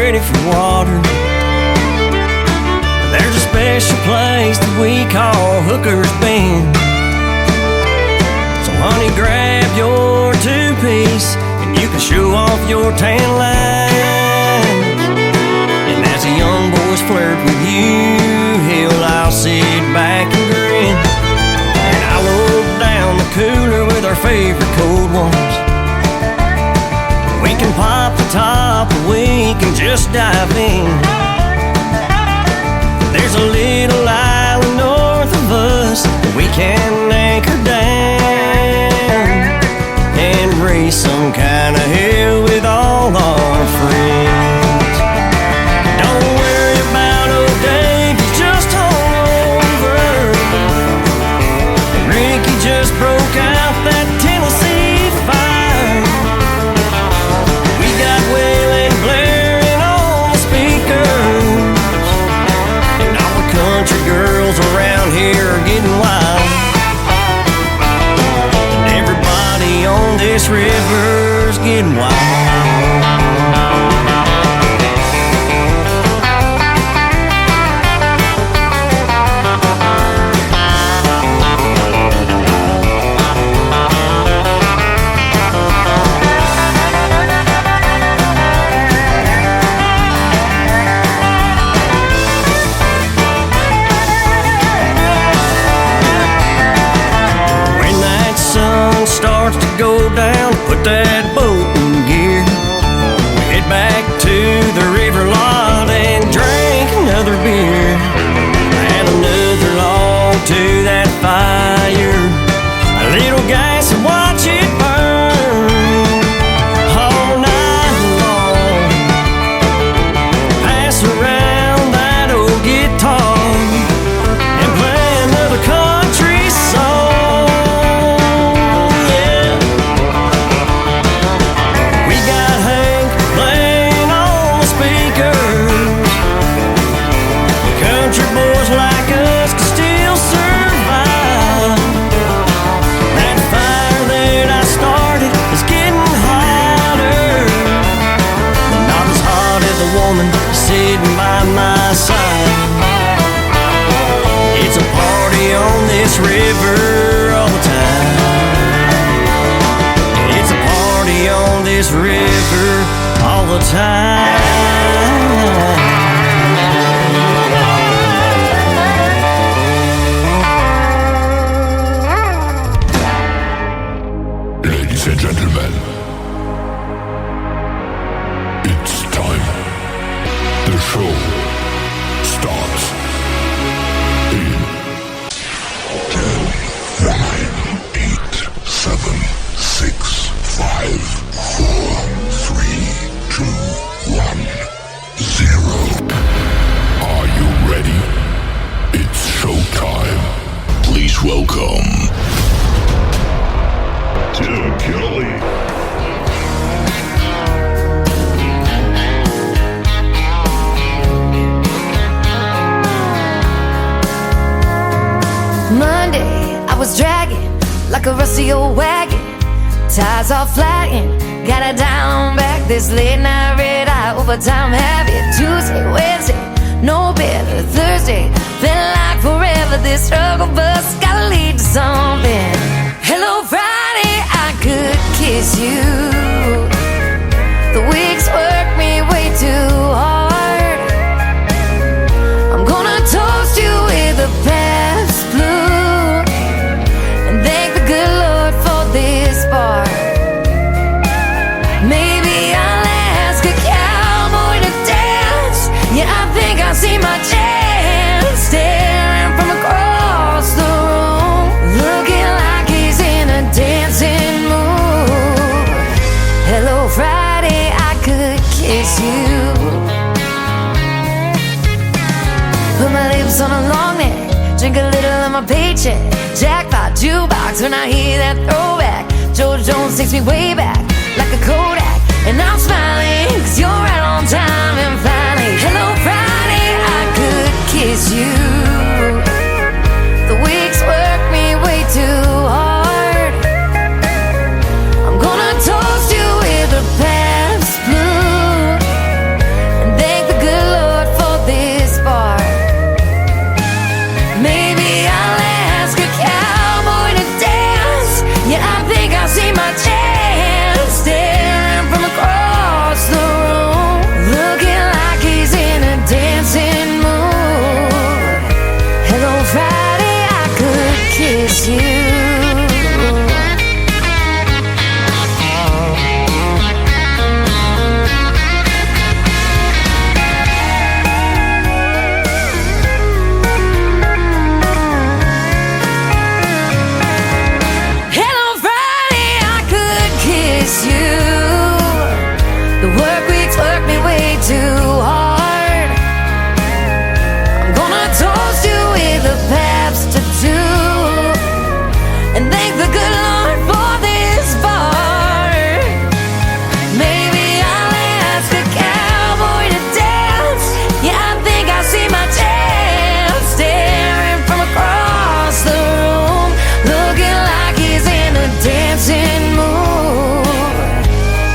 ready for water. There's a special place that we call Hooker's Bend. So honey, grab your two-piece and you can show off your tan line. And as the young boys flirt with you, hell, I'll sit back and grin. And I'll load down the cooler with our favorite cold ones. We can pop the top and we can just dive in. There's a little island north of us that we can anchor down and raise some kind of hell with all our friends. Don't worry about old Dave, he's just hungover. Ricky just broke out that Tennessee fire. We got Waylon blaring on the speakers, and all the country girls around here are getting wild. And everybody on this river's getting wild. Starts to go down, put that boat in gear. We head back to the river lot and drink another beer. Add another log to that fire, a little gas and watch it burn all night long. Pass around that old guitar and play another country song. Sitting by my side, it's a party on this river all the time. It's a party on this river all the time. Ladies and gentlemen, it's time. The show starts in 10, 9, 8, 7, 6, 5, 4, 3, 2, 1, 0. Are you ready? It's showtime. Please welcome Tim Kelly. Monday, I was dragging like a rusty old wagon. Tires all flagging, got it down back. This late night red eye overtime habit. Tuesday, Wednesday, no better. Thursday, felt like forever. This struggle bus gotta lead to something. Hello Friday, I could kiss you. The weeks work me way too hard. I'm gonna toast you with a past blue and thank the good Lord for this bar. Maybe I'll ask a cowboy to dance. Yeah, I think I see my chance. Staring from across the room, looking like he's in a dancing mood. Hello Friday, I could kiss you. Put my lips on a long neck, drink a little of my paycheck. Jackpot jukebox when I hear that throwback. George Jones takes me way back like a Kodak, and I'm smiling 'cause you're right on time. And finally, hello Friday, I could kiss you. The weeks work me way too hard. I'm gonna toast you with a past blue and and thank the good Lord for this bar. Maybe I'll ask a cowboy to dance. Yeah, I think I see my chance, staring from across the room, looking like he's in a dancing mood.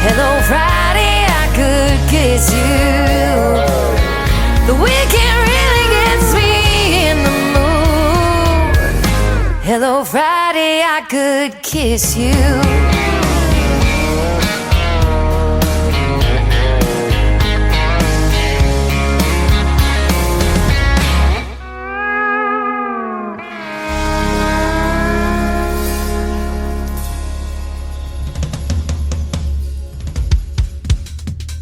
Hello, Friday, I could kiss you. The weekend really gets me in the mood. Hello, Friday, I could kiss you.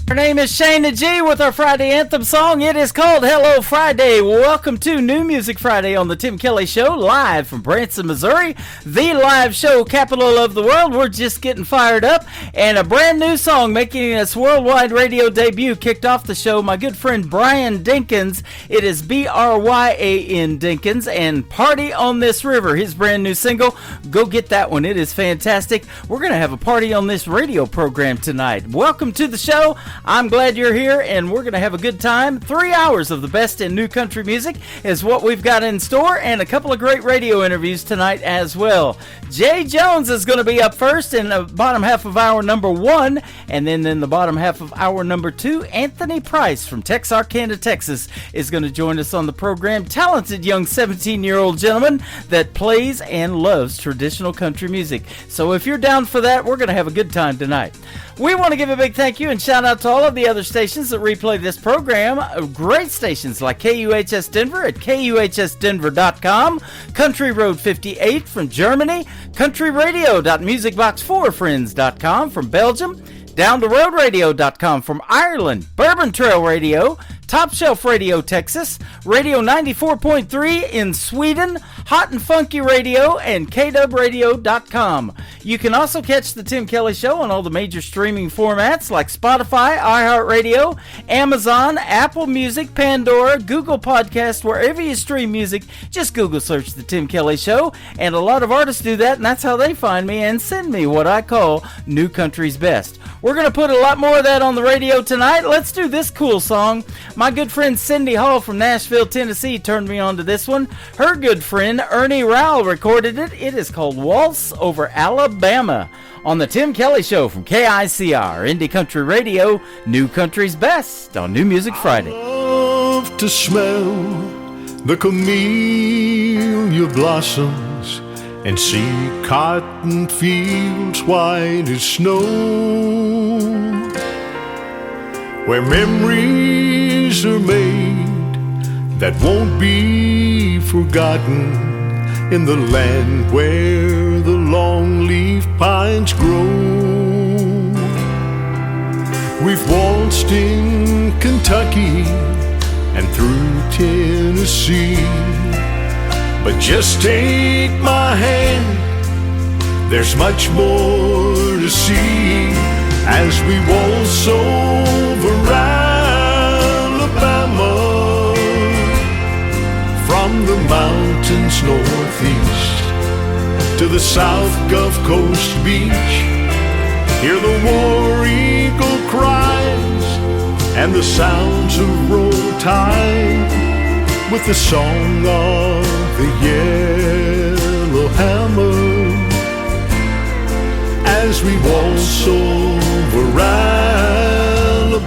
Her name is Shayna G with our Friday anthem song. It is called Hello Friday. Welcome to New Music Friday on the Tim Kelly Show, live from Branson, Missouri, the live show capital of the world. We're just getting fired up, and a brand new song making its worldwide radio debut kicked off the show. My good friend Brian Dinkins. It is Bryan Dinkins, and Party on This River, his brand new single. Go get that one. It is fantastic. We're going to have a party on this radio program tonight. Welcome to the show. I'm glad you're here, and we're going to have a good time. 3 hours of the best in new country music is what we've got in store, and a couple of great radio interviews tonight as well. Jay Jones is going to be up first in the bottom half of hour number 1, and then in the bottom half of hour number 2, Anthony Price from Texarkana, Texas is going to join us on the program. Talented young 17-year-old gentleman that plays and loves traditional country music. So if you're down for that, we're going to have a good time tonight. We want to give a big thank you and shout out to all of the other stations that replay this program. Great stations like KUHS Denver at KUHSdenver.com, Country Road 58 from Germany, countryradio.musicbox4friends.com from Belgium, downtheroadradio.com from Ireland, Bourbon Trail Radio, Top Shelf Radio Texas, Radio 94.3 in Sweden, Hot and Funky Radio, and KWradio.com. You can also catch the Tim Kelly Show on all the major streaming formats like Spotify, iHeartRadio, Amazon, Apple Music, Pandora, Google Podcast, wherever you stream music. Just Google search the Tim Kelly Show, and a lot of artists do that, and that's how they find me and send me what I call New Country's Best. We're going to put a lot more of that on the radio tonight. Let's do this cool song. My good friend Cindy Hall from Nashville, Tennessee turned me on to this one. Her good friend Ernie Rowell recorded it. It is called Waltz Over Alabama on the Tim Kelly Show from KICR, Indie Country Radio, New Country's Best on New Music Friday. I love to smell the camellia blossoms and see cotton fields white as snow, where memories are made that won't be forgotten, in the land where the long-leaf pines grow. We've waltzed in Kentucky and through Tennessee, but just take my hand, there's much more to see as we waltz over Alabama, from the mountains northeast to the South Gulf Coast beach. Hear the war eagle cries and the sounds of roll tide, with the song of the yellow hammer, as we waltz over Alabama.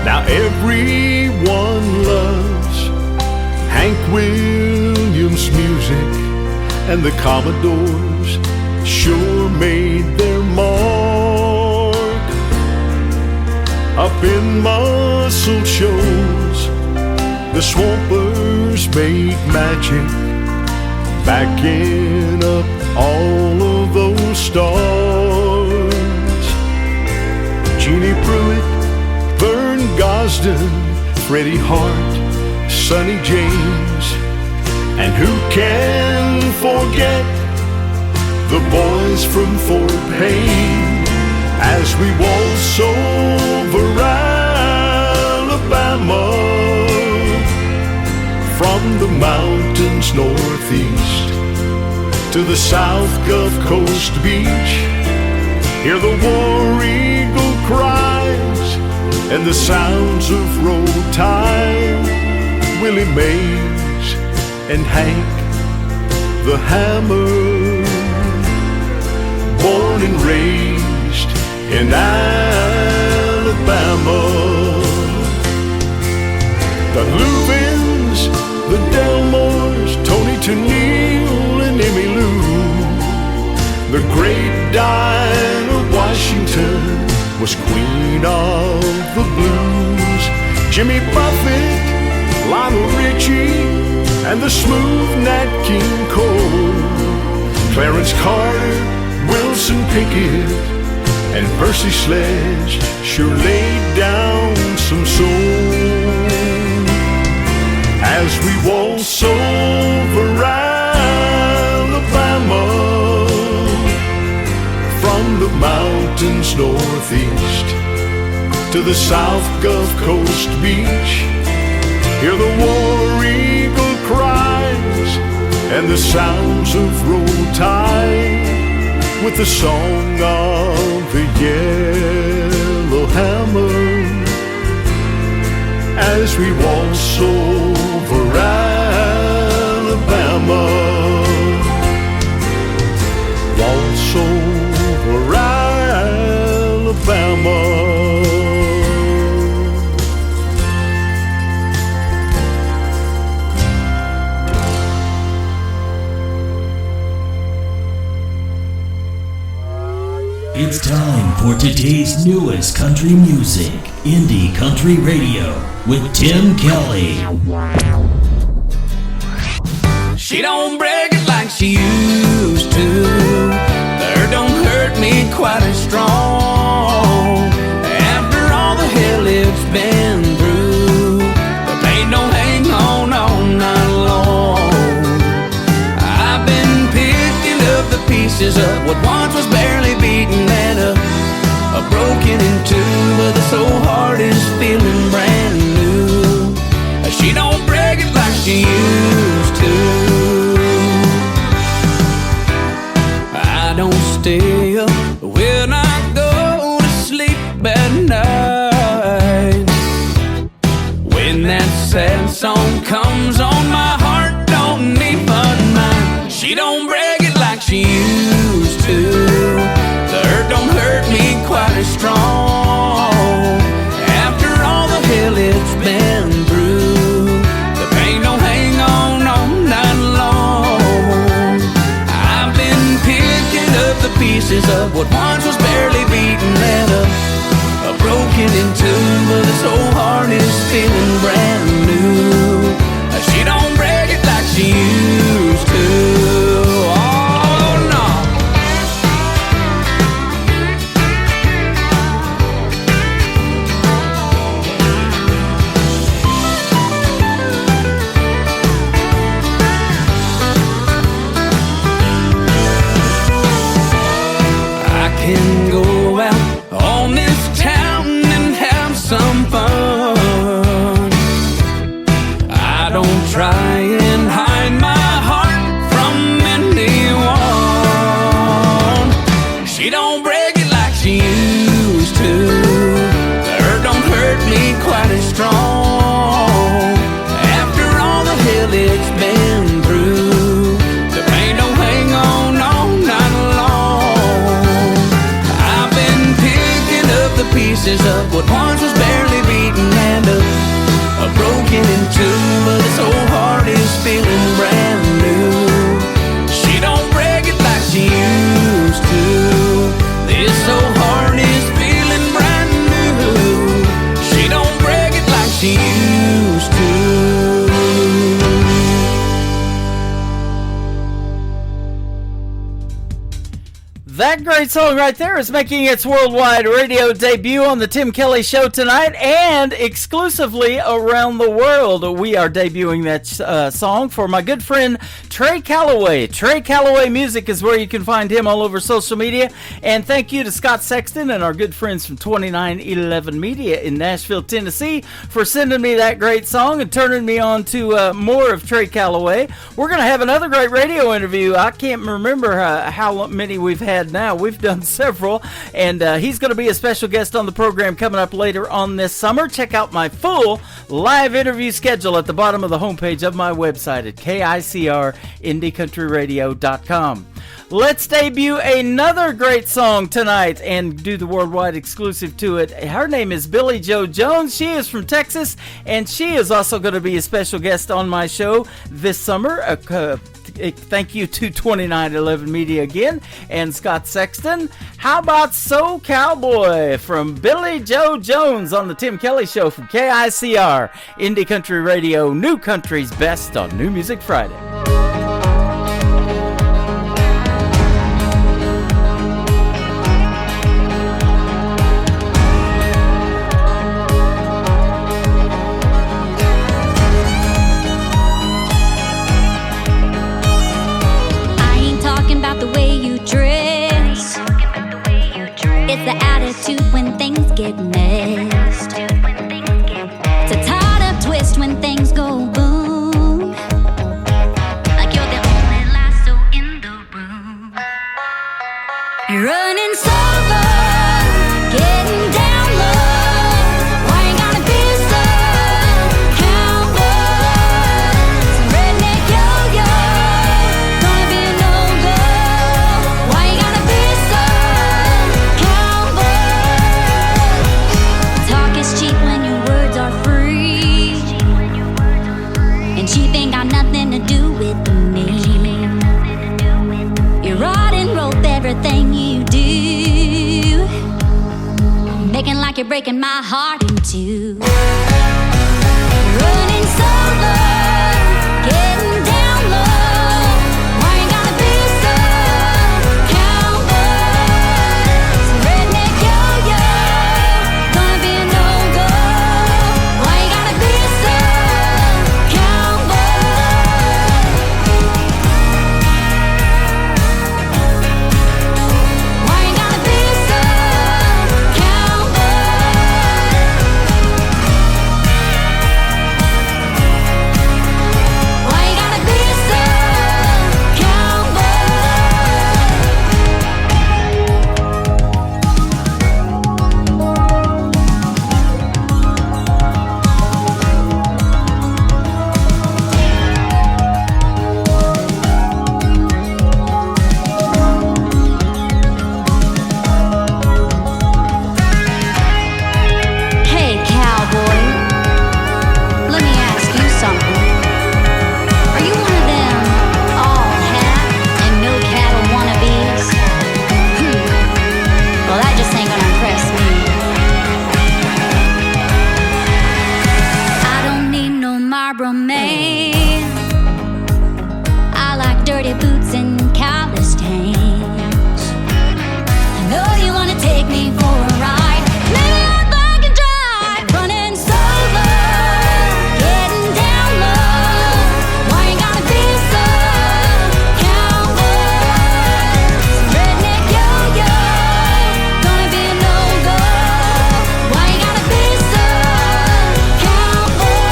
Now everyone loves Hank Williams music, and the Commodores sure made their mark. Up in Muscle Shoals, the Swampers make magic, backing up all of those stars. Jeannie Pruitt, Vern Gosden, Freddie Hart, Sonny James, and who can forget the boys from Fort Payne, as we waltz over Alabama, the mountains northeast to the South Gulf Coast beach. Hear the war eagle cries and the sounds of road time. Willie Mays and Hank the Hammer, born and raised in Alabama. The Lubins, the Delmores, Tony Tennille and Emmylou, the great Dinah Washington was queen of the blues. Jimmy Buffett, Lionel Richie, and the smooth Nat King Cole, Clarence Carter, Wilson Pickett, and Percy Sledge sure laid down some soul. As we waltz over Alabama, from the mountains northeast to the South Gulf Coast beach, hear the war eagle cries and the sounds of roll tide with the song of the yellow hammer. As we waltz over Alabama, waltz over Alabama. It's time for today's newest country music, Indie Country Radio, with Tim Kelly. She don't break it like she used to. There don't hurt me quite as strong. After all the hell it's been through, the pain don't hang on all night long. I've been picking up the pieces of what once was barely beaten and broken in two, but the soul heart is feeling brand new. She don't break it like she used to. I don't stay up when I go to sleep at night. When that sad song comes on, my heart don't need but mine. She don't break it like she used to. The hurt don't hurt me quite as strong. After all the hell it's been through, the pain don't hang on all night long. I've been picking up the pieces of what once was barely beaten and broken in two, but this whole heart is feeling brand new. She don't That great song right there is making its worldwide radio debut on the Tim Kelly Show tonight and exclusively around the world. We are debuting that song for my good friend Trey Calloway. Trey Calloway Music is where you can find him all over social media. And thank you to Scott Sexton and our good friends from 2911 Media in Nashville, Tennessee for sending me that great song and turning me on to more of Trey Calloway. We're going to have another great radio interview. I can't remember how many we've had now. We've done several, and he's going to be a special guest on the program coming up later on this summer. Check out my full live interview schedule at the bottom of the homepage of my website at KICRIndieCountryRadio.com. Let's debut another great song tonight and do the worldwide exclusive to it. Her name is Billie Joe Jones. She is from Texas, and she is also going to be a special guest on my show this summer. Thank you to 2911 Media again and Scott Sexton. How about So Cowboy from Billie Joe Jones on the Tim Kelly Show from KICR, Indie Country Radio, New Country's Best on New Music Friday. It's the attitude when things get messed. It's a tied up twist when things go boom. Like you're the only lasso in the room. You're running solo, getting down low. Why you gotta be so cowboy? Some redneck yo-yo, gonna be a no-go. Why you gotta be so cheap when your words are free, and cheap ain't got nothing to do with me. You rod and rope everything you do, making like you're breaking my heart in two. Running solo, getting down low. Why you gotta be so cowboy? Some redneck yo-yo, gonna be a no-go. Why you gotta be so cowboy? Why you gotta be so cowboy? Why you gotta be so Hey cowboy, let me ask you something. Are you one of them all hat and no cattle wannabes? Well, that just ain't gonna impress me. I don't need no Marlboro man. I like dirty boots and calloused hands. I know you wanna take me for a ride. Maybe I'd like a drive. Running solo, getting down low. Why you gotta be so cowboy? Some redneck yo-yo, gonna be a no-go. Why you gotta be so cowboy?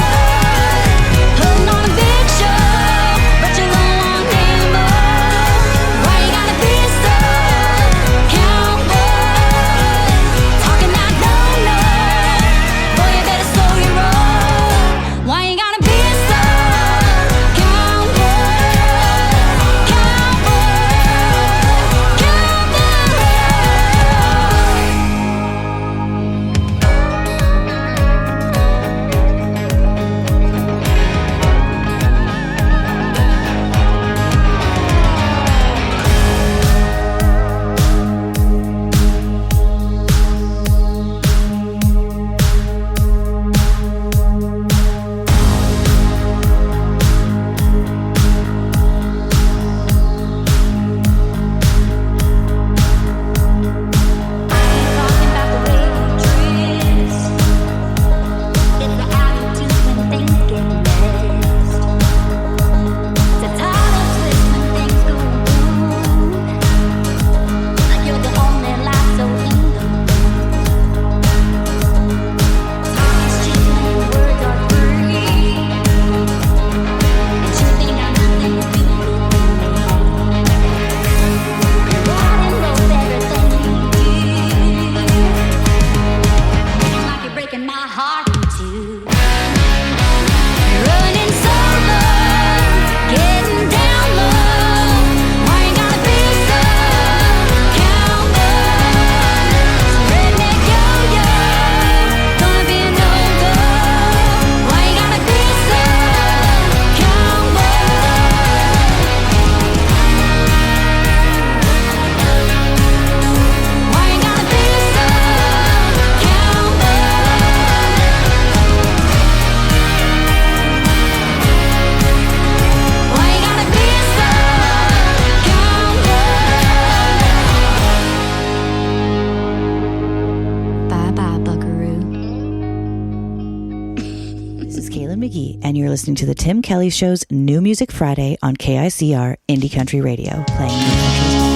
Vicky, and you're listening to the Tim Kelly Show's New Music Friday on KICR Indie Country Radio, playing new country songs.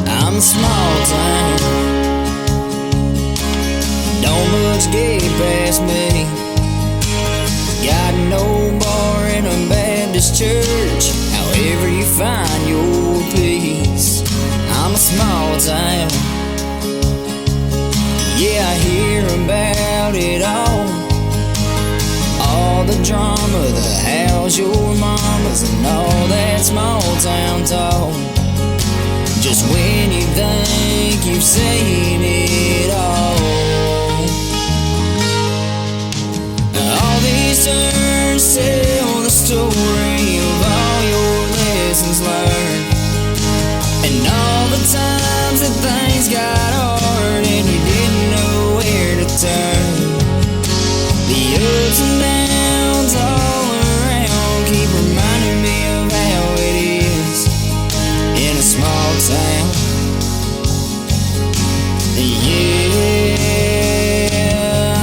I'm a small town, don't much get past me. Got no bar in a Baptist church, however you find your peace. I'm a small town, yeah, I hear about it all the drama, the house, your mamas, and all that small town talk. Just when you think you've seen it all these turns tell the story of all your lessons learned, and all the times that things got hard and you didn't know where to turn. The ups and downs all around keep reminding me of how it is in a small town. Yeah,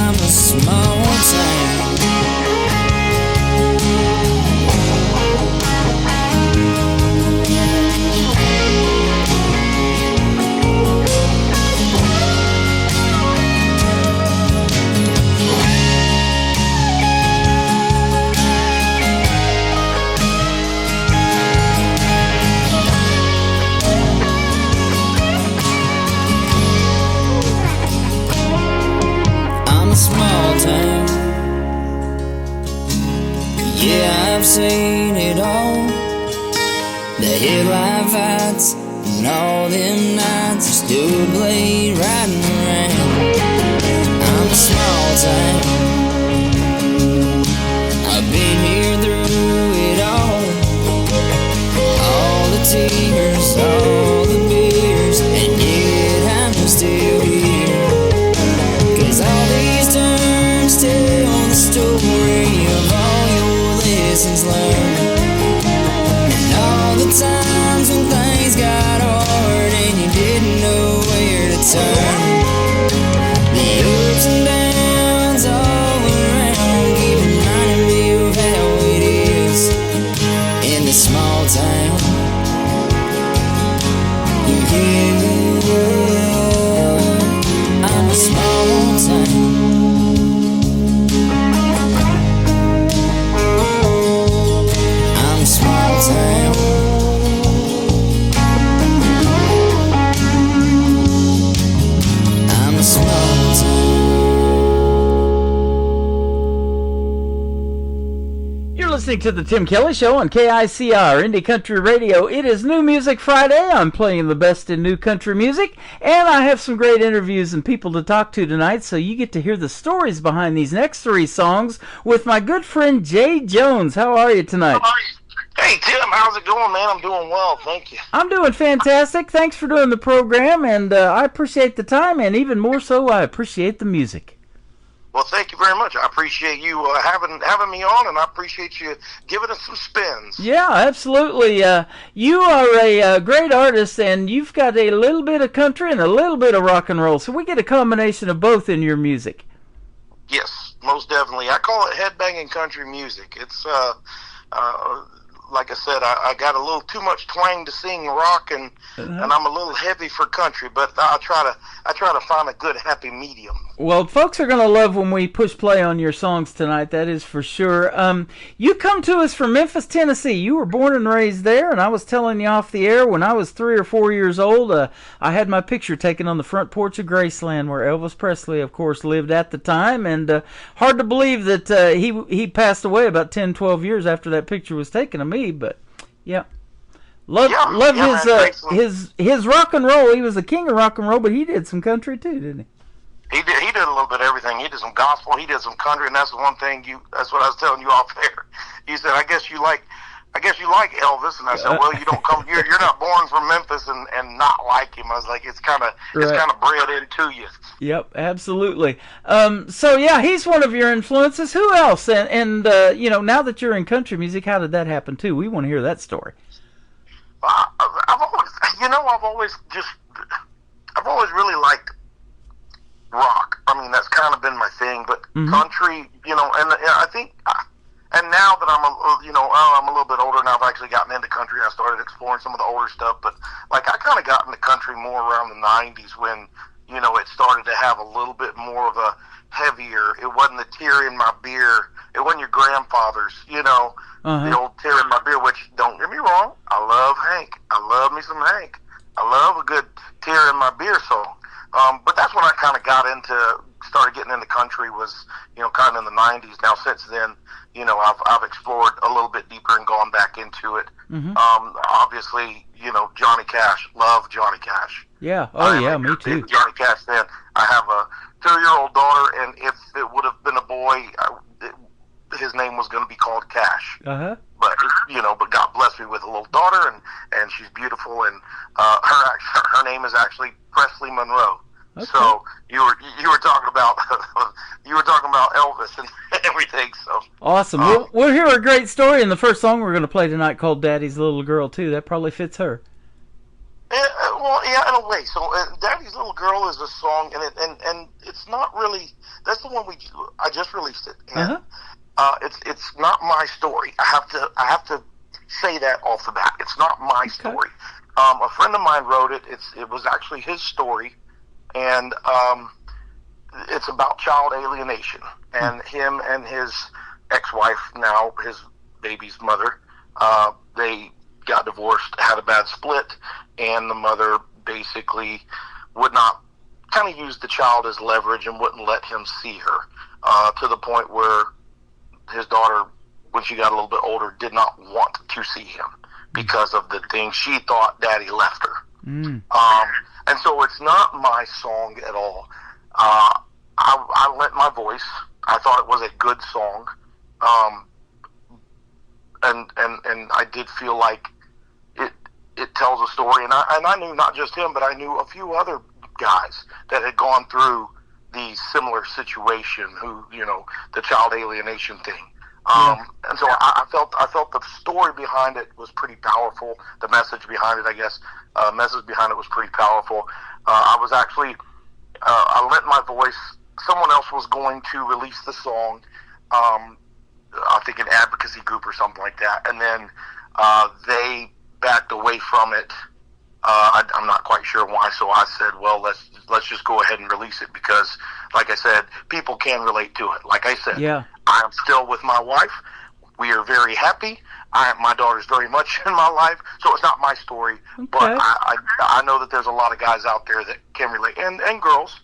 I'm a small town. Town. Yeah, I've seen it all, the headlight fights and all them nights I stood blade riding around. I'm a small town, I've been here through it all the tears, all the beers, and yet I'm still here. 'Cause all these turns tell the story of all your lessons learned, and all the times when things got hard and you didn't know where to turn. The ups and downs all around keep reminding me of how it is in this small town. Yeah, I'm a small town. Listening to the Tim Kelly Show on KICR Indie Country Radio. It is New Music Friday. I'm playing the best in new country music, and I have some great interviews and people to talk to tonight, so you get to hear the stories behind these next three songs with my good friend Jay Jones. How are you tonight? How are you? Hey, Tim, how's it going, man? I'm doing well, thank you. I'm doing fantastic. Thanks for doing the program, and I appreciate the time, and even more so, I appreciate the music. Well, thank you very much. I appreciate you having me on, and I appreciate you giving us some spins. Yeah, absolutely. You are a great artist, and you've got a little bit of country and a little bit of rock and roll, so we get a combination of both in your music. Yes, most definitely. I call it headbanging country music. It's like I said, I got a little too much twang to sing rock, and I'm a little heavy for country, but I try to find a good happy medium. Well, folks are going to love when we push play on your songs tonight, that is for sure. You come to us from Memphis, Tennessee. You were born and raised there, and I was telling you off the air, when I was 3 or 4 years old, I had my picture taken on the front porch of Graceland, where Elvis Presley, of course, lived at the time, and hard to believe that he passed away about 10, 12 years after that picture was taken of me, but yeah. Love his rock and roll. He was the king of rock and roll, but he did some country too, didn't he? He did a little bit of everything. He did some gospel, he did some country, and that's the one thing that's what I was telling you off there. You said, I guess you like I guess you like Elvis, and I said, well, you don't come. You're not born from Memphis and not like him. I was like, it's kind of bred into you. Yep, absolutely. So yeah, he's one of your influences. Who else? And you know, now that you're in country music, how did that happen too? We want to hear that story. I've always really liked rock. I mean, that's kind of been my thing. But country, you know, and I think. And now that I'm a little bit older now, I've actually gotten into country. I started exploring some of the older stuff, but like I kind of got into country more around the '90s when, you know, it started to have a little bit more of a heavier. It wasn't the tear in my beer. It wasn't your grandfather's, you know, the old tear in my beer. Which, don't get me wrong, I love Hank. I love me some Hank. I love a good tear in my beer song. But that's when I kind of started getting into country, was, you know, kind of in the '90s. Now since then, you know, I've explored a little bit deeper and gone back into it. Obviously, you know, Johnny Cash. Love Johnny Cash. Yeah. Oh, yeah, me too. Johnny Cash fan. I have a 2-year-old daughter, and if it would have been a boy, his name was going to be called Cash. But, you know, but God blessed me with a little daughter, and she's beautiful, and her name is actually Presley Monroe. Okay. So you were talking about Elvis and everything. So awesome. We'll hear a great story in the first song we're going to play tonight, called "Daddy's Little Girl" too. That probably fits her. Well, yeah, in a way. So "Daddy's Little Girl" is a song, and it's not really. That's the one I just released it. And, it's not my story. I have to say that off the bat. It's not my story. A friend of mine wrote it. It was actually his story. And it's about child alienation, and him and his ex-wife, now his baby's mother, they got divorced, had a bad split, and the mother basically would not kind of use the child as leverage and wouldn't let him see her, to the point where his daughter, when she got a little bit older, did not want to see him because of the things she thought Daddy left her. And so it's not my song at all. I lent my voice. I thought it was a good song. And I did feel like it tells a story. And I knew not just him, but I knew a few other guys that had gone through the similar situation, who, you know, the child alienation thing. And so I felt the story behind it was pretty powerful. The message behind it, I guess, message behind it was pretty powerful. I was actually, I lent my voice. Someone else was going to release the song, I think an advocacy group or something like that. And then they backed away from it. I'm not quite sure why. So I said, well, let's just go ahead and release it, because, like I said, people can relate to it. Like I said, I'm still with my wife. We are very happy. My daughter's very much in my life, so it's not my story. Okay. But I know that there's a lot of guys out there that can relate, and girls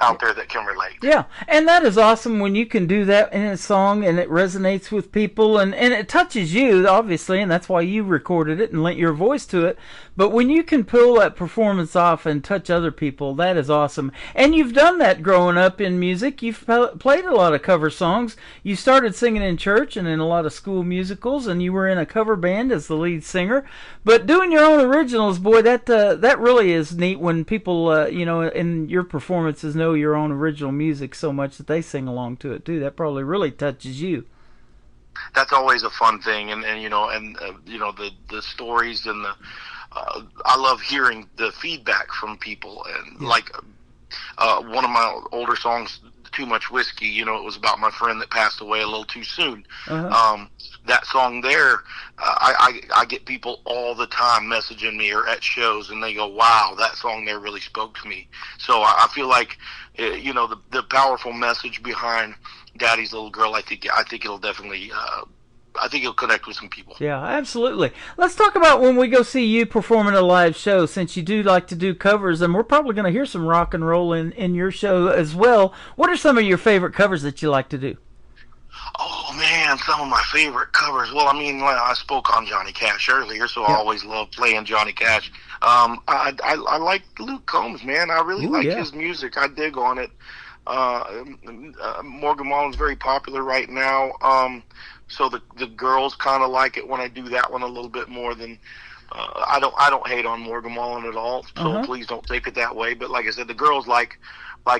out there that can relate. Yeah, and that is awesome when you can do that in a song and it resonates with people and it touches you, obviously, and that's why you recorded it and lent your voice to it. But when you can pull that performance off and touch other people, that is awesome. And you've done that growing up in music. You've played a lot of cover songs. You started singing in church and in a lot of school musicals, and you were in a cover band as the lead singer. But doing your own originals, boy, that really is neat when people, in your performances know your own original music so much that they sing along to it too. That probably really touches you. That's always a fun thing, and the stories and the I love hearing the feedback from people, and like one of my older songs, Too Much Whiskey, it was about my friend that passed away a little too soon. That song there, I get people all the time messaging me or at shows, and they go, wow, that song there really spoke to me. So I feel like, the powerful message behind Daddy's Little Girl, I think it'll definitely, I think it'll connect with some people. Yeah, absolutely. Let's talk about when we go see you performing a live show, since you do like to do covers, and we're probably going to hear some rock and roll in your show as well. What are some of your favorite covers that you like to do? Oh, man, some of my favorite covers. Well, I spoke on Johnny Cash earlier, so I always love playing Johnny Cash. I like Luke Combs, man. I really like his music. I dig on it. Morgan Wallen's very popular right now. So the girls kind of like it when I do that one a little bit more than. I don't hate on Morgan Wallen at all, so please don't take it that way. But like I said, the girls like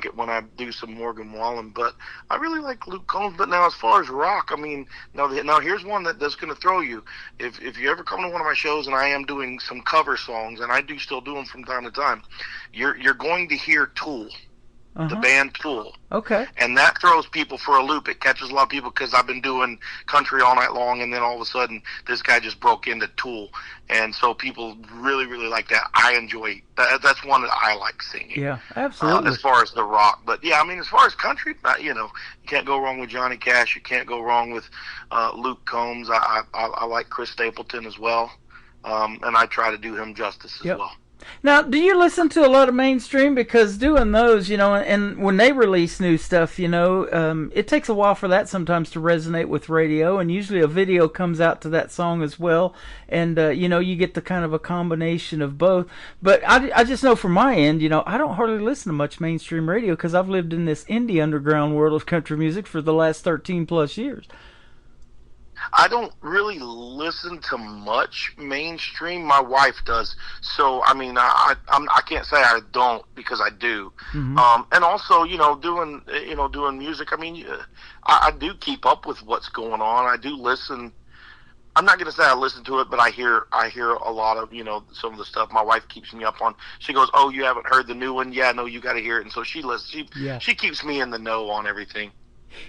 it when I do some Morgan Wallen. But I really like Luke Combs. But now as far as rock, I mean, now here's one that's going to throw you. If you ever come to one of my shows and I am doing some cover songs, and I do still do them from time to time, you're going to hear Tool. The band Tool. Okay. And that throws people for a loop. It catches a lot of people because I've been doing country all night long, and then all of a sudden this guy just broke into Tool. And so people really, really like that. I enjoy that. That's one that I like singing. Yeah, absolutely. As far as the rock. But, yeah, I mean, as far as country, you can't go wrong with Johnny Cash. You can't go wrong with Luke Combs. I like Chris Stapleton as well. And I try to do him justice as well. Now, do you listen to a lot of mainstream? Because doing those, and when they release new stuff, it takes a while for that sometimes to resonate with radio, and usually a video comes out to that song as well, and, you get the kind of a combination of both. But I just know from my end, I don't hardly listen to much mainstream radio because I've lived in this indie underground world of country music for the last 13 plus years. I don't really listen to much mainstream. My wife does. So, I mean, I can't say I don't because I do. And also, doing music, I mean, I do keep up with what's going on. I do listen. I'm not going to say I listen to it, but I hear a lot of, some of the stuff my wife keeps me up on. She goes, "Oh, you haven't heard the new one?" "Yeah, no, you got to hear it." And so she listens. She keeps me in the know on everything.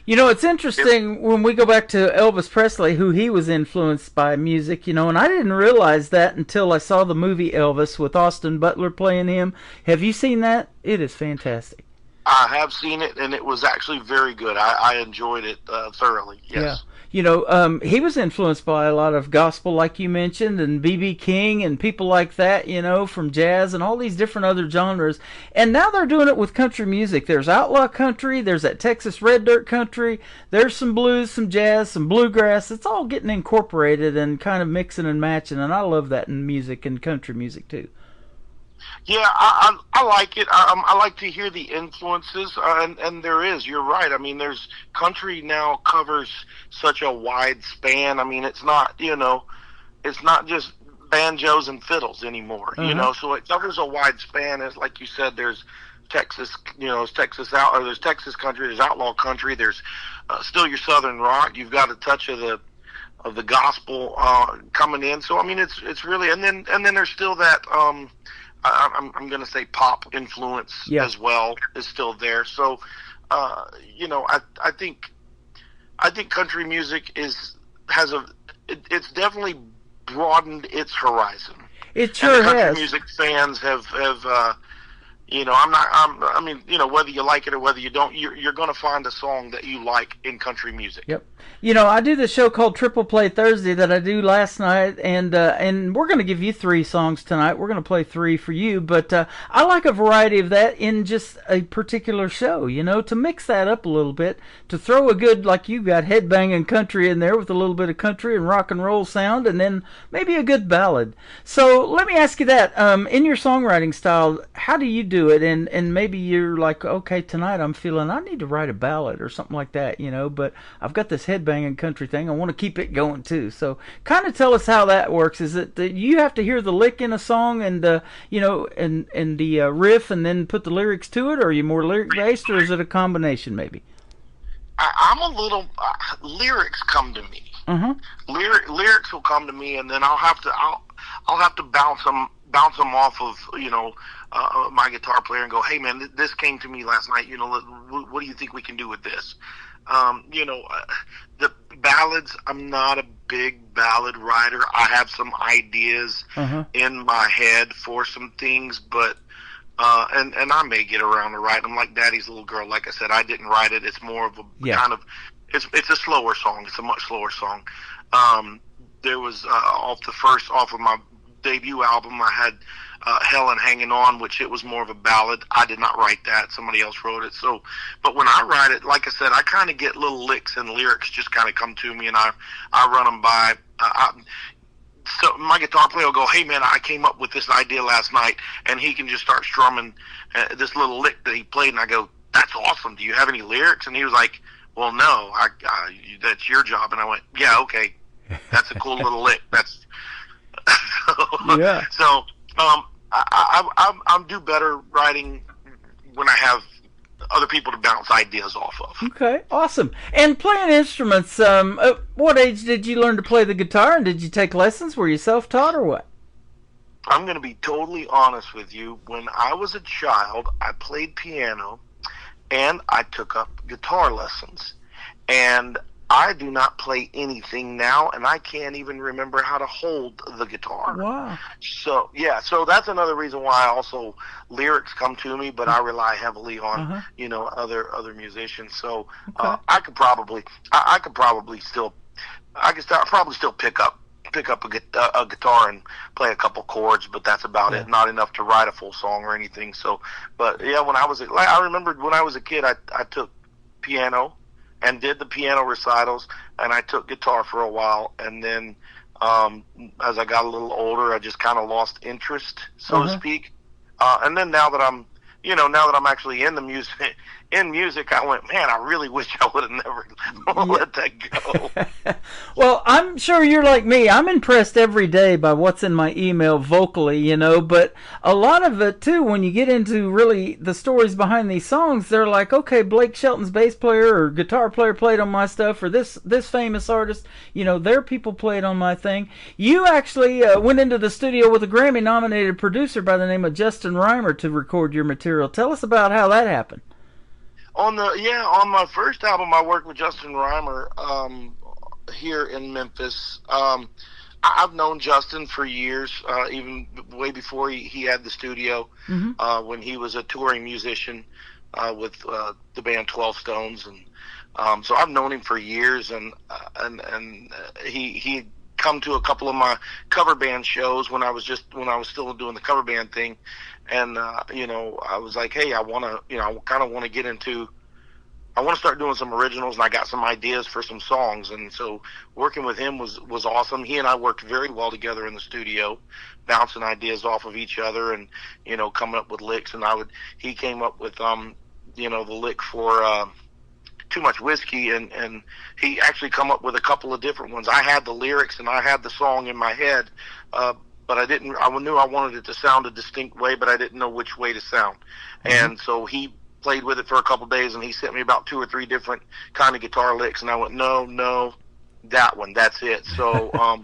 It's interesting when we go back to Elvis Presley, who he was influenced by music, and I didn't realize that until I saw the movie Elvis with Austin Butler playing him. Have you seen that? It is fantastic. I have seen it, and it was actually very good. I enjoyed it thoroughly, yes. Yeah. He was influenced by a lot of gospel, like you mentioned, and B.B. King and people like that, from jazz and all these different other genres. And now they're doing it with country music. There's outlaw country, there's that Texas red dirt country, there's some blues, some jazz, some bluegrass. It's all getting incorporated and kind of mixing and matching, and I love that in music and country music too. Yeah, I like it. I like to hear the influences, and there is. You're right. I mean, there's country now covers such a wide span. I mean, it's not it's not just banjos and fiddles anymore. So it covers a wide span. As like you said, there's Texas, there's Texas there's Texas country, there's outlaw country, there's still your Southern rock. You've got a touch of the gospel coming in. So I mean, it's really, and then there's still that. I'm going to say pop influence as well is still there. So, I think country music it's definitely broadened its horizon. It sure has. Country music fans have whether you like it or whether you don't, you're going to find a song that you like in country music. Yep. I do this show called Triple Play Thursday that I do last night, and we're going to give you 3 songs tonight. We're going to play 3 for you, but I like a variety of that in just a particular show, to mix that up a little bit, to throw a good, like you got, headbanging country in there with a little bit of country and rock and roll sound, and then maybe a good ballad. So let me ask you that, in your songwriting style, how do you do it? And maybe you're like, okay, tonight I'm feeling I need to write a ballad or something like that, but I've got this headbanging country thing. I want to keep it going too. So kind of tell us how that works. Is it that you have to hear the lick in a song and the riff and then put the lyrics to it, or are you more lyric based, or is it a combination maybe? I'm a little lyrics come to me. Lyrics will come to me, and then I'll have to bounce them off of my guitar player and go, "Hey man, this came to me last night. What do you think we can do with this?" The ballads, I'm not a big ballad writer. I have some ideas in my head for some things, but and I may get around to writing them. Like Daddy's Little Girl, like I said, I didn't write it. It's more of a kind of, it's a slower song. It's a much slower song. There was off of my debut album, I had Helen Hanging On, which it was more of a ballad. I did not write that. Somebody else wrote it. So, but when I write it, like I said, I kind of get little licks and lyrics just kind of come to me, and I run them by. So my guitar player will go, "Hey man, I came up with this idea last night," and he can just start strumming this little lick that he played, and I go, that's awesome. Do you have any lyrics? And he was like, well, no, that's your job. And I went, yeah, okay. That's a cool little lick. That's yeah. So I'm do better writing when I have other people to bounce ideas off of. Okay, awesome. And playing instruments, at what age did you learn to play the guitar, and did you take lessons? Were you self-taught or what? I'm going to be totally honest with you. When I was a child, I played piano, and I took up guitar lessons. And I do not play anything now, and I can't even remember how to hold the guitar. Wow. So, yeah, so that's another reason why also lyrics come to me, but I rely heavily on, other musicians. So I could probably still pick up a guitar and play a couple chords, but that's about it. Not enough to write a full song or anything. So, but yeah, I remembered when I was a kid, I took piano and did the piano recitals, and I took guitar for a while, and then as I got a little older, I just kind of lost interest, so to speak. And then now that I'm actually in music, I went, man, I really wish I would have never let that go. Well, I'm sure you're like me. I'm impressed every day by what's in my email vocally, but a lot of it, too, when you get into really the stories behind these songs, they're like, okay, Blake Shelton's bass player or guitar player played on my stuff, or this famous artist, their people played on my thing. You actually went into the studio with a Grammy-nominated producer by the name of Justin Reimer to record your material. Tell us about how that happened. On my first album, I worked with Justin Reimer here in Memphis. I've known Justin for years, even way before he had the studio, when he was a touring musician with the band 12 Stones, and so I've known him for years, and he come to a couple of my cover band shows when I was still doing the cover band thing. And, I was like, hey, I want to start doing some originals, and I got some ideas for some songs. And so working with him was awesome. He and I worked very well together in the studio, bouncing ideas off of each other and, coming up with licks. And he came up with, the lick for, Too Much Whiskey, and he actually come up with a couple of different ones. I had the lyrics and I had the song in my head, but I knew I wanted it to sound a distinct way, but I didn't know which way to sound. And so he played with it for a couple of days, and he sent me about 2 or 3 different kind of guitar licks, and I went, no, that one, that's it. So, I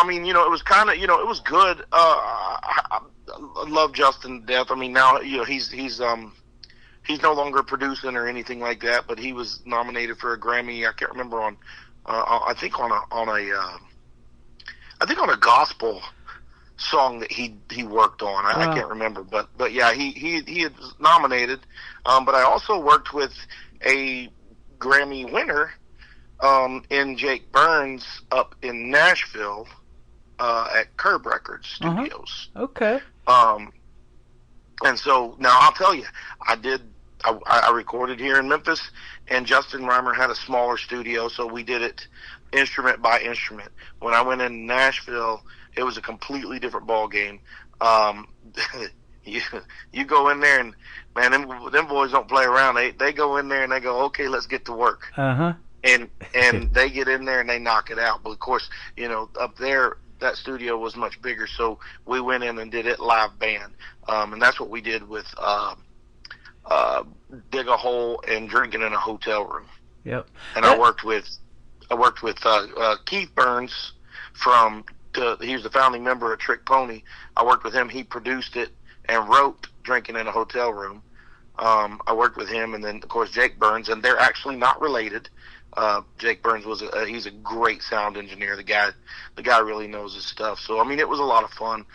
mean, it was kind of, it was good. I love Justin to death. I mean, now, he's no longer producing or anything like that, but he was nominated for a Grammy. I can't remember I think on a gospel song that he worked on. I can't remember, but yeah, he was nominated. But I also worked with a Grammy winner in Jake Burns up in Nashville at Curb Records Studios. Okay. And so now I'll tell you, I recorded here in Memphis, and Justin Reimer had a smaller studio, so we did it instrument by instrument. When I went in Nashville, it was a completely different ball game. You go in there, and man, them boys don't play around. They go in there and they go, okay, let's get to work. And they get in there and they knock it out. But of course, up there, that studio was much bigger, so we went in and did it live band. And that's what we did with Dig a Hole and Drinking in a Hotel Room. Yep. And I worked with Keith Burns he was the founding member of Trick Pony. I worked with him. He produced it and wrote Drinking in a Hotel Room. I worked with him, and then of course Jake Burns, and they're actually not related. Jake Burns he's a great sound engineer. The guy really knows his stuff. So I mean, it was a lot of fun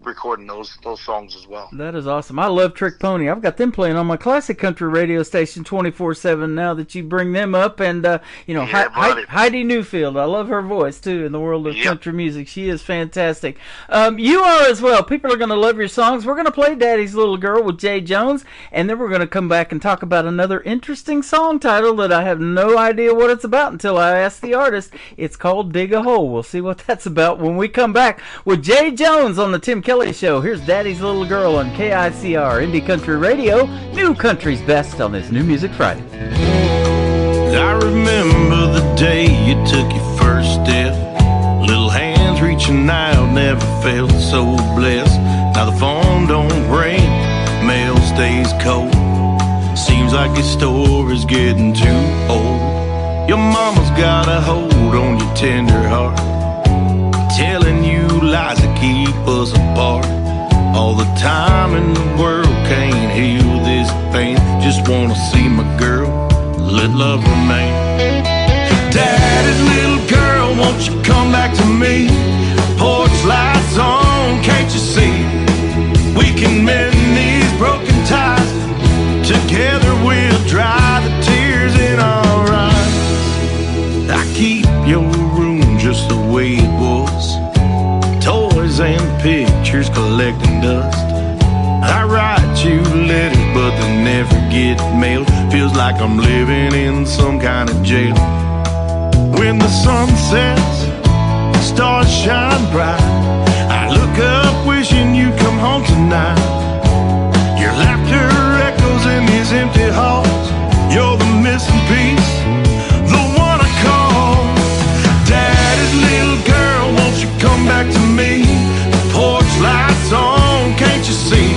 recording those songs as well. That is awesome. I love Trick Pony. I've got them playing on my classic country radio station 24/7 now that you bring them up. And Heidi Newfield, I love her voice too in the world of country music. She is fantastic. You are as well. People are going to love your songs. We're going to play Daddy's Little Girl with Jay Jones, and then we're going to come back and talk about another interesting song title that I have no idea what it's about until I ask the artist. It's called Dig a Hole. We'll see what that's about when we come back with Jay Jones on on the Tim Kelly Show. Here's Daddy's Little Girl on KICR, Indie Country Radio. New country's best on this New Music Friday. I remember the day you took your first step. Little hands reaching out, never felt so blessed. Now the phone don't ring, mail stays cold. Seems like this story's getting too old. Your mama's got a hold on your tender heart, telling you lies that keep us apart. All the time in the world can't heal this pain. Just wanna see my girl, let love remain. Daddy's little girl, won't you come back to me? Porch lights on, can't you see? We can mend these broken ties. Together we'll dry the tears in our eyes. I keep your room just the way it was, toys and pictures collecting dust. I write you letters but they never get mailed. Feels like I'm living in some kind of jail. When the sun sets, stars shine bright, I look up wishing you'd come home tonight. Your laughter echoes in these empty halls. You're the missing piece, the one I call Daddy's little girl, won't you come back to me? The porch lights on, can't you see?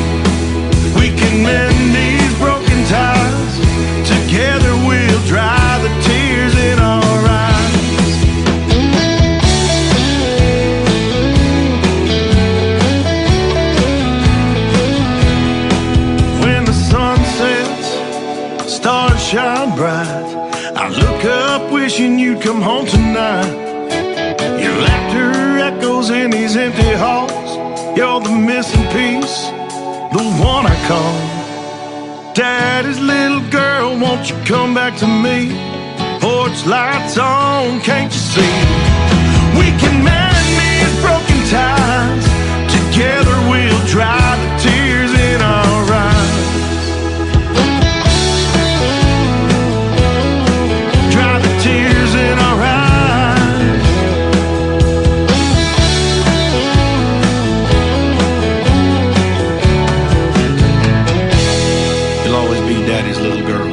We can mend these broken ties. Together we'll dry the tears in our eyes. When the sun sets, stars shine bright, I look up wishing you'd come home tonight. Your laughter echoes in these empty halls. You're the missing piece, the one I call Daddy's little girl, won't you come back to me? Porch lights on, can't you see? We can mend these broken ties. Together we'll dry the tears in our eyes. Dry the tears in our eyes. You'll always be Daddy's little girl.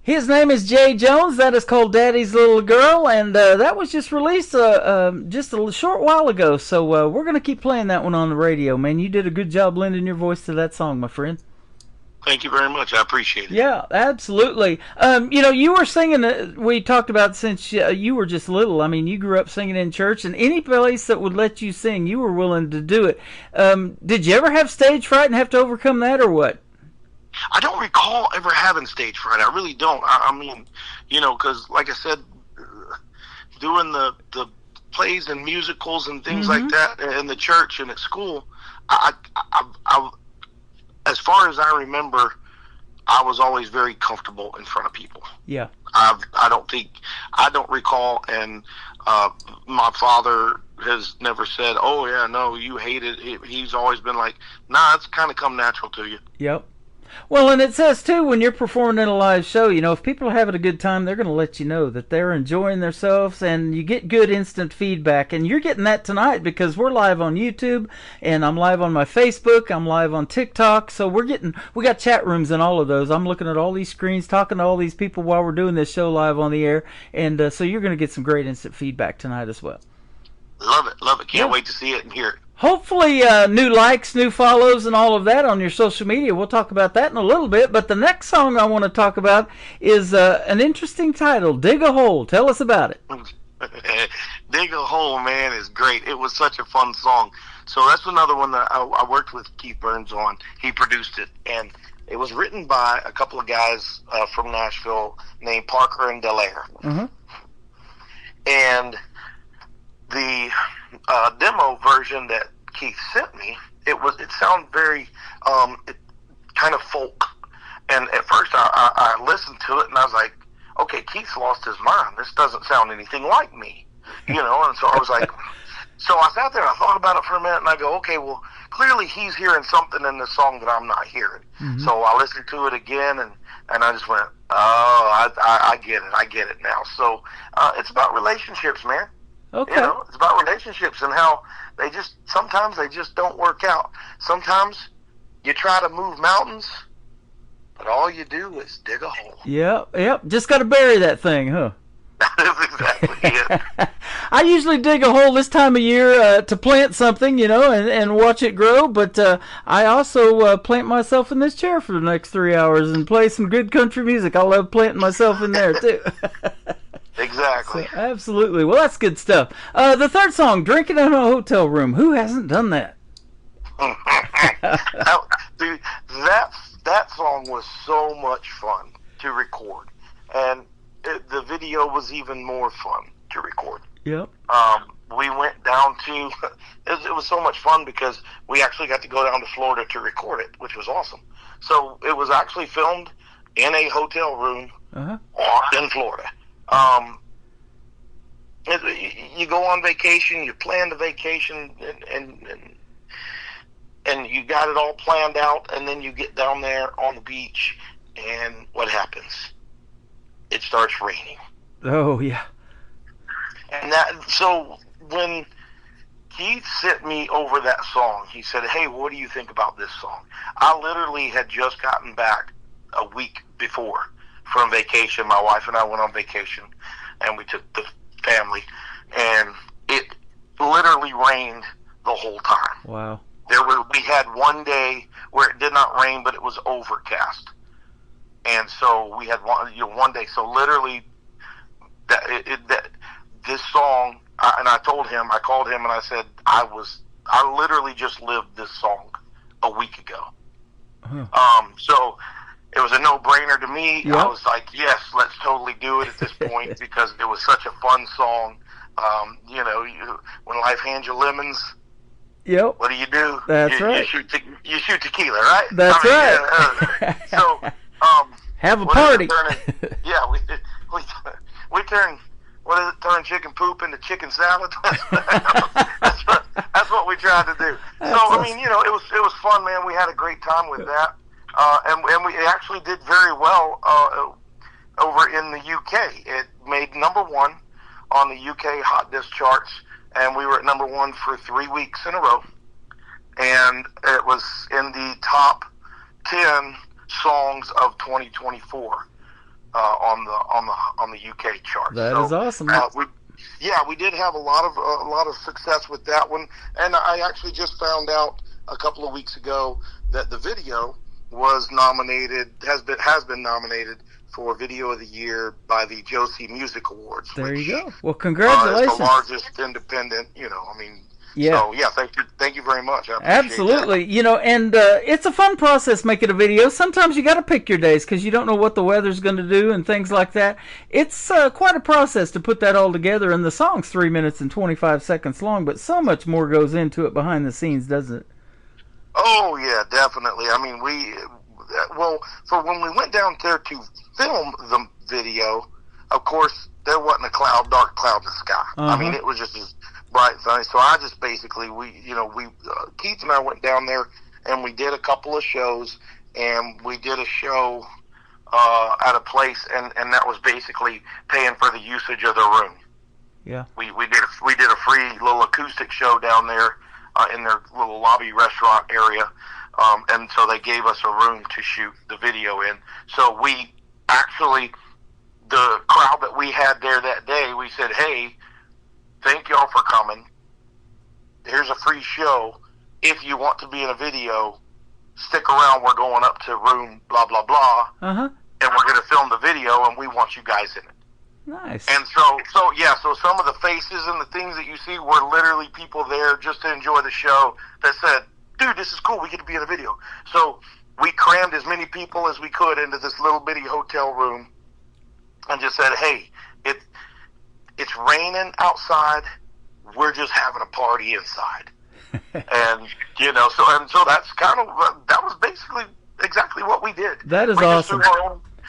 His name is Jay Jones. That is called Daddy's Little Girl, and that was just released just a short while ago. So we're going to keep playing that one on the radio, man. You did a good job lending your voice to that song, my friend. Thank you very much. I appreciate it. Yeah, absolutely. You were singing, we talked about since you were just little. I mean, you grew up singing in church, and any place that would let you sing, you were willing to do it. Did you ever have stage fright and have to overcome that, or what? I don't recall ever having stage fright. I really don't. I mean, because like I said, doing the plays and musicals and things like that in the church and at school, I as far as I remember, I was always very comfortable in front of people. Yeah. I don't recall, and my father has never said, "Oh yeah, no, you hate it." He's always been like, "Nah, it's kind of come natural to you." Yep. Well, and it says, too, when you're performing in a live show, if people are having a good time, they're going to let you know that they're enjoying themselves, and you get good instant feedback. And you're getting that tonight because we're live on YouTube, and I'm live on my Facebook, I'm live on TikTok, so we got chat rooms in all of those. I'm looking at all these screens, talking to all these people while we're doing this show live on the air, and so you're going to get some great instant feedback tonight as well. Love it. Can't wait to see it and hear it. Hopefully new likes, new follows, and all of that on your social media. We'll talk about that in a little bit. But the next song I want to talk about is an interesting title, Dig a Hole. Tell us about it. Dig a Hole, man, is great. It was such a fun song. So that's another one that I worked with Keith Burns on. He produced it. And it was written by a couple of guys from Nashville named Parker and Delaire. Mm-hmm. And the demo version that Keith sent me, it sounded very kind of folk, and at first I listened to it and I was like, okay, Keith's lost his mind, this doesn't sound anything like me, and so I was like, so I sat there and I thought about it for a minute and I go, okay, well, clearly he's hearing something in this song that I'm not hearing. Mm-hmm. So I listened to it again, and And I just went, oh, I get it now. So it's about relationships, man. Okay. You know, it's about relationships and how sometimes they just don't work out. Sometimes you try to move mountains, but all you do is dig a hole. Yep. Just got to bury that thing, huh? That's exactly it. I usually dig a hole this time of year to plant something, you know, and watch it grow. But I also plant myself in this chair for the next 3 hours and play some good country music. I love planting myself in there, too. Exactly. So, absolutely. Well, that's good stuff. The third song, Drinking in a Hotel Room. Who hasn't done that? Dude, that song was so much fun to record. And the video was even more fun to record. Yep. We went down to, it was so much fun because we actually got to go down to Florida to record it, which was awesome. So it was actually filmed in a hotel room in Florida. You go on vacation, you plan the vacation, and you got it all planned out, and then you get down there on the beach, and what happens? It starts raining. Oh, yeah. And so when Keith sent me over that song, he said, hey, what do you think about this song? I literally had just gotten back a week before from vacation. My wife and I went on vacation, and we took the family, and it literally rained the whole time. Wow. We had one day where it did not rain, but it was overcast. And so we had one day. So literally, this song, and I told him, I called him and I said, I literally just lived this song a week ago. So it was a no-brainer to me. Yep. I was like, yes, let's totally do it at this point because it was such a fun song. When life hands you lemons, yep. what do? That's right. You shoot tequila, right? That's right. So have a party. Yeah, we turn. What is it? Turn chicken poop into chicken salad. That's what we tried to do. So I mean, it was fun, man. We had a great time with that, and we actually did very well over in the UK. It made #1 on the UK Hot Disc charts, and we were at #1 for 3 weeks in a row, and it was in the top 10 songs of 2024 on the UK chart. That is awesome. We did have a lot of success with that one, and I actually just found out a couple of weeks ago that the video was has been nominated for Video of the Year by the Josie Music Awards. There you go. Well, congratulations. It's the largest independent, Yeah. So, yeah, thank you very much. I appreciate Absolutely. that. And it's a fun process making a video. Sometimes you got to pick your days because you don't know what the weather's going to do and things like that. It's quite a process to put that all together, and the song's 3 minutes and 25 seconds long, but so much more goes into it behind the scenes, doesn't it? Oh, yeah, definitely. I mean, for when we went down there to film the video, of course, there wasn't a dark cloud in the sky. I mean, it was just as bright and sunny. So I just basically, Keith and I went down there and we did a couple of shows, and we did a show at a place, and that was basically paying for the usage of the room. Yeah. We did a free little acoustic show down there in their little lobby restaurant area, and so they gave us a room to shoot the video in. So we actually, the crowd that we had there that day, we said, hey, thank y'all for coming. Here's a free show. If you want to be in a video, stick around. We're going up to room blah, blah, blah, and we're going to film the video, and we want you guys in it. Nice. And so some of the faces and the things that you see were literally people there just to enjoy the show that said, dude, this is cool. We get to be in a video. So we crammed as many people as we could into this little bitty hotel room and just said, hey, it's raining outside. We're just having a party inside. And, so that's that was basically exactly what we did. That is awesome.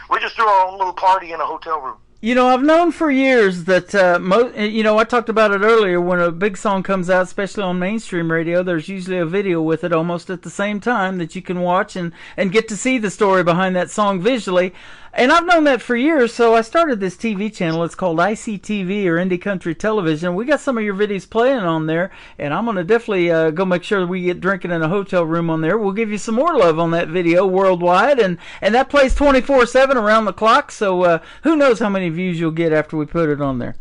We just threw our own little party in a hotel room. You know, I've known for years that, I talked about it earlier, when a big song comes out, especially on mainstream radio, there's usually a video with it almost at the same time that you can watch and get to see the story behind that song visually. And I've known that for years, so I started this TV channel. It's called ICTV, or Indie Country Television. We got some of your videos playing on there, and I'm going to definitely go make sure that we get drinking in a hotel room on there. We'll give you some more love on that video worldwide, and that plays 24/7 around the clock, so who knows how many views you'll get after we put it on there.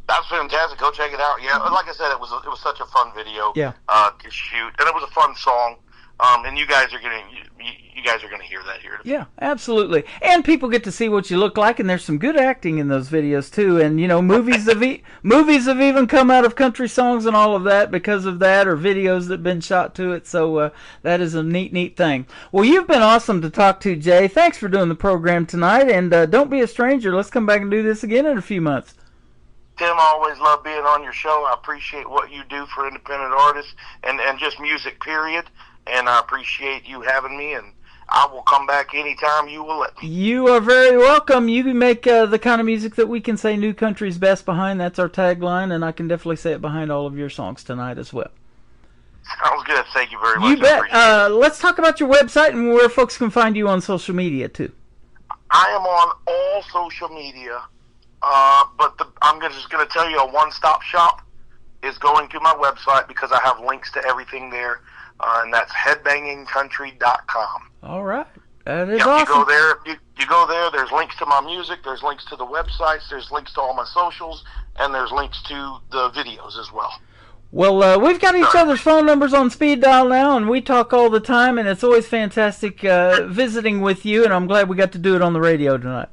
That's fantastic. Go check it out. Yeah, like I said, it was such a fun video to shoot, and it was a fun song. And you guys are gonna hear that here. Yeah, absolutely. And people get to see what you look like, and there's some good acting in those videos too. And movies have even come out of country songs and all of that because of that, or videos that've been shot to it. So that is a neat thing. Well, you've been awesome to talk to, Jay. Thanks for doing the program tonight, and don't be a stranger. Let's come back and do this again in a few months. Tim, I always love being on your show. I appreciate what you do for independent artists and just music, period. And I appreciate you having me, and I will come back anytime you will let me. You are very welcome. You can make the kind of music that we can say New Country's best behind. That's our tagline, and I can definitely say it behind all of your songs tonight as well. Sounds good. Thank you very much. You bet. Let's talk about your website and where folks can find you on social media, too. I am on all social media, but I'm just going to tell you, a one-stop shop is going to my website, because I have links to everything there. And that's headbangingcountry.com. All right. That is awesome. You go there, there's links to my music, there's links to the websites, there's links to all my socials, and there's links to the videos as well. Well, we've got each other's phone numbers on speed dial now, and we talk all the time, and it's always fantastic visiting with you, and I'm glad we got to do it on the radio tonight.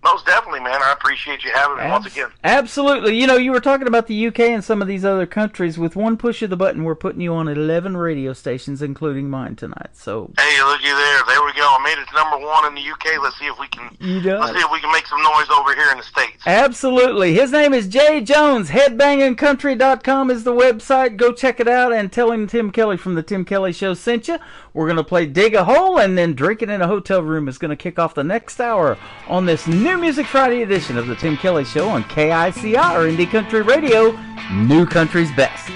Most definitely, man. I appreciate you having me once again. Absolutely. You were talking about the UK and some of these other countries. With one push of the button, we're putting you on 11 radio stations, including mine tonight. So, hey, looky there. There we go. I made it to number 1 in the UK. Let's see if we can. Let's see if we can make some noise over here in the States. Absolutely. His name is Jay Jones. Headbangingcountry.com is the website. Go check it out and tell him Tim Kelly from the Tim Kelly Show sent you. We're going to play Dig a Hole, and then Drinking in a Hotel Room is going to kick off the next hour on this New Music Friday edition of the Tim Kelly Show on KICR, or Indie Country Radio, New Country's best.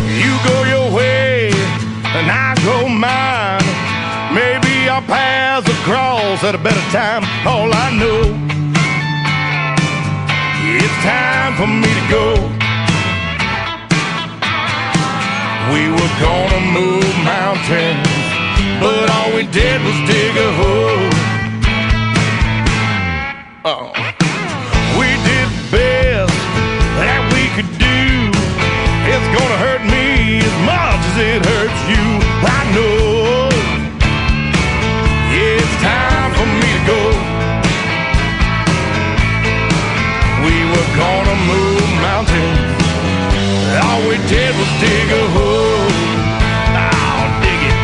You go your way, and I go mine. Maybe our paths will cross at a better time. All I know, it's time for me to go. We were gonna move mountains, but all we did was dig a hole. We did the best that we could do. It's gonna hurt me as much as it hurts you. I know. Yeah, it's time for me to go. We were gonna move mountains. All we did was dig a hole. Oh, dig it.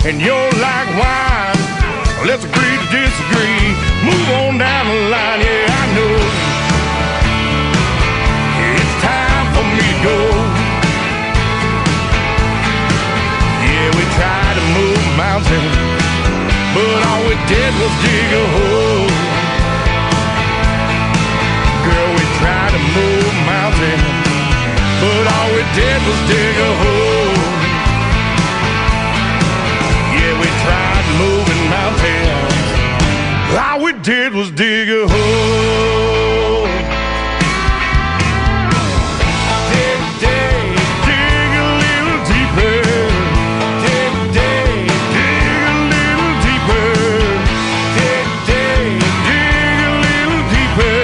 And you're like wine. Let's agree to disagree. Move on down the line. Yeah, I know. It's time for me to go. Yeah, we tried to move mountains, but all we did was dig a hole. Girl, we tried to move mountains, but all we did was dig a hole. Moving mountains, all we did was dig a hole. Dig, dig a little deeper. Dig, dig a little deeper. Dig, dig a little deeper.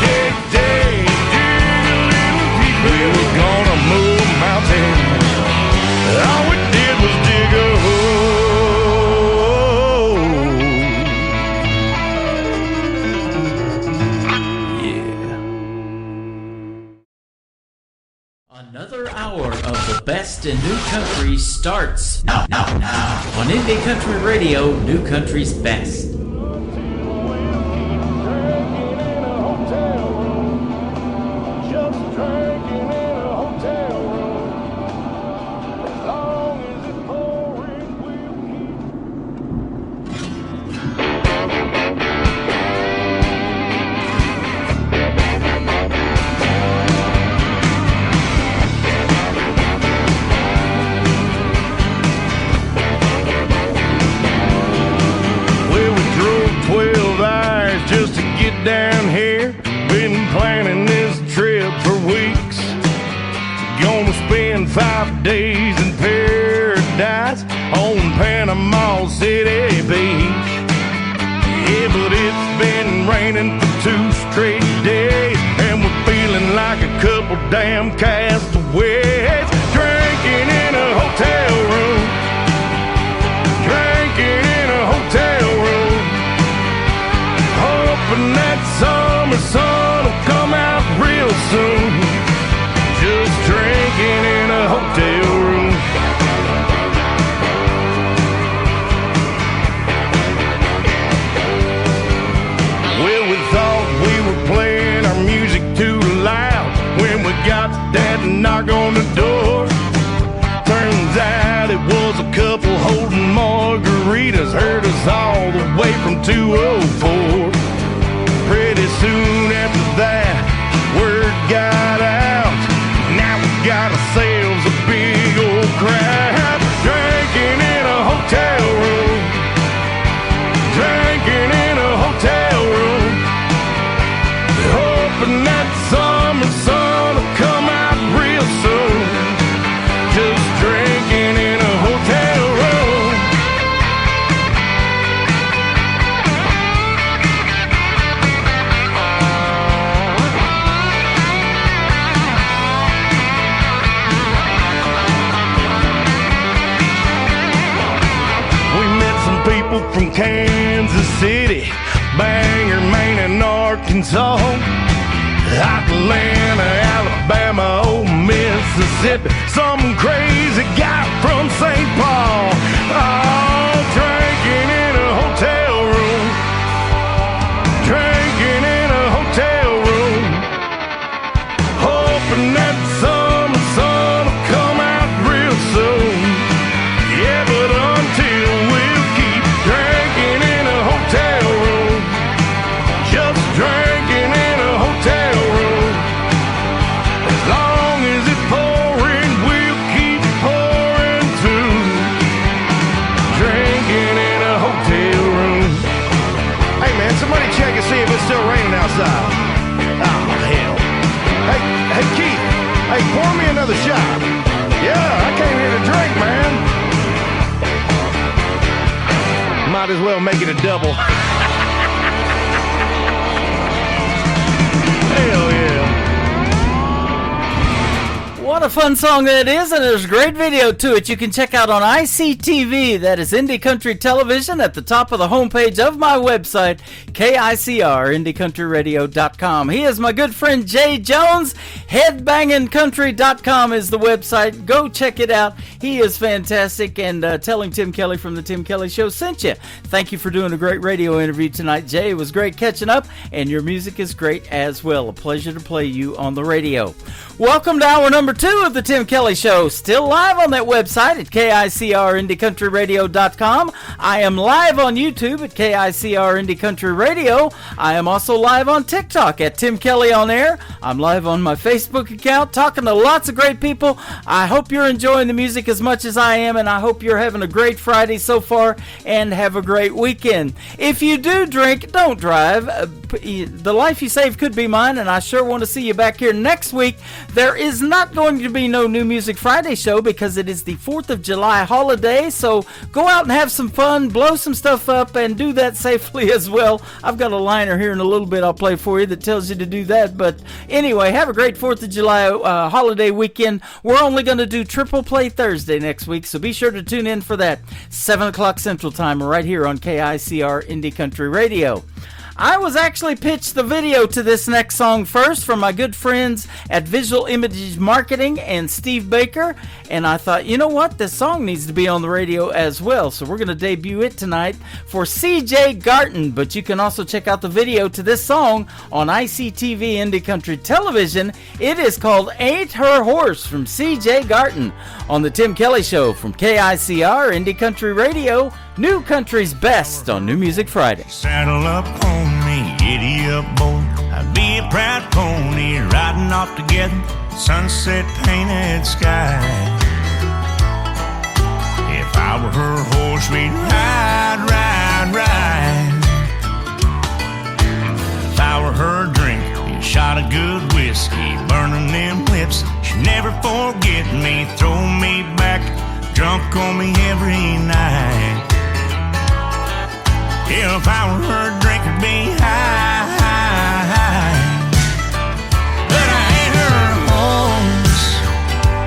Dig, dig a little deeper. We were gonna move mountains. best in new country starts now. On Indie Country Radio, New Country's Best. Down here, been planning this trip for weeks. Gonna spend 5 days in paradise on Panama City Beach. Yeah, but it's been raining for 2 straight days, and we're feeling like a couple damn castaways. Drinking in a hotel room, drinking in a hotel room, hoping that summer sun will come out real soon. Just drinking in a hotel room. Well, we thought we were playing our music too loud when we got that knock on the door. Turns out it was a couple holding margaritas, heard us all the way from 204. Pretty soon after that, word got out. Now we got ourselves a big old crowd. Drinking in a hotel room, drinking in a hotel room, hoping that summer sun will come out real soon. Just drinking in a hotel room. From Kansas City, Bangor, Maine, and Arkansas, Atlanta, Alabama, old Mississippi, some crazy guy from St. Paul, all drinking in a hotel room, drinking in a hotel room, hoping that summer sun will come out real soon. Yeah, but until we'll keep drinking in a hotel room, just drinking in a hotel room. As long as it's pouring, we'll keep pouring too. Drinking in a hotel room. Hey man, somebody check and see if it's still raining outside. Oh hell. Hey Keith, hey, pour me another shot. Yeah, I came here to drink, man. Might as well make it a double. Hell yeah. What a fun song that is, and there's a great video to it you can check out on ICTV. That is Indie Country Television at the top of the homepage of my website, KICR, IndieCountryRadio.com. He is my good friend Jay Jones. Headbangingcountry.com is the website. Go check it out. He is fantastic, and telling Tim Kelly from the Tim Kelly Show sent you. Thank you for doing a great radio interview tonight, Jay. It was great catching up, and your music is great as well. A pleasure to play you on the radio. Welcome to hour number 2 of the Tim Kelly Show. Still live on that website at KICR IndieCountryRadio.com. I am live on YouTube at KICR Indie Country Radio. I am also live on TikTok at Tim Kelly On Air. I'm live on my Facebook account talking to lots of great people. I hope you're enjoying the music as much as I am, and I hope you're having a great Friday so far and have a great weekend. If you do drink, don't drive. The life you save could be mine, and I sure want to see you back here next week. There is not going to be no New Music Friday show because it is the 4th of July holiday, so go out and have some fun, blow some stuff up, and do that safely as well. I've got a liner here in a little bit I'll play for you that tells you to do that, but anyway, have a great 4th of July holiday weekend. We're only going to do Triple Play Thursday next week, so be sure to tune in for that. 7 o'clock Central Time right here on KICR Indie Country Radio. I was actually pitched the video to this next song first from my good friends at Visual Images Marketing and Steve Baker, and I thought, you know what, this song needs to be on the radio as well, so we're going to debut it tonight for CJ Garton. But you can also check out the video to this song on ICTV Indie Country Television. It is called Ain't Her Horse from CJ Garton on the Tim Kelly Show from KICR Indie Country Radio, New Country's Best on New Music Friday. Saddle up on me, giddy up boy. I'd be a proud pony riding off together, sunset painted sky. If I were her horse, we'd ride, ride, ride. If I were her drink, a shot of good whiskey, burning them lips. She'd never forget me, throw me back, drunk on me every night. If I were her drink, it'd be high, high, high. But I ain't her horse,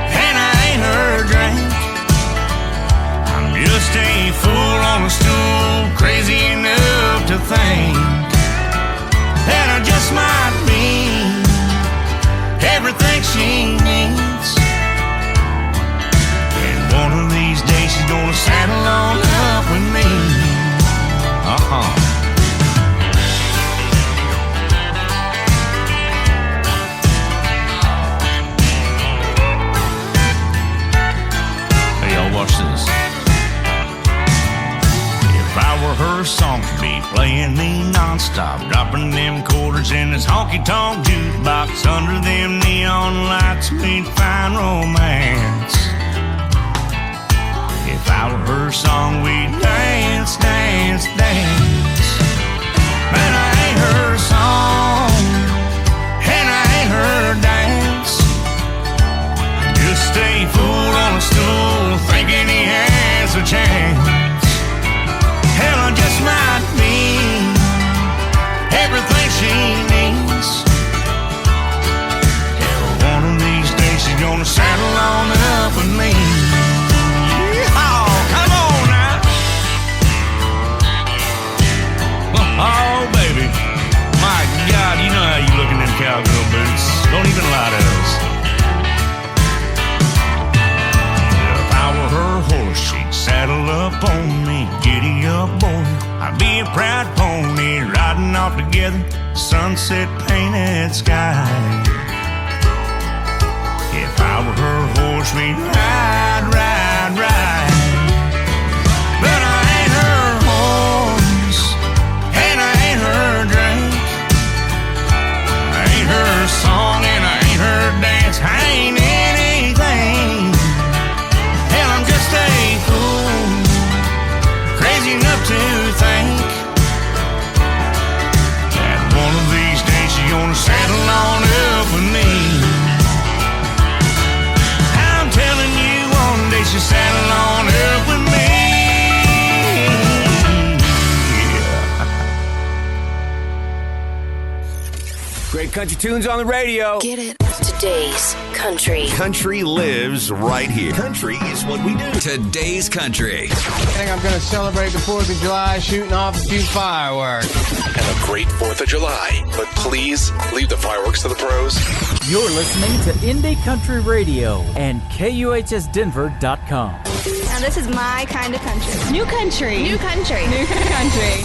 and I ain't her drink. I'm just a fool on a stool, crazy enough to think that I just might be everything she needs. And one of these days she's gonna saddle on up with me. Hey, y'all, watch this. If I were her song, she'd be playing me nonstop, dropping them quarters in this honky-tonk jukebox. Under them neon lights, we'd find romance. If I were her song, we'd dance, dance, dance. But I ain't her song, and I ain't her dance. Just a fool on a stool, thinking he has a chance. Hell, I just might be everything she needs. Hell, one of these days she's gonna saddle on up with me. Oh, baby. My God, you know how you look in them cowgirl boots. Don't even lie to us. If I were her horse, she'd saddle up on me, giddy up boy. I'd be a proud pony riding off together, sunset painted sky. If I were her horse, we'd ride, ride, ride. But I ain't her horse, and I ain't her drink. I ain't her song, and I ain't her dance. I ain't anything. Hell, I'm just a fool, crazy enough to think that one of these days she's gonna saddle on up with me. I'm telling you, one day she'll saddle on up with me. Great country tunes on the radio. Get it? Today's country. Country lives right here. Country is what we do. Today's country. I think I'm going to celebrate the 4th of July shooting off a few fireworks. Have a great 4th of July, but please leave the fireworks to the pros. You're listening to Indie Country Radio and KUHSdenver.com. Now this is my kind of country. New country. New country. New country.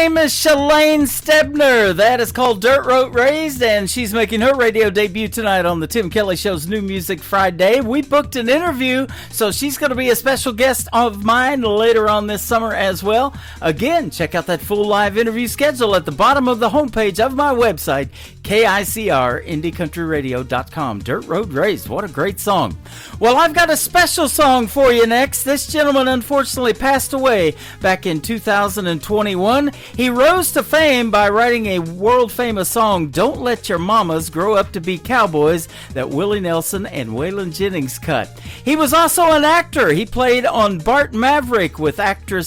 name is Shalane Stebner. That is called Dirt Road Raised, and she's making her radio debut tonight on the Tim Kelly Show's New Music Friday. We booked an interview, so she's going to be a special guest of mine later on this summer as well. Again, check out that full live interview schedule at the bottom of the homepage of my website, KICR-IndieCountryRadio.com. Dirt Road Raised, what a great song. Well, I've got a special song for you next. This gentleman unfortunately passed away back in 2021. He rose to fame by writing a world-famous song, Don't Let Your Mamas Grow Up to Be Cowboys, that Willie Nelson and Waylon Jennings cut. He was also an actor. He played on Bart Maverick with actor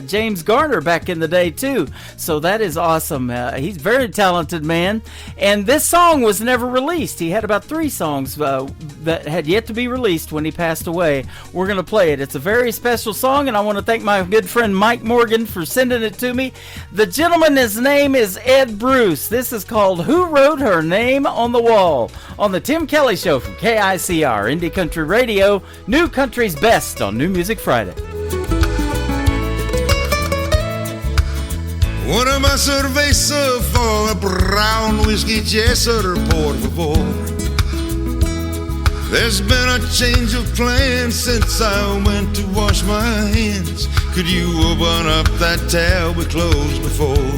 James Garner back in the day, too. So that is awesome. He's a very talented man. And this song was never released. He had about 3 songs that had yet to be released when he passed away. We're going to play it. It's a very special song, and I want to thank my good friend Mike Morgan for sending it to me. The gentleman, his name is Ed Bruce. This is called Who Wrote Her Name on the Wall on the Tim Kelly Show from KICR, Indie Country Radio, New Country's Best on New Music Friday. Una cerveza for a brown whiskey chaser, por favor. There's been a change of plans since I went to wash my hands. Could you open up that tab we closed before?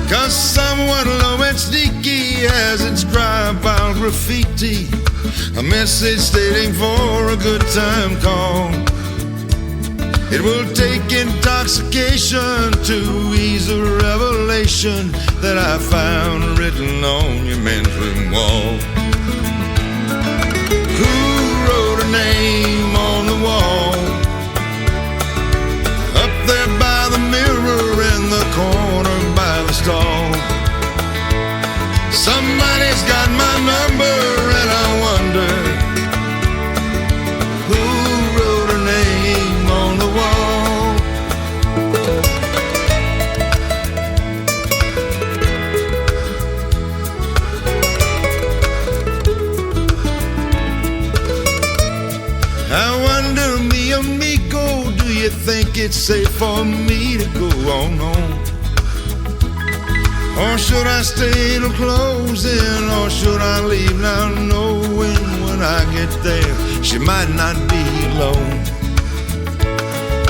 'Cause someone low and sneaky has inscribed by graffiti a message stating for a good time call. It will take intoxication to ease a revelation that I found written on your men's room wall. Who wrote a name on the wall? Up there by the mirror in the corner by the stall. Somebody's got my number and I wonder who wrote a name on the wall. I wonder, mi amigo, do you think it's safe for me to go on home? Or should I stay till closing, or should I leave now knowing when I get there she might not be alone?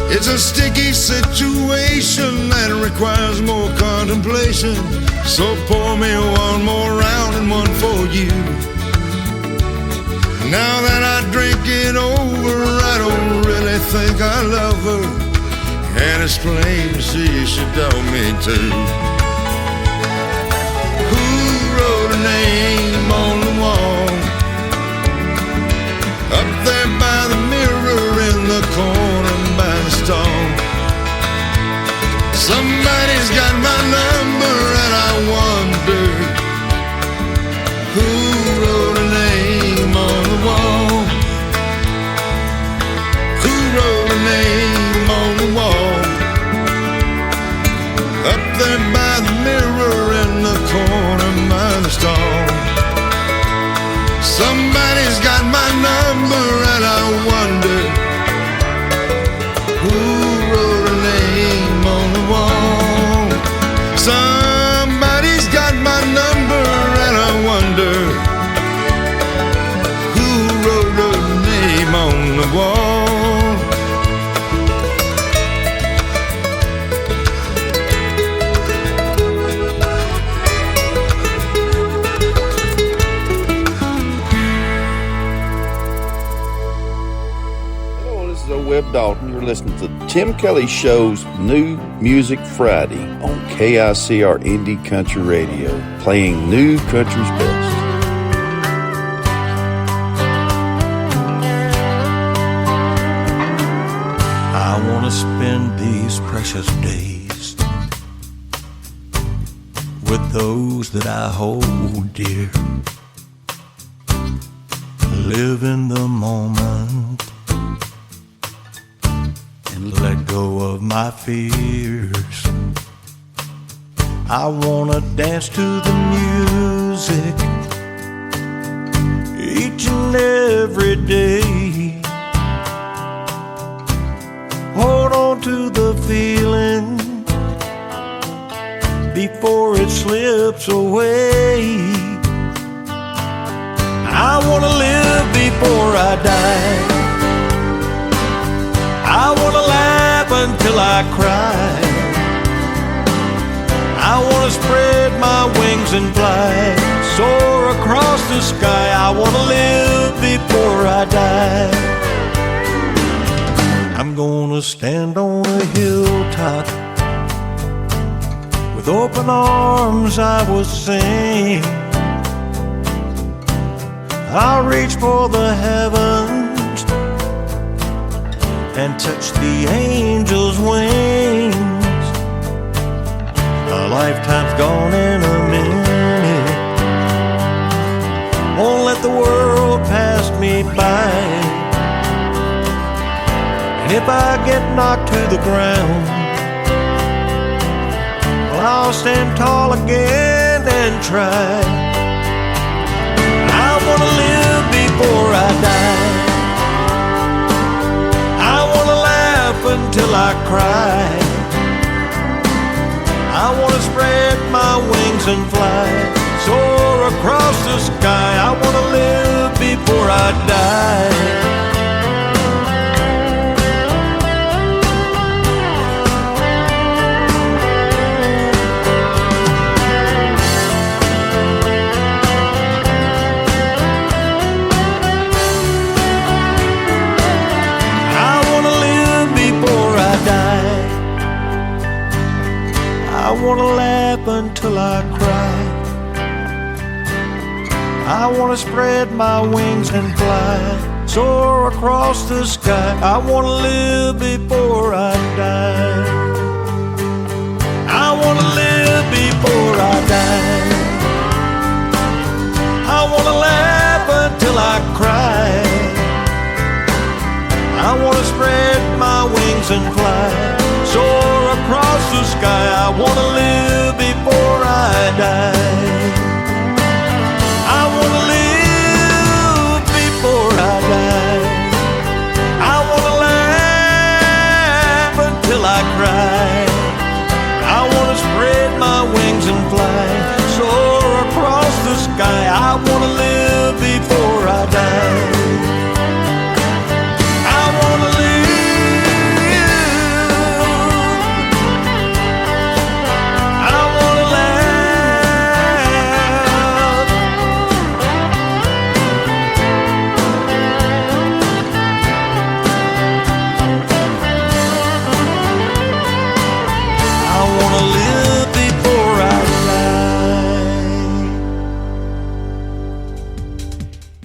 It's a sticky situation that requires more contemplation, so pour me one more round and one for you. Now that I drink it over, I don't really think I love her, and it's plain to see she told me to. Who wrote a name on the wall? Up there by the mirror in the corner by the stall. Somebody's got my number and I wonder who wrote a name on the wall. Who wrote a name on the wall? Up there by the mirror in the corner by the stall. Somebody's got my number and I wonder who wrote a name on the wall. Somebody's got my number and I wonder who wrote a name on the wall. Webb Dalton. You're listening to Tim Kelly Show's New Music Friday on KICR Indie Country Radio, playing New Country's Best. I want to spend these precious days with those that I hold dear. Live in the moment and let go of my fears. I wanna dance to the music each and every day. Hold on to the feeling slips away. I wanna live before I die. I wanna laugh until I cry. I wanna spread my wings and fly, soar across the sky. I wanna live before I die. I'm gonna stand on a hilltop, with open arms I will sing. I'll reach for the heavens and touch the angels' wings. A lifetime's gone in a minute. Won't let the world pass me by. And if I get knocked to the ground, well, I'll stand tall again and try. I wanna live before I die. I wanna laugh until I cry. I wanna spread my wings and fly, soar across the sky. I wanna live before I die. I wanna laugh until I cry. I wanna spread my wings and fly, soar across the sky. I wanna live before I die. I wanna live before I die. I wanna laugh until I cry. I wanna spread my wings and fly, soar across the sky. I wanna live before I die. I wanna live before I die. I wanna laugh until I cry. I wanna spread my wings and fly, soar across the sky. I wanna live before I die.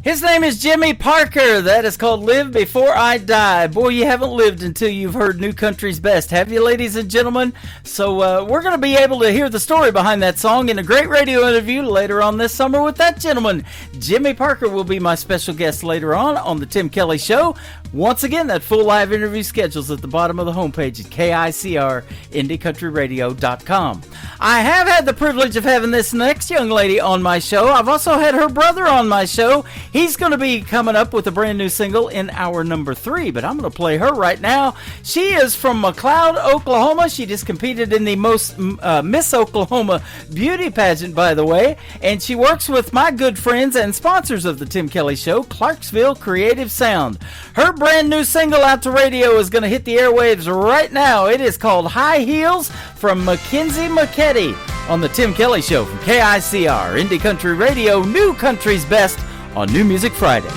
His name is Jimmy Parker. That is called Live Before I Die. Boy, you haven't lived until you've heard New Country's Best, have you, ladies and gentlemen? So we're going to be able to hear the story behind that song in a great radio interview later on this summer with that gentleman. Jimmy Parker will be my special guest later on the Tim Kelly Show. Once again, that full live interview schedule's at the bottom of the homepage at KICR-IndieCountryRadio.com. I have had the privilege of having this next young lady on my show. I've also had her brother on my show. He's going to be coming up with a brand new single in hour number 3, but I'm going to play her right now. She is from McLeod, Oklahoma. She just competed in the Miss Oklahoma beauty pageant, by the way, and she works with my good friends and sponsors of the Tim Kelly Show, Clarksville Creative Sound. Her brand new single out to radio is going to hit the airwaves right now. It is called High Heels from Mackenzie McKetty on the Tim Kelly Show from KICR, Indie Country Radio, New Country's Best on New Music Friday.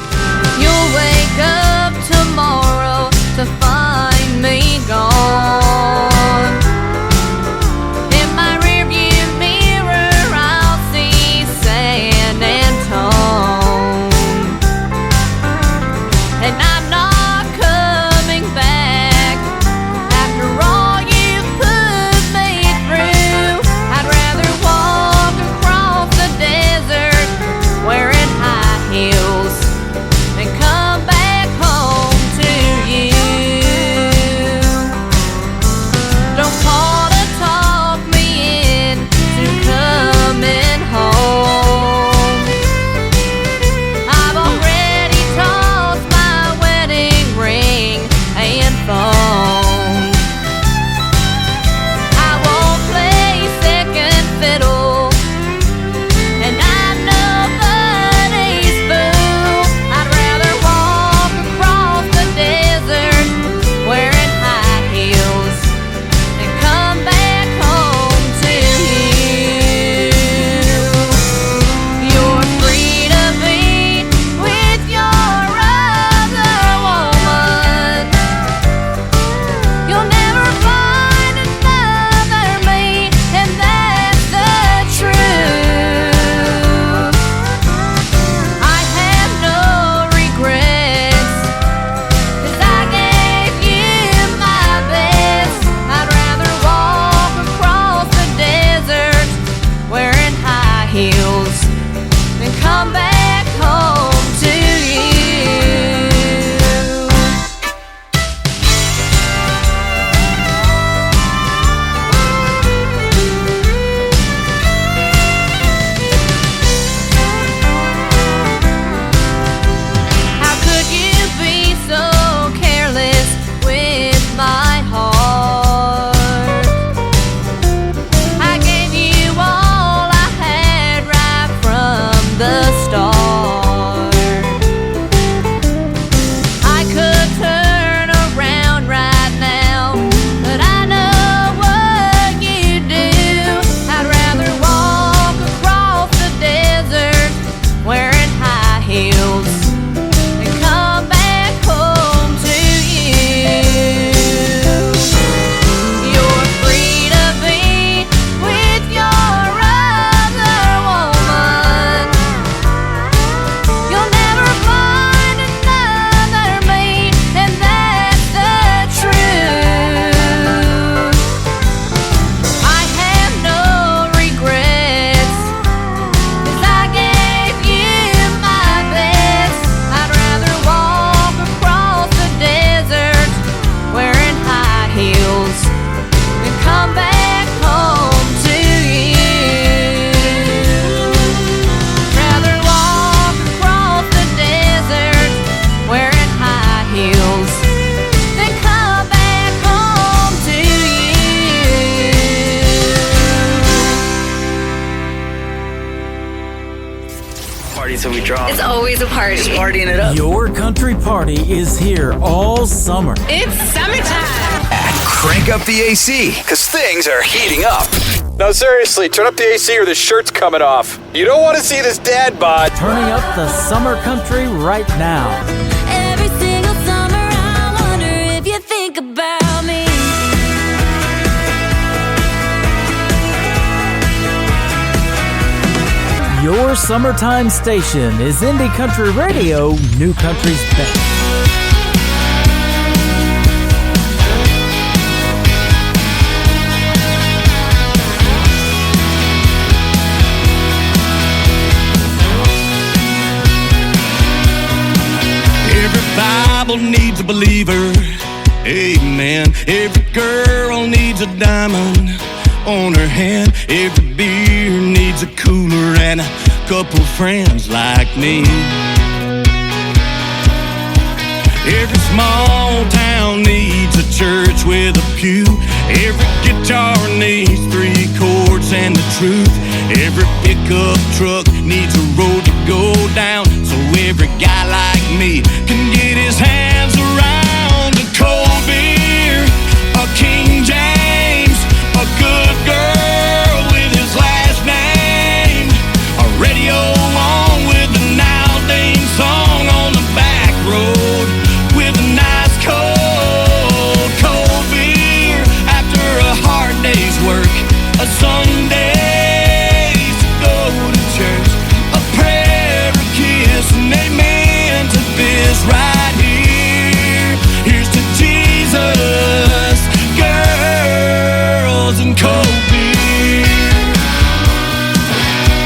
You'll wake up tomorrow to find me gone. In my rearview mirror I'll see San Antone, and I'm not coming back after all you put me through. I'd rather walk across the desert wearing high heels and come back until we drop. It's always a party. Just partying it up. Your country party is here all summer. It's summertime. Crank up the AC, because things are heating up. No, seriously, turn up the AC or the shirt's coming off. You don't want to see this dad bod. Turning up the summer country right now. Every single summer, I wonder if you think about me. Your summertime station is Indie Country Radio, New Country's best. Every Bible needs a believer, amen. Every girl needs a diamond on her hand. Every beer needs a cooler and a couple friends like me. Every small town needs a church with a pew. Every guitar needs 3 chords and the truth. Every pickup truck needs a road to go down, so every guy like me can get his hands around a cold beer, a King James, a good girl with his last name, a radio on with a Nowdane song on the back road with a nice cold beer after a hard day's work, a Sunday to go to church, a prayer, a kiss, and amen to this right here. Here's to Jesus, girls, and cold beer.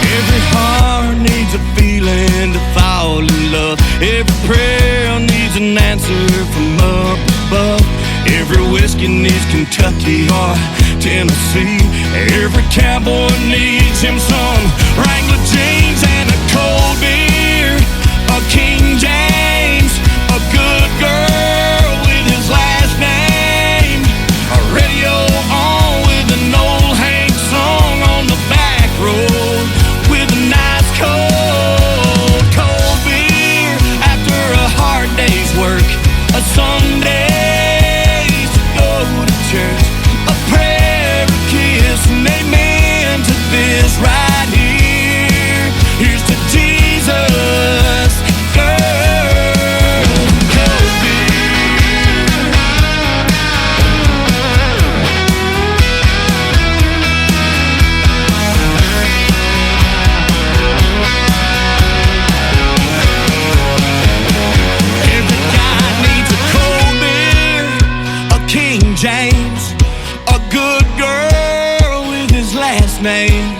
Every heart needs a feeling to fall in love. Every prayer needs an answer from up above. Every whiskey needs Kentucky or Tennessee. Every cowboy needs him some Wrangler jeans and a cold beer, a King James, a good girl with his last name, a radio on with an old Hank song on the back road with a nice cold beer after a hard day's work, a Sunday to go to church, a prayer, a kiss, and amen to this right here. Here's to Jesus, girl, cold beer. Every guy needs a cold beer, a King James, a good girl with his last name,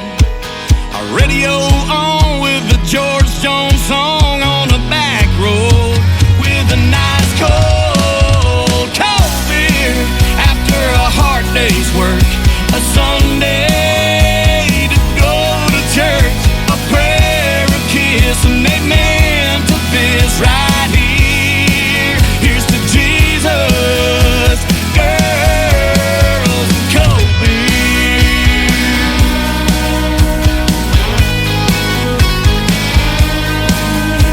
a radio on with the George Jones song on the back road with a nice cold beer after a hard day's work, a Sunday to go to church, a prayer, a kiss, and amen to this right here. Here's to Jesus, girls, and cold beer.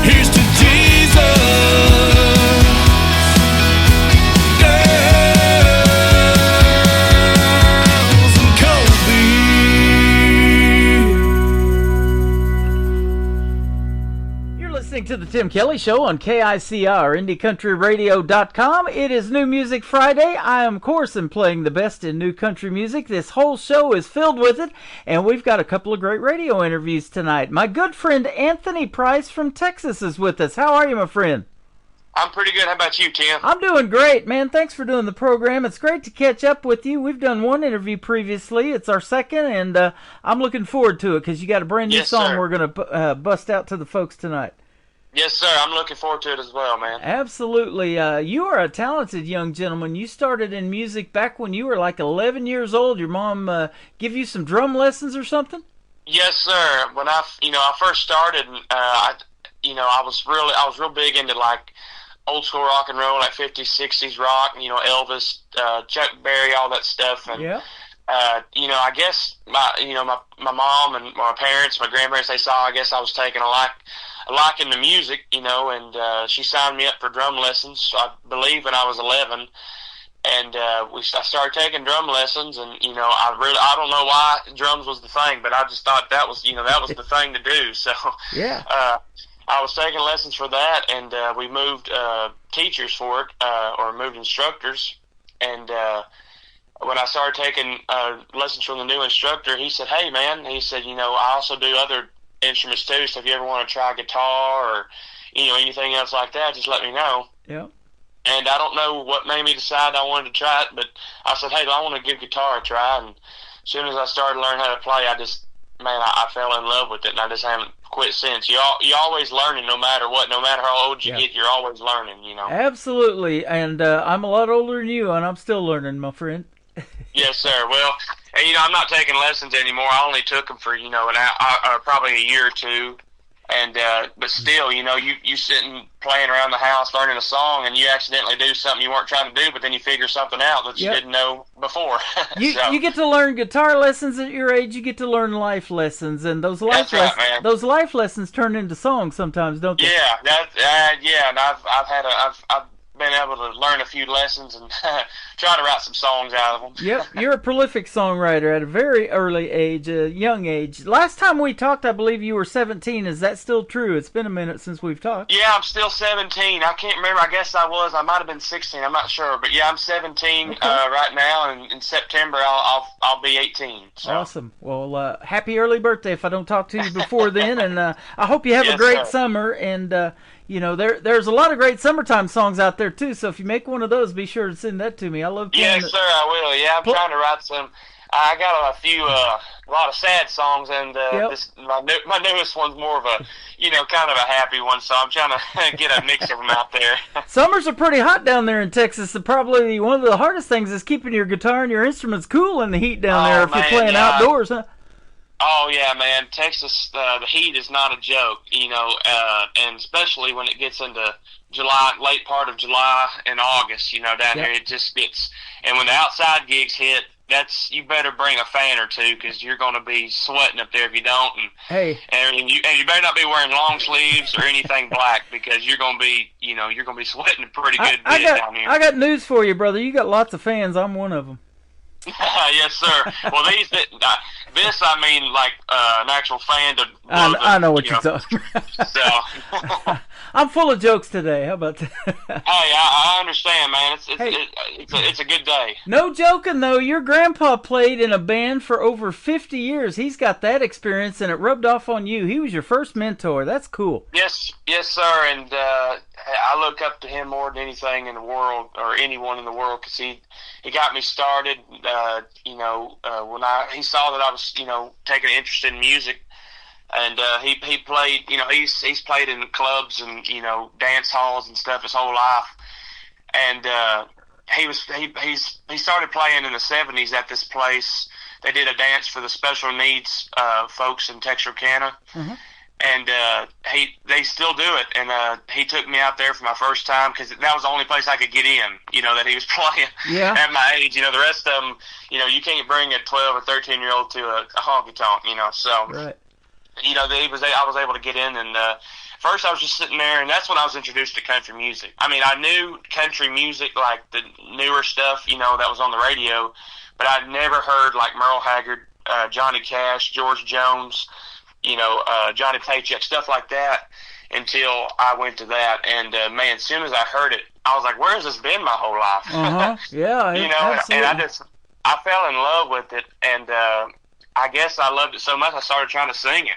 Here's to Jesus, girls, and cold beer. You're listening to the Tim Kelly Show on KICR, IndieCountryRadio.com. It is New Music Friday. I am, of course, playing the best in new country music. This whole show is filled with it, and we've got a couple of great radio interviews tonight. My good friend Anthony Price from Texas is with us. How are you, my friend? I'm pretty good. How about you, Tim? I'm doing great, man. Thanks for doing the program. It's great to catch up with you. We've done one interview previously. It's our second, and I'm looking forward to it because you got a brand new song sir. we're going to bust out to the folks tonight. Yes, sir. I'm looking forward to it as well, man. Absolutely. You are a talented young gentleman. You started in music back when you were like 11 years old. Your mom give you some drum lessons or something? Yes, sir. When I first started, I was real big into like old school rock and roll, like 50s, 60s rock, Elvis, Chuck Berry, all that stuff. And I guess my mom and my parents, my grandparents, they saw, I guess I was taking a liking to music, and she signed me up for drum lessons, I believe when I was 11. And I started taking drum lessons, and I don't know why drums was the thing, but I just thought that was the thing to do. So yeah, I was taking lessons for that, and we moved teachers for it, or moved instructors. And when I started taking lessons from the new instructor, he said, "Hey man," he said, "I also do other instruments too. So if you ever want to try guitar or anything else like that, just let me know." Yeah. And I don't know what made me decide I wanted to try it, but I said, hey, I want to give guitar a try. And as soon as I started learning how to play, I fell in love with it, and I just haven't quit since. You always learning no matter what. No matter how old you get, you're always learning, Absolutely. And I'm a lot older than you, and I'm still learning, my friend. Yes, sir. Well, I'm not taking lessons anymore. I only took them for, probably a year or two. And but still, you sitting playing around the house learning a song, and you accidentally do something you weren't trying to do, but then you figure something out that you didn't know before. You get to learn guitar lessons at your age. You get to learn life lessons, and those life those life lessons turn into songs sometimes, don't they? Yeah, and I've been able to learn a few lessons and try to write some songs out of them. Yep, you're a prolific songwriter at a very early age, a young age. Last time we talked, I believe you were 17. Is that still true? It's been a minute since we've talked. Yeah, I'm still 17. I can't remember. I guess I might have been 16. I'm not sure. But yeah, I'm 17 right now, and in September I'll be 18. So. Awesome. Well, happy early birthday if I don't talk to you before then, and I hope you have a great summer, and there's a lot of great summertime songs out there too. So if you make one of those, be sure to send that to me. I love playing. Yes, sir, I will. Yeah, I'm trying to write some. I got a lot of sad songs, and my newest one's more of a, kind of a happy one. So I'm trying to get a mix of them out there. Summers are pretty hot down there in Texas. Probably one of the hardest things is keeping your guitar and your instruments cool in the heat down there if you're playing outdoors, huh? Oh yeah, man! Texas, the heat is not a joke, and especially when it gets into July, late part of July and August, down here it just gets. And when the outside gigs hit, you better bring a fan or two, because you're going to be sweating up there if you don't. And you better not be wearing long sleeves or anything black, because you're going to be, you're going to be sweating a pretty good bit down here. I got news for you, brother. You got lots of fans. I'm one of them. Yes, sir. Well, I mean, like an actual fan to. I know what you're talking about. So. I'm full of jokes today. How about that? Hey, I understand, man. It's a good day. No joking though. Your grandpa played in a band for over 50 years. He's got that experience, and it rubbed off on you. He was your first mentor. That's cool. Yes, sir. And I look up to him more than anything in the world, or anyone in the world, because he got me started. When he saw that I was taking an interest in music. And he played, he's played in clubs and dance halls and stuff his whole life. And he started playing in the 70s at this place. They did a dance for the special needs folks in Texarkana. Mm-hmm. And they still do it. And he took me out there for my first time, because that was the only place I could get in, that he was playing at my age. The rest of them, you can't bring a 12 or 13-year-old to a honky-tonk, so. Right. I was able to get in, and first I was just sitting there, and that's when I was introduced to country music. I mean, I knew country music, like the newer stuff, that was on the radio, but I'd never heard like Merle Haggard, Johnny Cash, George Jones, Johnny Paycheck, stuff like that, until I went to that. And man, as soon as I heard it, I was like, where has this been my whole life? Uh-huh. Yeah, absolutely. And I fell in love with it, and I guess I loved it so much I started trying to sing it.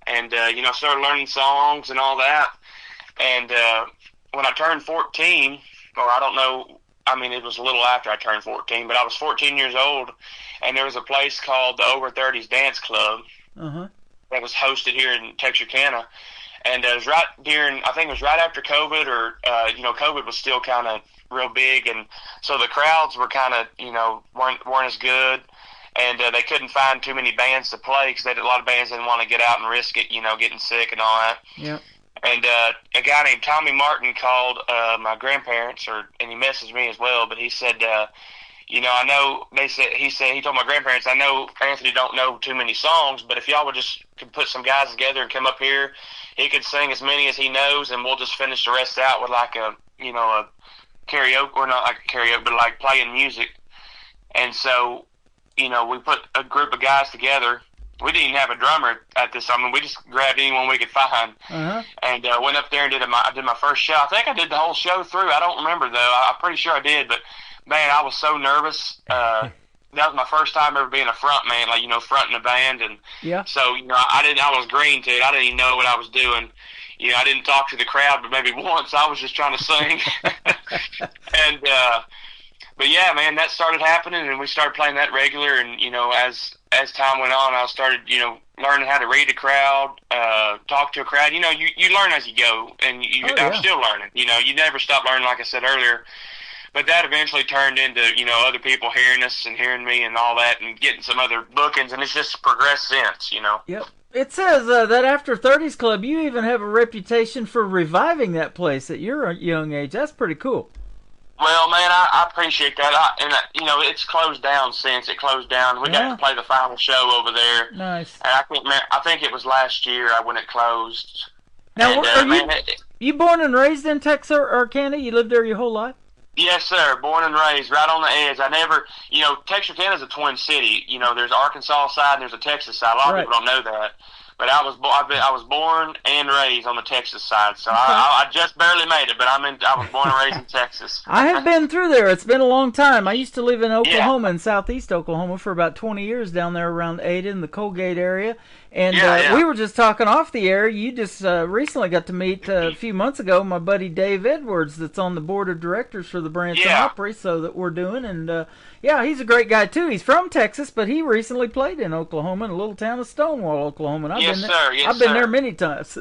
And, started learning songs and all that. And when I turned 14, or I don't know, I mean, it was a little after I turned 14, but I was 14 years old, and there was a place called the Over 30s Dance Club that was hosted here in Texarkana. And it was right during, I think it was right after COVID, or, COVID was still kind of real big. And so the crowds were kind of, weren't as good. And they couldn't find too many bands to play, because a lot of bands didn't want to get out and risk it, getting sick and all that. Yeah. And a guy named Tommy Martin called my grandparents, and he messaged me as well. But he said, you know, I know he told my grandparents, I know Anthony don't know too many songs, but if y'all would just could put some guys together and come up here, he could sing as many as he knows, and we'll just finish the rest out with like a karaoke, or not like a karaoke, but like playing music. And so, you know, we put a group of guys together. We didn't even have a drummer at this time. I mean, we just grabbed anyone we could find, and went up there and I did my first show. I think I did the whole show through. I don't remember though. I'm pretty sure I did, but man, I was so nervous. That was my first time ever being a front man, like, you know, fronting a band, and so, you know, I was green to it. I didn't even know what I was doing. You know, I didn't talk to the crowd, but maybe once. I was just trying to sing, and but yeah, man, that started happening, and we started playing that regular. And you know, as time went on, I started, you know, learning how to read a crowd, talk to a crowd. You know, you learn as you go, and I'm still learning. You know, you never stop learning, like I said earlier. But that eventually turned into, you know, other people hearing us and hearing me and all that, and getting some other bookings, and it's just progressed since, you know. Yep. It says that After 30s Club, you even have a reputation for reviving that place at your young age. That's pretty cool. Well, man, I appreciate that. You know, it's closed down since it closed down. We got to play the final show over there. Nice. And I think it was last year when it closed. Now, you born and raised in Texarkana? You lived there your whole life? Yes, sir. Born and raised right on the edge. I never, you know, Texarkana is a twin city. You know, there's Arkansas side and there's a Texas side. A lot of people don't know that. But I was born and raised on the Texas side, so I just barely made it. But I was born and raised in Texas. I have been through there. It's been a long time. I used to live in Oklahoma, in southeast Oklahoma, for about 20 years down there around Ada in the Colgate area. And we were just talking off the air. You just recently got to meet a few months ago my buddy Dave Edwards, that's on the board of directors for the Branson Opry, so that we're doing. And he's a great guy too. He's from Texas, but he recently played in Oklahoma, in a little town of Stonewall, Oklahoma. And I've been there many times.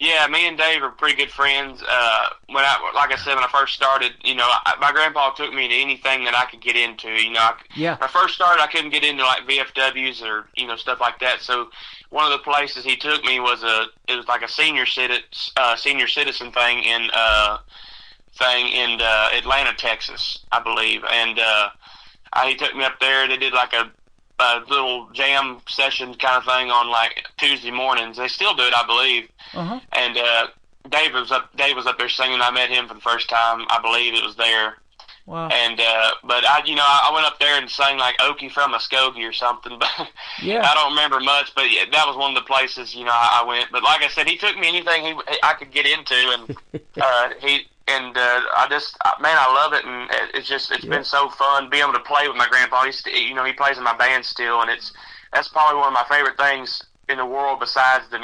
Yeah, me and Dave are pretty good friends. Like I said, when I first started, you know, my grandpa took me to anything that I could get into. You know, when I first started, I couldn't get into like VFWs or, you know, stuff like that. So one of the places he took me was like a senior citizen thing in Atlanta, Texas, I believe. And he took me up there. They did like a little jam session kind of thing on like Tuesday mornings. They still do it, I believe. And Dave was up there singing. I met him for the first time, I believe it was there. Wow. And but I went up there and sang like Okie from Muskogee or something, but I don't remember much. But that was one of the places, you know, I went. But like I said, he took me anything I could get into, and I love it, and it's been so fun being able to play with my grandpa. He plays in my band still, and that's probably one of my favorite things in the world besides the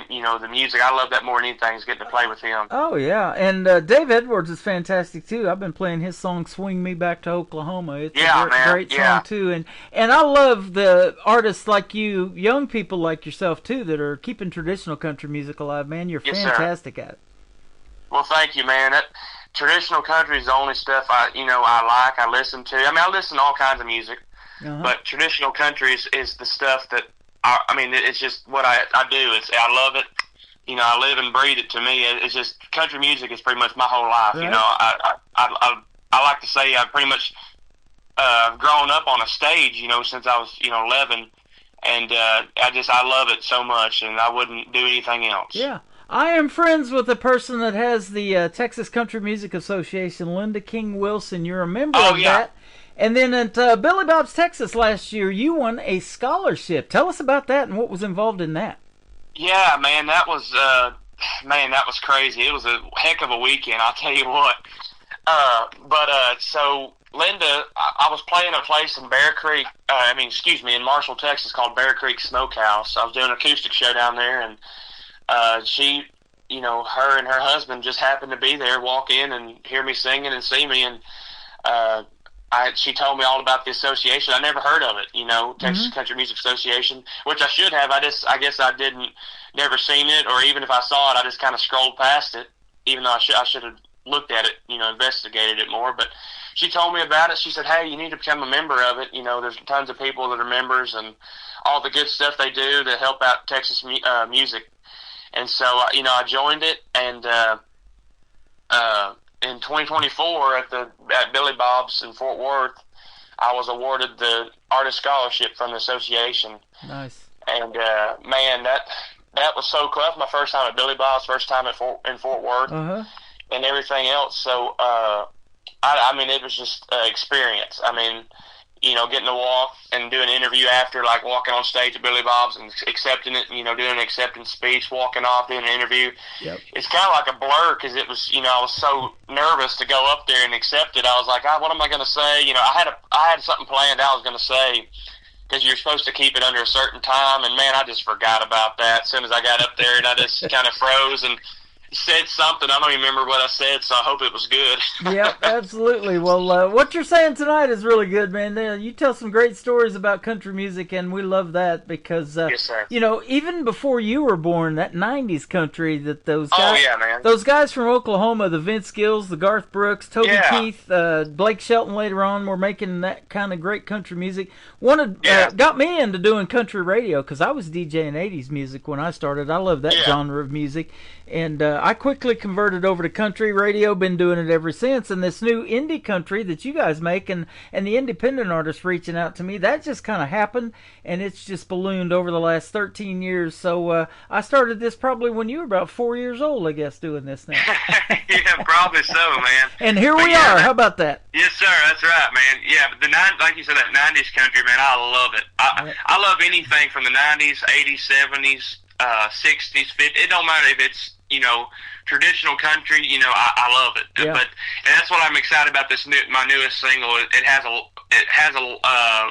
music. I love that more than anything, is getting to play with him. Oh yeah, and Dave Edwards is fantastic too. I've been playing his song "Swing Me Back to Oklahoma." It's a great song too, and I love the artists like you, young people like yourself too, that are keeping traditional country music alive. Man, you're fantastic at it. Well, thank you, man. Traditional country is the only stuff I like. I listen to. I mean, I listen to all kinds of music, but traditional country is the stuff that it's just what I do. I love it. You know, I live and breathe it. To me, it's just country music is pretty much my whole life. Right. You know, I like to say I've pretty much grown up on a stage. You know, since I was 11, and I love it so much, and I wouldn't do anything else. Yeah. I am friends with a person that has the Texas Country Music Association, Linda King Wilson. You're a member of that. And then at Billy Bob's Texas last year, you won a scholarship. Tell us about that and what was involved in that. Yeah, man, that was crazy. It was a heck of a weekend, I'll tell you what. So Linda, I was playing a place in in Marshall, Texas, called Bear Creek Smokehouse. I was doing an acoustic show down there, and she, her and her husband just happened to be there, walk in and hear me singing and see me, and she told me all about the association. I never heard of it, Texas Country Music Association, which I should have. I guess I never seen it, or even if I saw it, I just kind of scrolled past it, even though I should have looked at it, investigated it more. But she told me about it. She said, hey, you need to become a member of it. There's tons of people that are members and all the good stuff they do to help out Texas music. And so, I joined it, and in 2024 at Billy Bob's in Fort Worth, I was awarded the artist scholarship from the association. Nice. And man, that was so cool. That was my first time at Billy Bob's, first time in Fort Worth, and everything else. So I mean, it was just experience. I mean, you know, getting to walk and do an interview after, like walking on stage at Billy Bob's and accepting it, you know, doing an acceptance speech, walking off, doing an interview. Yep. It's kind of like a blur because it was, you know, I was so nervous to go up there and accept it. I was like, what am I going to say? You know, I had something planned I was going to say because you're supposed to keep it under a certain time, and man, I just forgot about that as soon as I got up there, and I just kind of froze and said something. I don't even remember what I said, so I hope it was good. Yep, absolutely. Well, what you're saying tonight is really good, man. You tell some great stories about country music, and we love that because, yes, sir. You know, even before you were born, that 90s country that those guys, oh, yeah, man. Those guys from Oklahoma, the Vince Gills, the Garth Brooks, Toby Keith, Blake Shelton later on, were making that kind of great country music. Got me into doing country radio because I was DJing 80s music when I started. I love that genre of music. And I quickly converted over to country radio, been doing it ever since. And this new indie country that you guys make and the independent artists reaching out to me, that just kind of happened, and it's just ballooned over the last 13 years. So I started this probably when you were about 4 years old, I guess, doing this now. Yeah, probably so, man. And here we are. How about that? Yes, sir. That's right, man. Yeah, but like you said, that 90s country, man, I love it. I love anything from the 90s, 80s, 70s, 60s, 50s. It don't matter if it's, you know, traditional country. You know, I love it. Yeah. And that's what I'm excited about. My newest single. It has a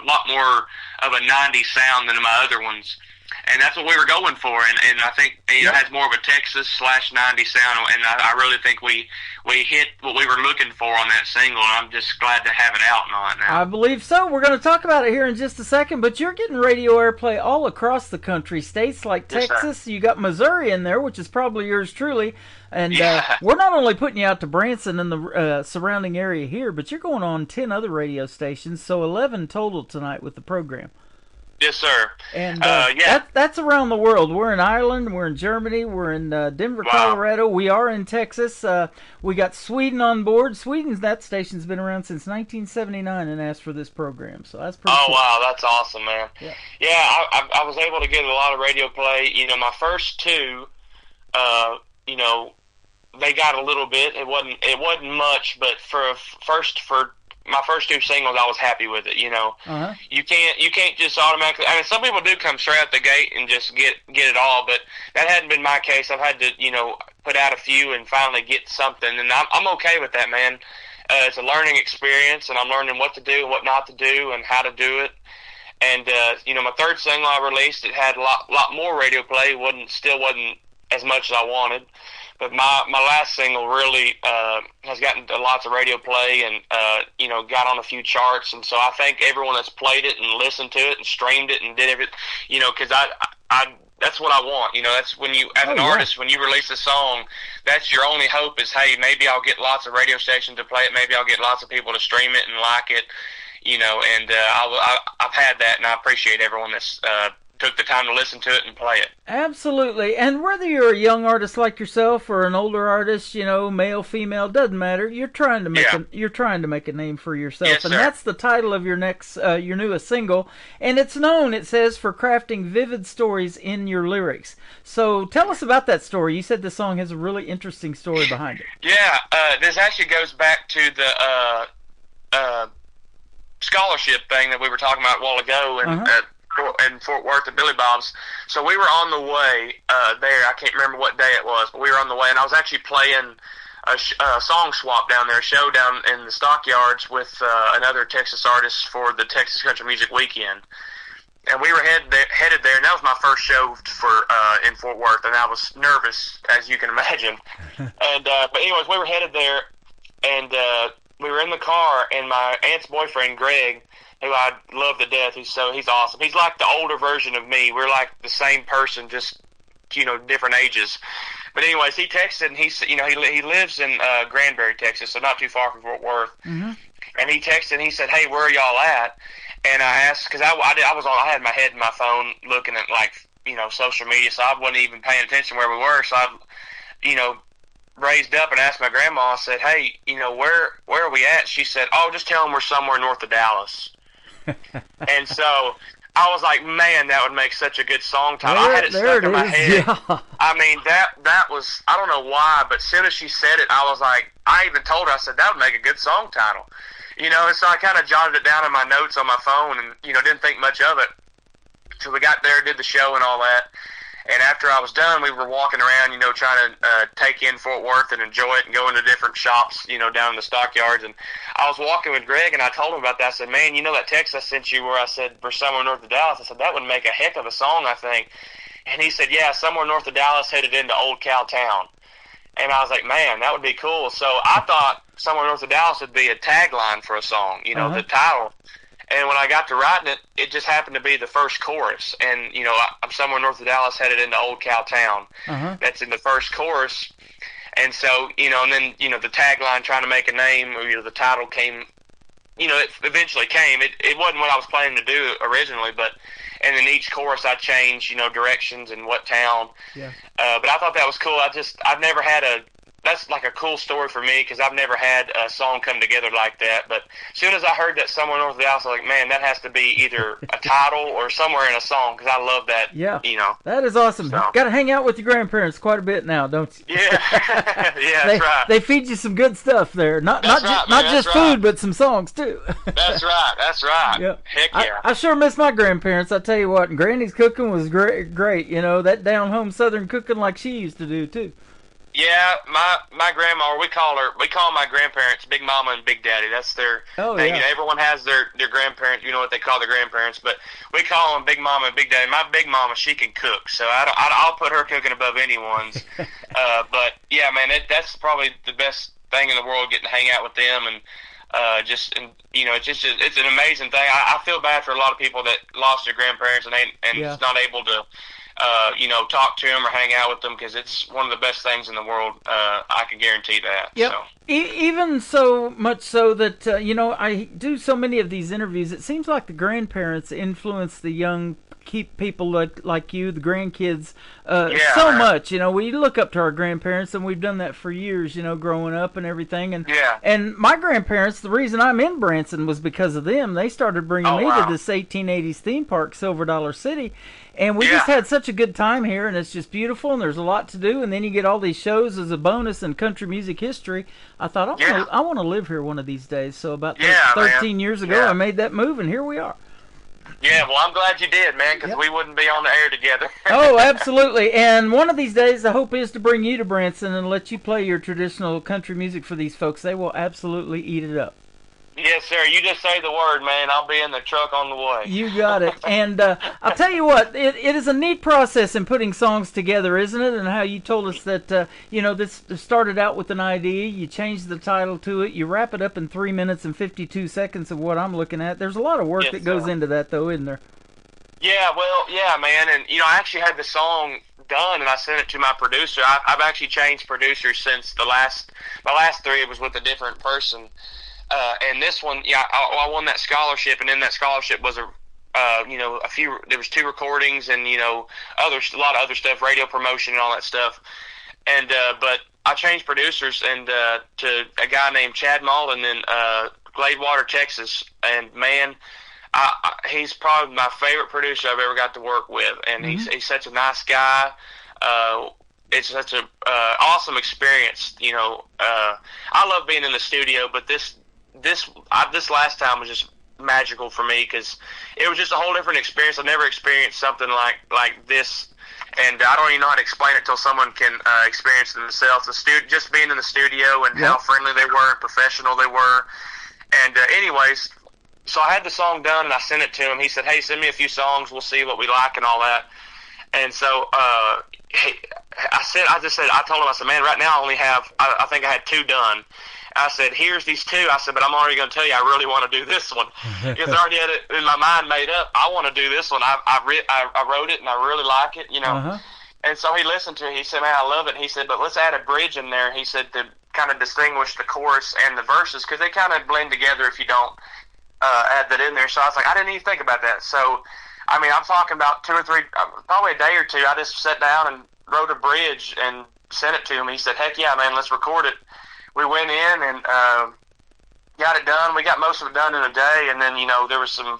lot more of a 90s sound than my other ones. And that's what we were going for, and I think it has more of a Texas/90 sound, and I really think we hit what we were looking for on that single, and I'm just glad to have it out and all that now. I believe so. We're going to talk about it here in just a second, but you're getting radio airplay all across the country, states like Texas. Sir. You got Missouri in there, which is probably yours truly, and we're not only putting you out to Branson and the surrounding area here, but you're going on 10 other radio stations, so 11 total tonight with the program. Yes, sir. And that's around the world. We're in Ireland, we're in Germany, we're in Denver, Colorado. We are in Texas. We got Sweden on board. That station's been around since 1979 and asked for this program. So that's pretty cool. Wow, that's awesome, man. Yeah, I was able to get a lot of radio play. You know, my first two, you know, they got a little bit. It wasn't much, but for my first two singles, I was happy with it. You know, you can't just automatically. I mean, some people do come straight out the gate and just get it all, but that hadn't been my case. I've had to, you know, put out a few and finally get something, and I'm okay with that, man. It's a learning experience, and I'm learning what to do and what not to do and how to do it. And you know, my third single I released, it had a lot more radio play. Still wasn't as much as I wanted. But my last single really has gotten lots of radio play and, you know, got on a few charts. And so I thank everyone that's played it and listened to it and streamed it and did everything, you know, because I that's what I want. You know, that's when you, as an artist, when you release a song, that's your only hope is, hey, maybe I'll get lots of radio stations to play it. Maybe I'll get lots of people to stream it and like it, you know, and I've had that, and I appreciate everyone that's took the time to listen to it and play it. Absolutely. And whether you're a young artist like yourself or an older artist, you know, male, female, doesn't matter. You're trying to make a name for yourself. Yes, and sir. That's the title of your newest single. And it's known, it says, for crafting vivid stories in your lyrics. So tell us about that story. You said the song has a really interesting story behind it. Yeah, this actually goes back to the scholarship thing that we were talking about a while ago, and in Fort Worth at Billy Bob's. So we were on the way there. I can't remember what day it was, but we were on the way, and I was actually playing a song swap down there, a show down in the Stockyards with another Texas artist for the Texas Country Music Weekend. And we were headed there, and that was my first show in Fort Worth, and I was nervous, as you can imagine. And but anyways, we were headed there, and we were in the car, and my aunt's boyfriend, Greg, who I love to death, he's awesome. He's like the older version of me. We're like the same person, just, you know, different ages. But anyways, he texted, and he lives in Granbury, Texas, so not too far from Fort Worth. Mm-hmm. And he texted, and he said, "Hey, where are y'all at?" And I asked, because I had my head in my phone looking at, like, you know, social media, so I wasn't even paying attention where we were. So I, you know, raised up and asked my grandma, I said, hey, you know, where are we at? She said, oh, just tell them we're somewhere north of Dallas. And so I was like, man, that would make such a good song title. I had it stuck in my head. Yeah. I mean, that was, I don't know why, but as soon as she said it, I was like, I even told her, I said, that would make a good song title. You know, and so I kind of jotted it down in my notes on my phone and, you know, didn't think much of it. So we got there, did the show and all that. And after I was done, we were walking around, you know, trying to take in Fort Worth and enjoy it and go into different shops, you know, down in the stockyards. And I was walking with Greg, and I told him about that. I said, man, you know that text I sent you where I said we're somewhere north of Dallas? I said, that would make a heck of a song, I think. And he said, yeah, somewhere north of Dallas headed into Old Cow Town. And I was like, man, that would be cool. So I thought somewhere north of Dallas would be a tagline for a song, you know, the title. And when I got to writing it, it just happened to be the first chorus. And, you know, I'm somewhere north of Dallas headed into Old Cow Town. That's in the first chorus. And so, you know, and then, you know, the tagline, trying to make a name, or, you know, the title came, you know, it eventually came. It wasn't what I was planning to do originally, but, and then each chorus I changed, you know, directions and what town. Yeah. But I thought that was cool. I've never had that's like a cool story for me, because I've never had a song come together like that. But as soon as I heard that somewhere north of Dallas, I was like, man, that has to be either a title or somewhere in a song, because I love that. Yeah, you know. That is awesome. So. Got to hang out with your grandparents quite a bit now, don't you? Yeah, yeah, that's right. They feed you some good stuff there. Not just food, but some songs too. That's right. That's right. Yep. Heck yeah. I sure miss my grandparents. I tell you what, and Granny's cooking was great. You know, that down home Southern cooking like she used to do too. Yeah, my grandma, we call my grandparents Big Mama and Big Daddy. That's their thing. Yeah. You know, everyone has their grandparents, you know what they call their grandparents, but we call them Big Mama and Big Daddy. My Big Mama, she can cook, so I'll put her cooking above anyone's. But yeah, man, that's probably the best thing in the world, getting to hang out with them and you know, it's an amazing thing. I feel bad for a lot of people that lost their grandparents and it's not able to you know, talk to them or hang out with them, because it's one of the best things in the world. I can guarantee that. Yep. So. Even so much so that, you know, I do so many of these interviews, it seems like the grandparents influence the young people like you, the grandkids, so much. You know, we look up to our grandparents, and we've done that for years, you know, growing up and everything. And my grandparents, the reason I'm in Branson was because of them. They started bringing me to this 1880s theme park, Silver Dollar City. And we just had such a good time here, and it's just beautiful, and there's a lot to do. And then you get all these shows as a bonus in country music history. I thought, I want to live here one of these days. So about 13 years ago, I made that move, and here we are. Yeah, well, I'm glad you did, man, because we wouldn't be on the air together. Oh, absolutely. And one of these days, the hope is to bring you to Branson and let you play your traditional country music for these folks. They will absolutely eat it up. Yes, sir. You just say the word, man. I'll be in the truck on the way. You got it. And I'll tell you what, it is a neat process in putting songs together, isn't it? And how you told us that, you know, this started out with an idea, you changed the title to it, you wrap it up in 3 minutes and 52 seconds of what I'm looking at. There's a lot of work that goes into that, though, isn't there? Yeah, well, yeah, man. And, you know, I actually had the song done, and I sent it to my producer. I've actually changed producers since my last three. It was with a different person. And this one, I won that scholarship, and in that scholarship was you know, there was 2 recordings, and, you know, a lot of other stuff, radio promotion and all that stuff. And, but I changed producers and, to a guy named Chad Malden in, Gladewater, Texas. And man, he's probably my favorite producer I've ever got to work with. And he's such a nice guy. It's such a, awesome experience. You know, I love being in the studio, but this last time was just magical for me, because it was just a whole different experience. I've never experienced something like this, and I don't even know how to explain it till someone can experience it themselves. Just being in the studio and how friendly they were and professional they were. And anyways, so I had the song done and I sent it to him. He said, "Hey, send me a few songs. We'll see what we like and all that." And so I told him, I said, "Man, right now I only have, I think I had 2 done." I said, "Here's these 2. I said, "But I'm already going to tell you, I really want to do this one." Because I already had it in my mind made up. I want to do this one. I wrote it, and I really like it, you know. And so he listened to it. He said, "Man, I love it." He said, "But let's add a bridge in there." He said, to kind of distinguish the chorus and the verses, because they kind of blend together if you don't add that in there. So I was like, I didn't even think about that. So, I mean, I'm talking about 2 or 3, probably a day or 2. I just sat down and wrote a bridge and sent it to him. He said, heck yeah, man, let's record it. We went in and got it done. We got most of it done in a day, and then, there was some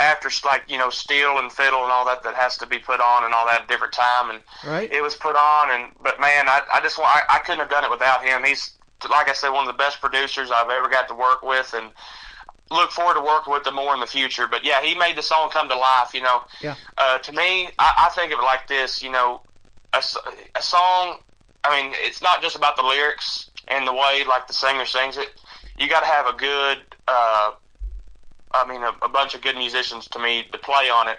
after, like, steel and fiddle and all that has to be put on and all that at a different time, and right. It was put on, but man, I couldn't have done it without him. He's, like I said, one of the best producers I've ever got to work with, and look forward to working with him more in the future. But yeah, he made the song come to life. Yeah. To me, I think of it like this. A song. I mean, it's not just about the lyrics and the way like the singer sings it. You got to have a good. A bunch of good musicians to me to play on it,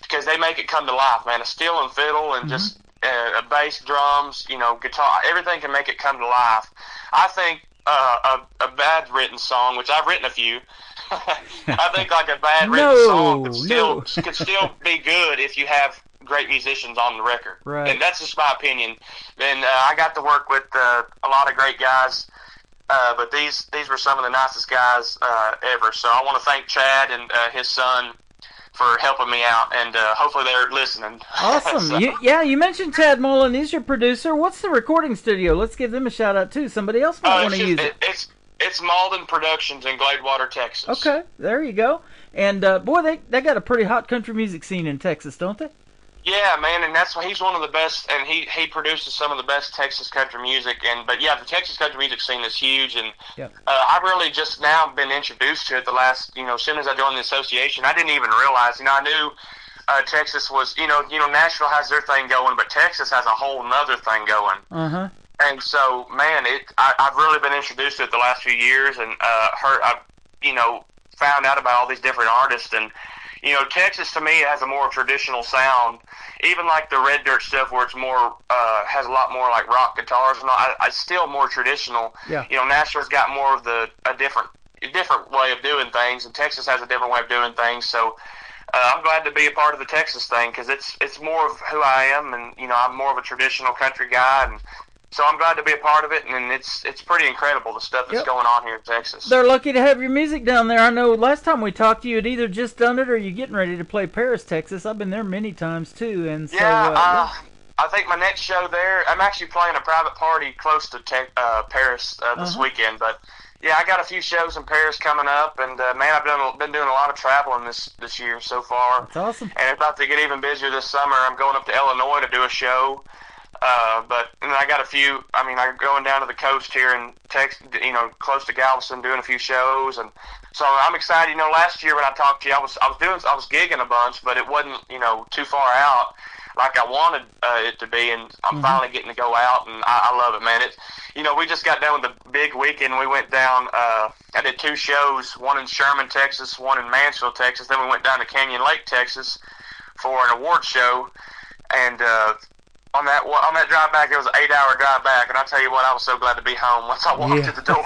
because they make it come to life, man. A steel and fiddle and just a bass, drums, guitar, everything can make it come to life. I think a bad written song, which I've written a few, I think like a bad written song could still be good if you have great musicians on the record. Right. And that's just my opinion. And I got to work with a lot of great guys. But these were some of the nicest guys ever. So I want to thank Chad and his son for helping me out, and hopefully they're listening. Awesome. So, you mentioned Chad Mullen. He's your producer. What's the recording studio? Let's give them a shout out too. Somebody else might want to use it. It's Malden Productions in Gladewater, Texas. Okay, there you go. And boy, they got a pretty hot country music scene in Texas, don't they? Yeah, man, and that's why he's one of the best, and he produces some of the best Texas country music. But yeah, the Texas country music scene is huge, and I've really just now been introduced to it the last, as soon as I joined the association. I didn't even realize, I knew Texas was, Nashville has their thing going, but Texas has a whole nother thing going. Uh-huh. And so, man, I've really been introduced to it the last few years, and I've found out about all these different artists, and Texas to me has a more traditional sound. Even like the Red Dirt stuff, where it's more has a lot more like rock guitars and all. It's still more traditional. Yeah. Nashville's got more of a different way of doing things, and Texas has a different way of doing things. So I'm glad to be a part of the Texas thing, because it's more of who I am, and I'm more of a traditional country guy, and so I'm glad to be a part of it, and it's pretty incredible, the stuff that's going on here in Texas. They're lucky to have your music down there. I know last time we talked to you, you'd either just done it or you're getting ready to play Paris, Texas. I've been there many times, too. And so, I think my next show there, I'm actually playing a private party close to Paris this weekend. But, yeah, I got a few shows in Paris coming up, and, man, I've been doing a lot of traveling this year so far. That's awesome. And it's about to get even busier this summer. I'm going up to Illinois to do a show. And I got a few. I'm going down to the coast here in Texas, close to Galveston, doing a few shows, and so I'm excited. Last year when I talked to you, I was gigging a bunch, but it wasn't too far out like I wanted it to be, and I'm finally getting to go out, and I love it, man. We just got done with the big weekend. We went down. I did 2 shows, one in Sherman, Texas, one in Mansfield, Texas. Then we went down to Canyon Lake, Texas, for an award show, and on that drive back, it was an 8-hour drive back, and I'll tell you what, I was so glad to be home once I walked to the door.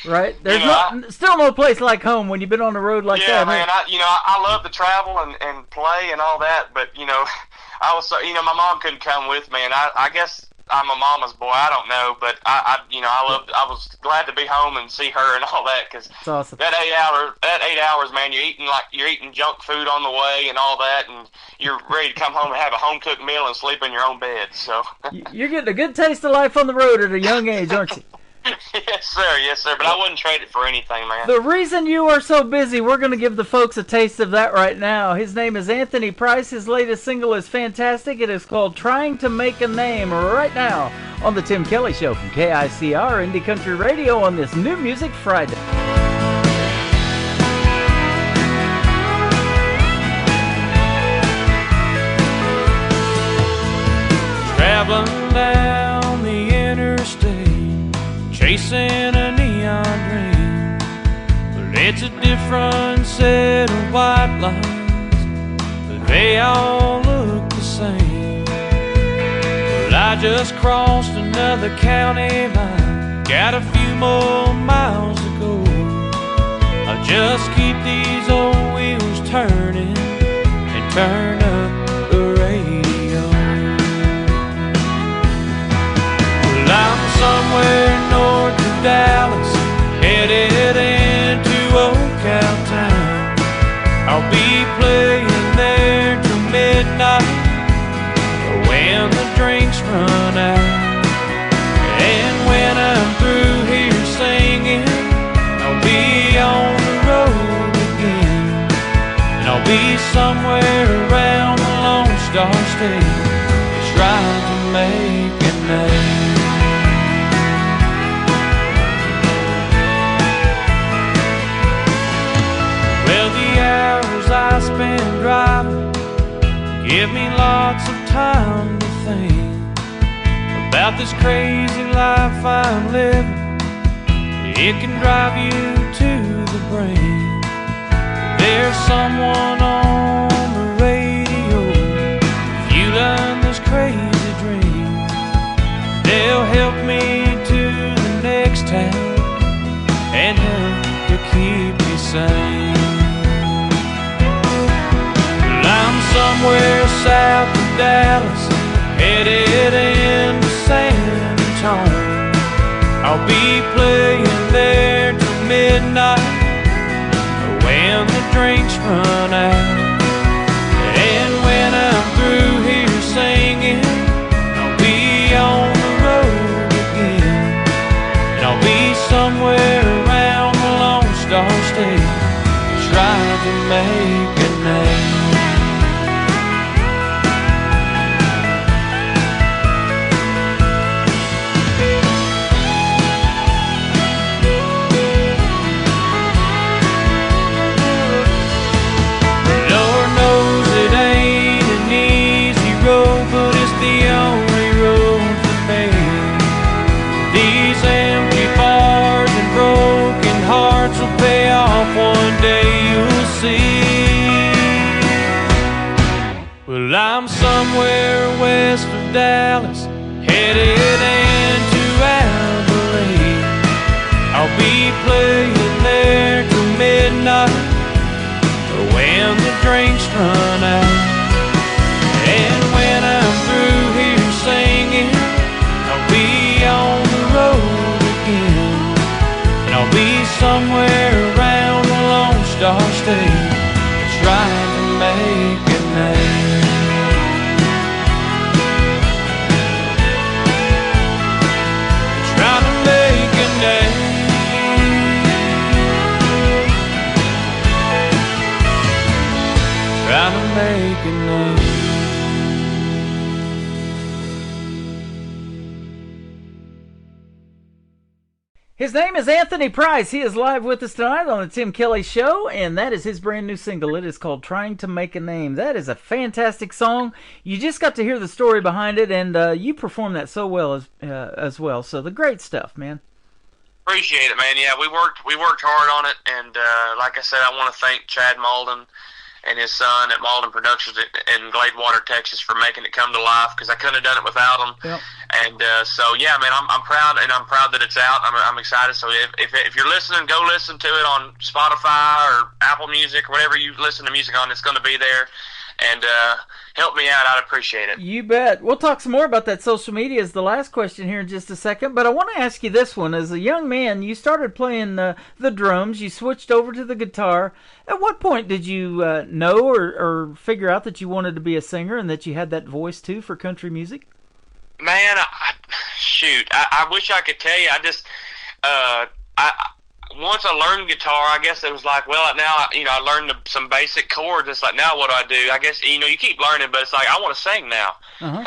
Right? There's still no place like home when you've been on the road like that. Yeah, man. I love to travel and play and all that, but I was so, my mom couldn't come with me, and I guess I'm a mama's boy. I don't know, but I was glad to be home and see her and all that, because awesome. that 8 hours, man, you're eating junk food on the way and all that, and you're ready to come home and have a home cooked meal and sleep in your own bed. So you're getting a good taste of life on the road at a young age, aren't you? Yes, sir. But I wouldn't trade it for anything, man. The reason you are so busy, we're going to give the folks a taste of that right now. His name is Anthony Price. His latest single is fantastic. It is called Trying to Make a Name, right now on The Tim Kelly Show from KICR Indie Country Radio on this New Music Friday. Traveling down the interstate, chasing a neon dream, but it's a different set of white lines, but they all look the same. Well, I just crossed another county line, got a few more miles to go. I'll just keep these old wheels turning and turn up the radio. Well, I'm somewhere north of Dallas, headed into Old Cow Town. I'll be playing there till midnight, when the run out. And when I'm through here singing, I'll be on the road again. And I'll be somewhere around the Lone Star State, trying to make a name. Well, the hours I spend driving give me lots of time to think about this crazy life I'm living. It can drive you to the brink. There's someone on the radio fueling this crazy dream. They'll help me to the next town and help to keep me sane. Well, I'm somewhere south of Dallas, headed into San Antonio. I'll be playing there till midnight when the drinks run out. And when I'm through here singing, I'll be on the road again. And I'll be somewhere around the Lone Star State, trying to make a name. One day you'll see. Well, I'm somewhere west of Dallas, headed into Abilene. I'll be playing there till midnight, when the drinks run out. And when I'm through here singing, I'll be on the road again. And I'll be somewhere around the Lone Star State, trying to make a name. Trying to make a name. Trying to make a name. His name is Anthony Price. He is live with us tonight on the Tim Kelly Show, and that is his brand new single. It is called Trying to Make a Name. That is a fantastic song. You just got to hear the story behind it, and you performed that so well as well. So the great stuff, man. Appreciate it, man. Yeah, we worked hard on it, and like I said, I want to thank Chad Malden and his son at Malden Productions in Gladewater, Texas, for making it come to life, because I couldn't have done it without them. Yep. And so, yeah, man, I'm proud, and I'm proud that it's out. I'm excited. So if you're listening, go listen to it on Spotify or Apple Music, or whatever you listen to music on. It's going to be there. And help me out. I'd appreciate it. You bet. We'll talk some more about that social media as the last question here in just a second. But I want to ask you this one. As a young man, you started playing the drums. You switched over to the guitar. At what point did you know or figure out that you wanted to be a singer and that you had that voice, too, for country music? Man, I wish I could tell you. Once I learned guitar, I guess it was like, well, now, I learned some basic chords. It's like, now what do I do? I guess, you keep learning, but it's like, I want to sing now. Uh-huh.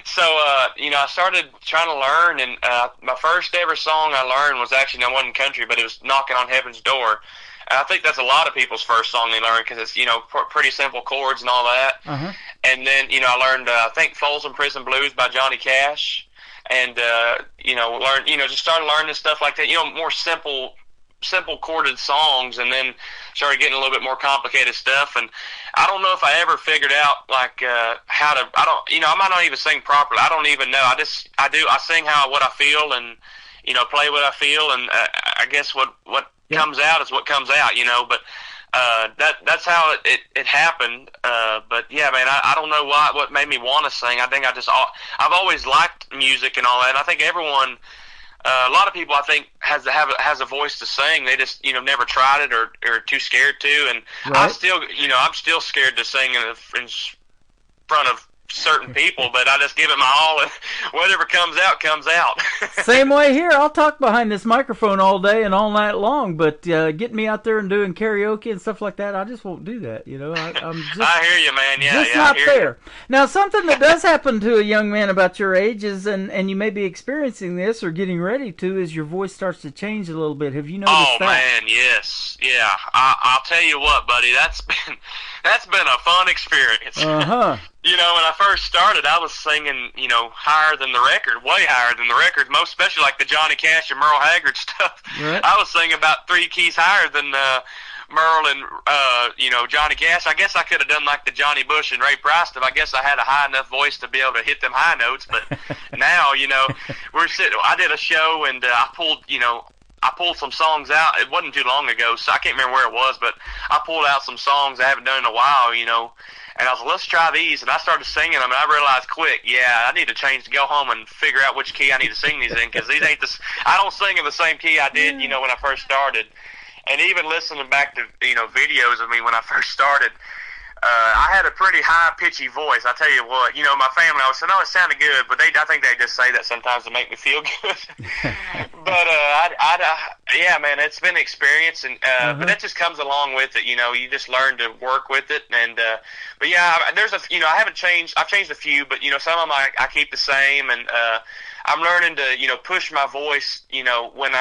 So, I started trying to learn, and my first ever song I learned was actually, it wasn't country, but it was Knocking on Heaven's Door. And I think that's a lot of people's first song they learn, because it's, pretty simple chords and all that. Uh-huh. And then, I learned, I think, Folsom Prison Blues by Johnny Cash. And, just started learning stuff like that, more simple chorded songs, and then started getting a little bit more complicated stuff. And I don't know if I ever figured out how to, I might not even sing properly. I don't even know. I sing what I feel, and, play what I feel. And I guess what comes out is what comes out, but that's how it happened. But yeah, man, I don't know what made me want to sing. I think I've always liked music and all that. And I think everyone, a lot of people, I think, has a voice to sing. They just, never tried it or too scared to. And right. I'm still scared to sing in front of certain people, but I just give it my all, and whatever comes out, comes out. Same way here. I'll talk behind this microphone all day and all night long, but getting me out there and doing karaoke and stuff like that, I just won't do that. You know, I'm just. I hear you, man. Yeah, just yeah, not I hear there. Now, something that does happen to a young man about your age is, and you may be experiencing this or getting ready to, is your voice starts to change a little bit. Have you noticed that? Oh man, yes, yeah. I'll tell you what, buddy. That's been a fun experience. You know, when I first started, I was singing, you know, higher than the record, way higher than the record, most especially like the Johnny Cash and Merle Haggard stuff. Right. I was singing about 3 keys higher than Merle and, you know, Johnny Cash. I guess I could have done like the Johnny Bush and Ray Price stuff. I guess I had a high enough voice to be able to hit them high notes. But now, you know, I did a show and I pulled some songs out. It wasn't too long ago, so I can't remember where it was, but I pulled out some songs I haven't done in a while, you know. And I was like, let's try these. And I started singing them, and I realized quick, I need to go home and figure out which key I need to sing these in, because these ain't I don't sing in the same key I did, you know, when I first started. And even listening back to, you know, videos of me when I first started, I had a pretty high-pitchy voice. I tell you what, you know, my family always said, it sounded good, but I think they just say that sometimes to make me feel good. But, yeah, man, it's been an experience, and but that just comes along with it, you know. You just learn to work with it, and but yeah, I've changed a few, but, you know, some of them I keep the same, and I'm learning to, you know, push my voice, you know, when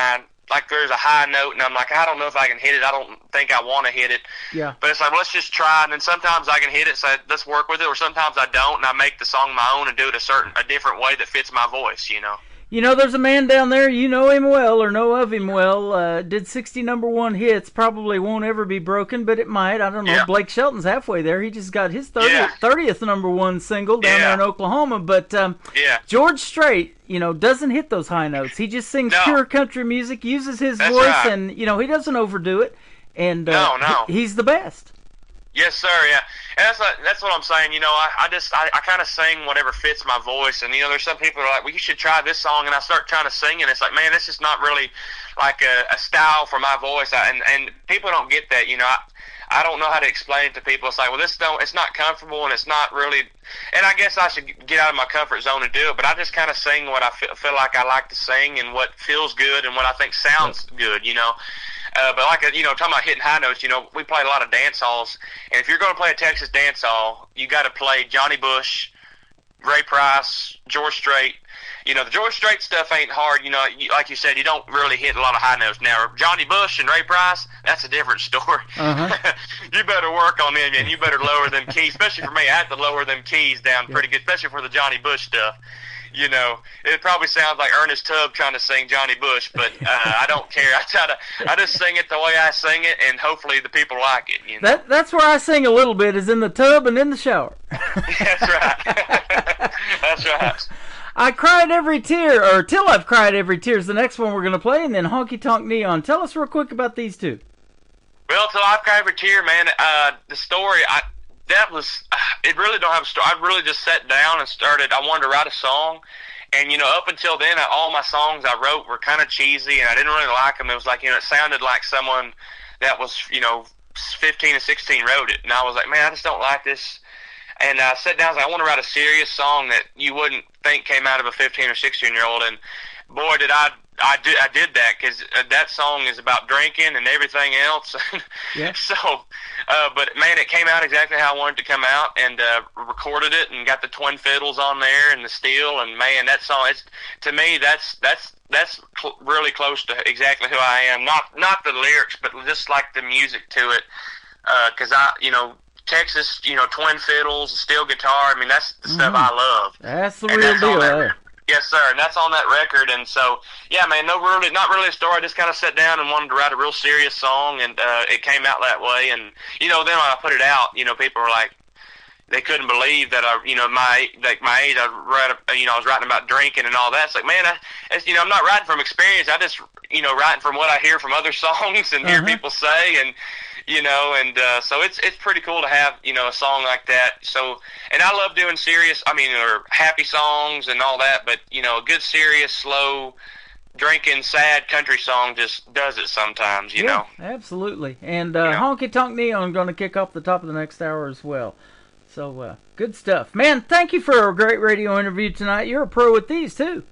like there's a high note and I'm like, I don't know if I can hit it. I don't think I want to hit it. Yeah. But it's like, let's just try. And then sometimes I can hit it, so let's work with it. Or sometimes I don't, and I make the song my own and do it a different way that fits my voice, you know. You know, there's a man down there, you know him well or know of him well, did 60 #1 hits, probably won't ever be broken, but it might. I don't know. Yeah. Blake Shelton's halfway there. He just got his 30th #1 single down there in Oklahoma. But George Strait, you know, doesn't hit those high notes. He just sings pure country music, uses his voice, and, you know, he doesn't overdo it. And he's the best. Yes, sir. Yeah, and that's what I'm saying. You know, I kind of sing whatever fits my voice, and you know, there's some people who are like, well, you should try this song, and I start trying to sing, and it's like, man, this is not really like a style for my voice, and people don't get that. You know, I don't know how to explain it to people. It's like, well, it's not comfortable, and it's not really. And I guess I should get out of my comfort zone and do it, but I just kind of sing what I feel like I like to sing, and what feels good, and what I think sounds good. You know. But like, you know, talking about hitting high notes, you know, we play a lot of dance halls, and if you're going to play a Texas dance hall, you got to play Johnny Bush, Ray Price, George Strait. You know, the George Strait stuff ain't hard. You know, like you said, you don't really hit a lot of high notes. Now, Johnny Bush and Ray Price, that's a different story. You better work on them, and you better lower them keys. Especially for me, I have to lower them keys down pretty good, especially for the Johnny Bush stuff. You know, it probably sounds like Ernest Tubb trying to sing Johnny Bush, but I don't care. I just sing it the way I sing it, and hopefully the people like it. You know? That's where I sing a little bit, is in the tub and in the shower. That's right. That's right. I cried every tear, or Till I've Cried Every Tear is the next one we're going to play, and then Honky Tonk Neon. Tell us real quick about these two. Well, Till I've Cried Every Tear, man, the story, it really don't have a story. I really just sat down and I wanted to write a song. And, you know, up until then, all my songs I wrote were kind of cheesy, and I didn't really like them. It was like, you know, it sounded like someone that was, you know, 15 or 16 wrote it. And I was like, man, I just don't like this. And I sat down and was like, I want to write a serious song that you wouldn't think came out of a 15 or 16-year-old. And, boy, did I did that, because that song is about drinking and everything else. Yeah. So, but man, it came out exactly how I wanted it to come out, and recorded it and got the twin fiddles on there and the steel, and man, that song, to me, that's really close to exactly who I am. Not the lyrics, but just like the music to it, because you know, Texas, you know, twin fiddles, steel guitar. I mean, that's the stuff I love. That's the real deal. Yes, sir, and that's on that record. And so, yeah, man, not really a story. I just kind of sat down and wanted to write a real serious song, and it came out that way. And, you know, then when I put it out, you know, people were like, they couldn't believe that I, you know, my age, I was writing about drinking and all that. It's like, man, you know, I'm not writing from experience. I just, you know, writing from what I hear from other songs and hear people say, and, you know, and so it's pretty cool to have, you know, a song like that. So, and I love doing or happy songs and all that, but, you know, a good, serious, slow, drinking, sad country song just does it sometimes, you know. Absolutely. And Honky Tonk Neon going to kick off the top of the next hour as well. So, good stuff. Man, thank you for a great radio interview tonight. You're a pro with these, too.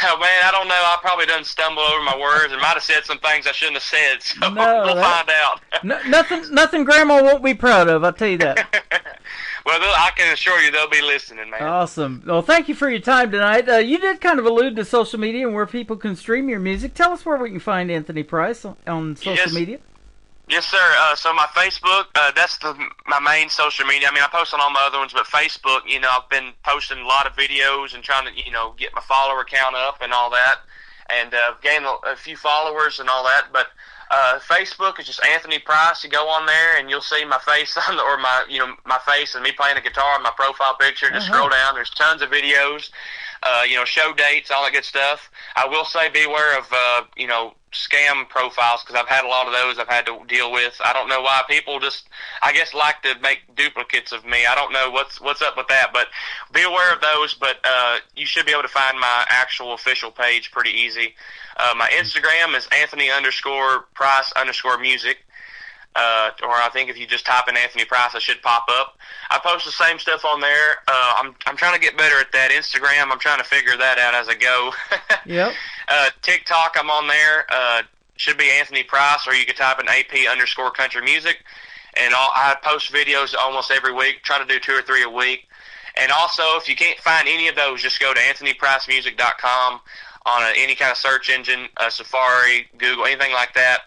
Oh, man, I don't know. I probably done stumble over my words and might have said some things I shouldn't have said, so we'll find out. Nothing Grandma won't be proud of, I'll tell you that. Well, I can assure you they'll be listening, man. Awesome. Well, thank you for your time tonight. You did kind of allude to social media and where people can stream your music. Tell us where we can find Anthony Price on social media. Yes, sir. So my Facebook, that's my main social media. I mean, I post on all my other ones, but Facebook, I've been posting a lot of videos and trying to, get my follower count up and all that, and gained a few followers and all that. But Facebook is just Anthony Price. You go on there and you'll see my face or my face and me playing a guitar in my profile picture. Just scroll down. There's tons of videos, show dates, all that good stuff. I will say beware of, scam profiles, because I've had a lot of those I've had to deal with. I don't know why people just, I guess, like to make duplicates of me. I don't know what's up with that, but be aware of those. But you should be able to find my actual official page pretty easy. My Instagram is Anthony_Price_music. Or I think if you just type in Anthony Price, it should pop up. I post the same stuff on there. I'm trying to get better at that. Instagram, I'm trying to figure that out as I go. Yep. TikTok, I'm on there. Should be Anthony Price, or you could type in AP_country music. And I post videos almost every week. Try to do 2 or 3 a week. And also, if you can't find any of those, just go to AnthonyPriceMusic.com on any kind of search engine, Safari, Google, anything like that.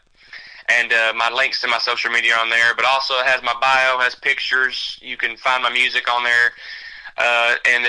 And my links to my social media are on there. But also it has my bio, has pictures. You can find my music on there. And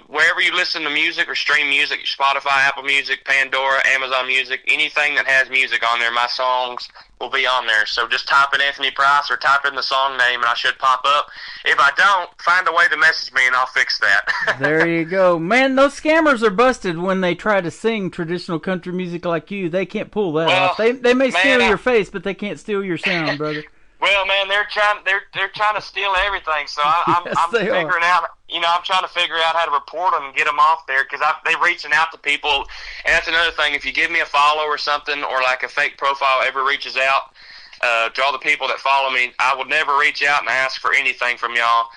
wherever you listen to music or stream music, Spotify, Apple Music, Pandora, Amazon Music, anything that has music on there, my songs will be on there. So just type in Anthony Price or type in the song name and I should pop up. If I don't, find a way to message me and I'll fix that. There you go. Man, those scammers are busted when they try to sing traditional country music like you. They can't pull that off. They may steal your face, but they can't steal your sound, brother. Well, man, they're trying to steal everything. So I'm figuring out. I'm trying to figure out how to report them and get them off there, because they're reaching out to people. And that's another thing. If you give me a follow or something, or like a fake profile ever reaches out to all the people that follow me, I would never reach out and ask for anything from y'all.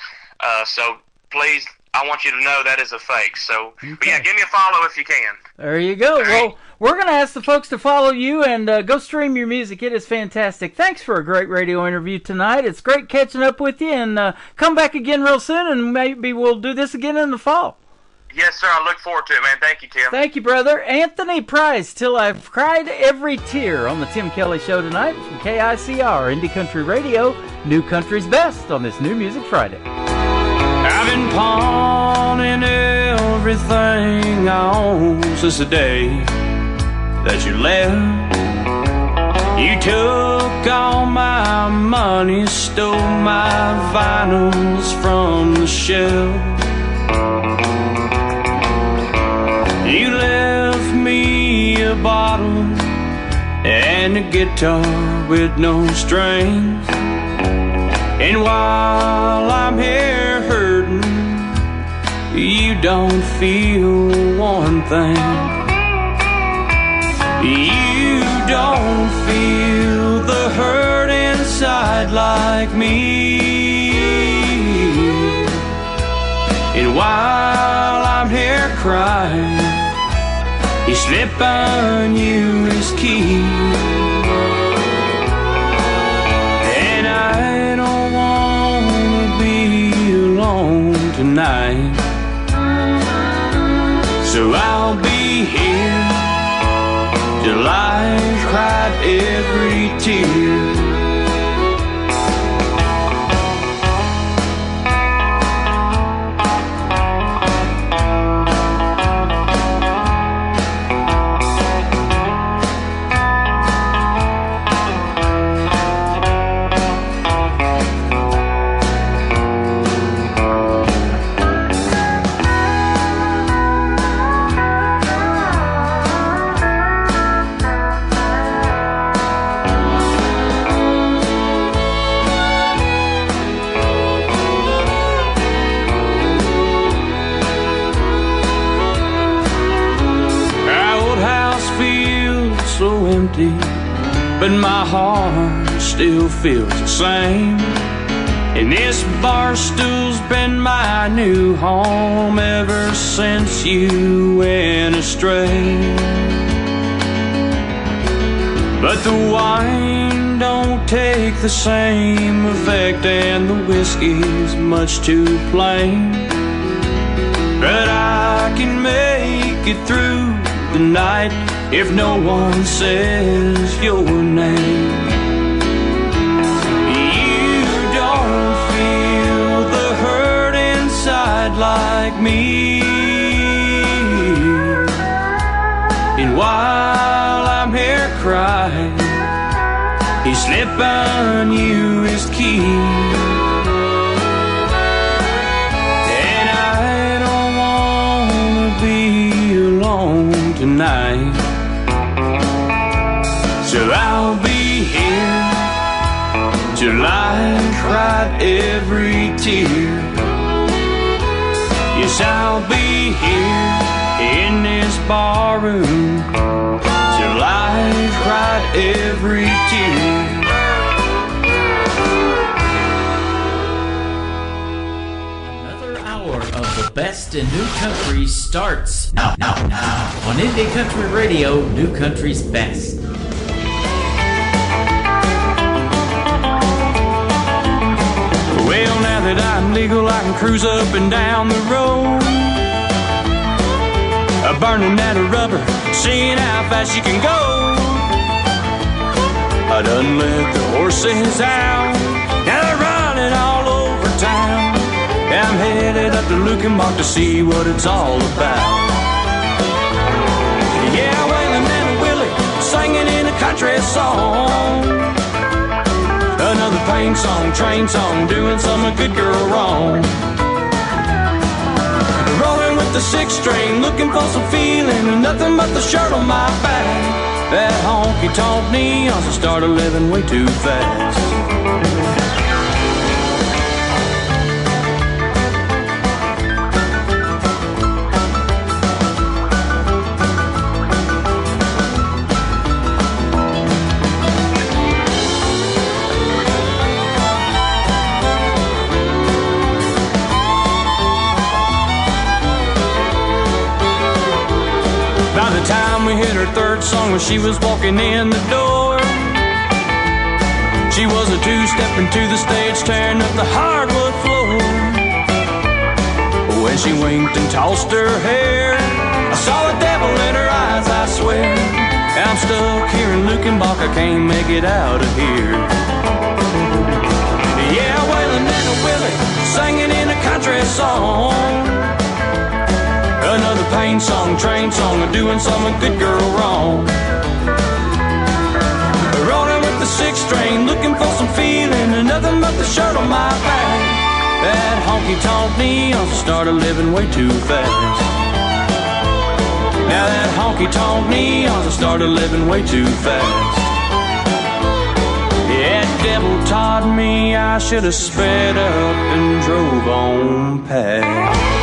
So please, I want you to know that is a fake. So, but yeah, give me a follow if you can. There you go. All well, we're going to ask the folks to follow you and go stream your music. It is fantastic. Thanks for a great radio interview tonight. It's great catching up with you, and come back again real soon, and maybe we'll do this again in the fall. Yes, sir. I look forward to it, man. Thank you, Tim. Thank you, brother. Anthony Price, Till I've Cried Every Tear on the Tim Kelly Show tonight from KICR, Indie Country Radio, New Country's Best on this New Music Friday. I've been pawning everything I own since the day that you left. You took all my money, stole my vinyls from the shelf. You left me a bottle and a guitar with no strings. And while I'm here hurting, you don't feel one thing. You don't feel the hurt inside like me. And while I'm here crying, you slip unused key. And I don't wanna be alone tonight, so I'll be here till I've cried every tear. But my heart still feels the same. And this bar stool's been my new home ever since you went astray. But the wine don't take the same effect, and the whiskey's much too plain. But I can make it through the night if no one says your name. You don't feel the hurt inside like me. And while I'm here crying, he slipping you his key. And I don't wanna be alone tonight, so I'll be here till I cried every tear. Yes, I'll be here in this barroom till I cried every tear. Another hour of the best in new country starts now on Indie Country Radio, New Country's best. Well, now that I'm legal, I can cruise up and down the road, burning that rubber, seeing how fast you can go. I done let the horses out, now they're running all over town. I'm headed up to Lukenbach to see what it's all about. Yeah, Waylon and Willie singing in a country song, another pain song, train song, doing some good girl wrong. Rolling with the 6-string, looking for some feeling, and nothing but the shirt on my back. That honky-tonk neons, I started living way too fast. By the time we hit her third song, when she was walking in the door, she was a two-stepping to the stage, tearing up the hardwood floor. When she winked and tossed her hair, I saw the devil in her eyes, I swear. I'm stuck here in Lukenbach, I can't make it out of here. Yeah, Waylon and Willie singing in a country song, another pain song, train song, or doing some good girl wrong. Rolling with the 6-string, looking for some feeling, and nothing but the shirt on my back. That honky-tonk neons started living way too fast. Now that honky-tonk neons started living way too fast. Yeah, devil taught me I should have sped up and drove on past.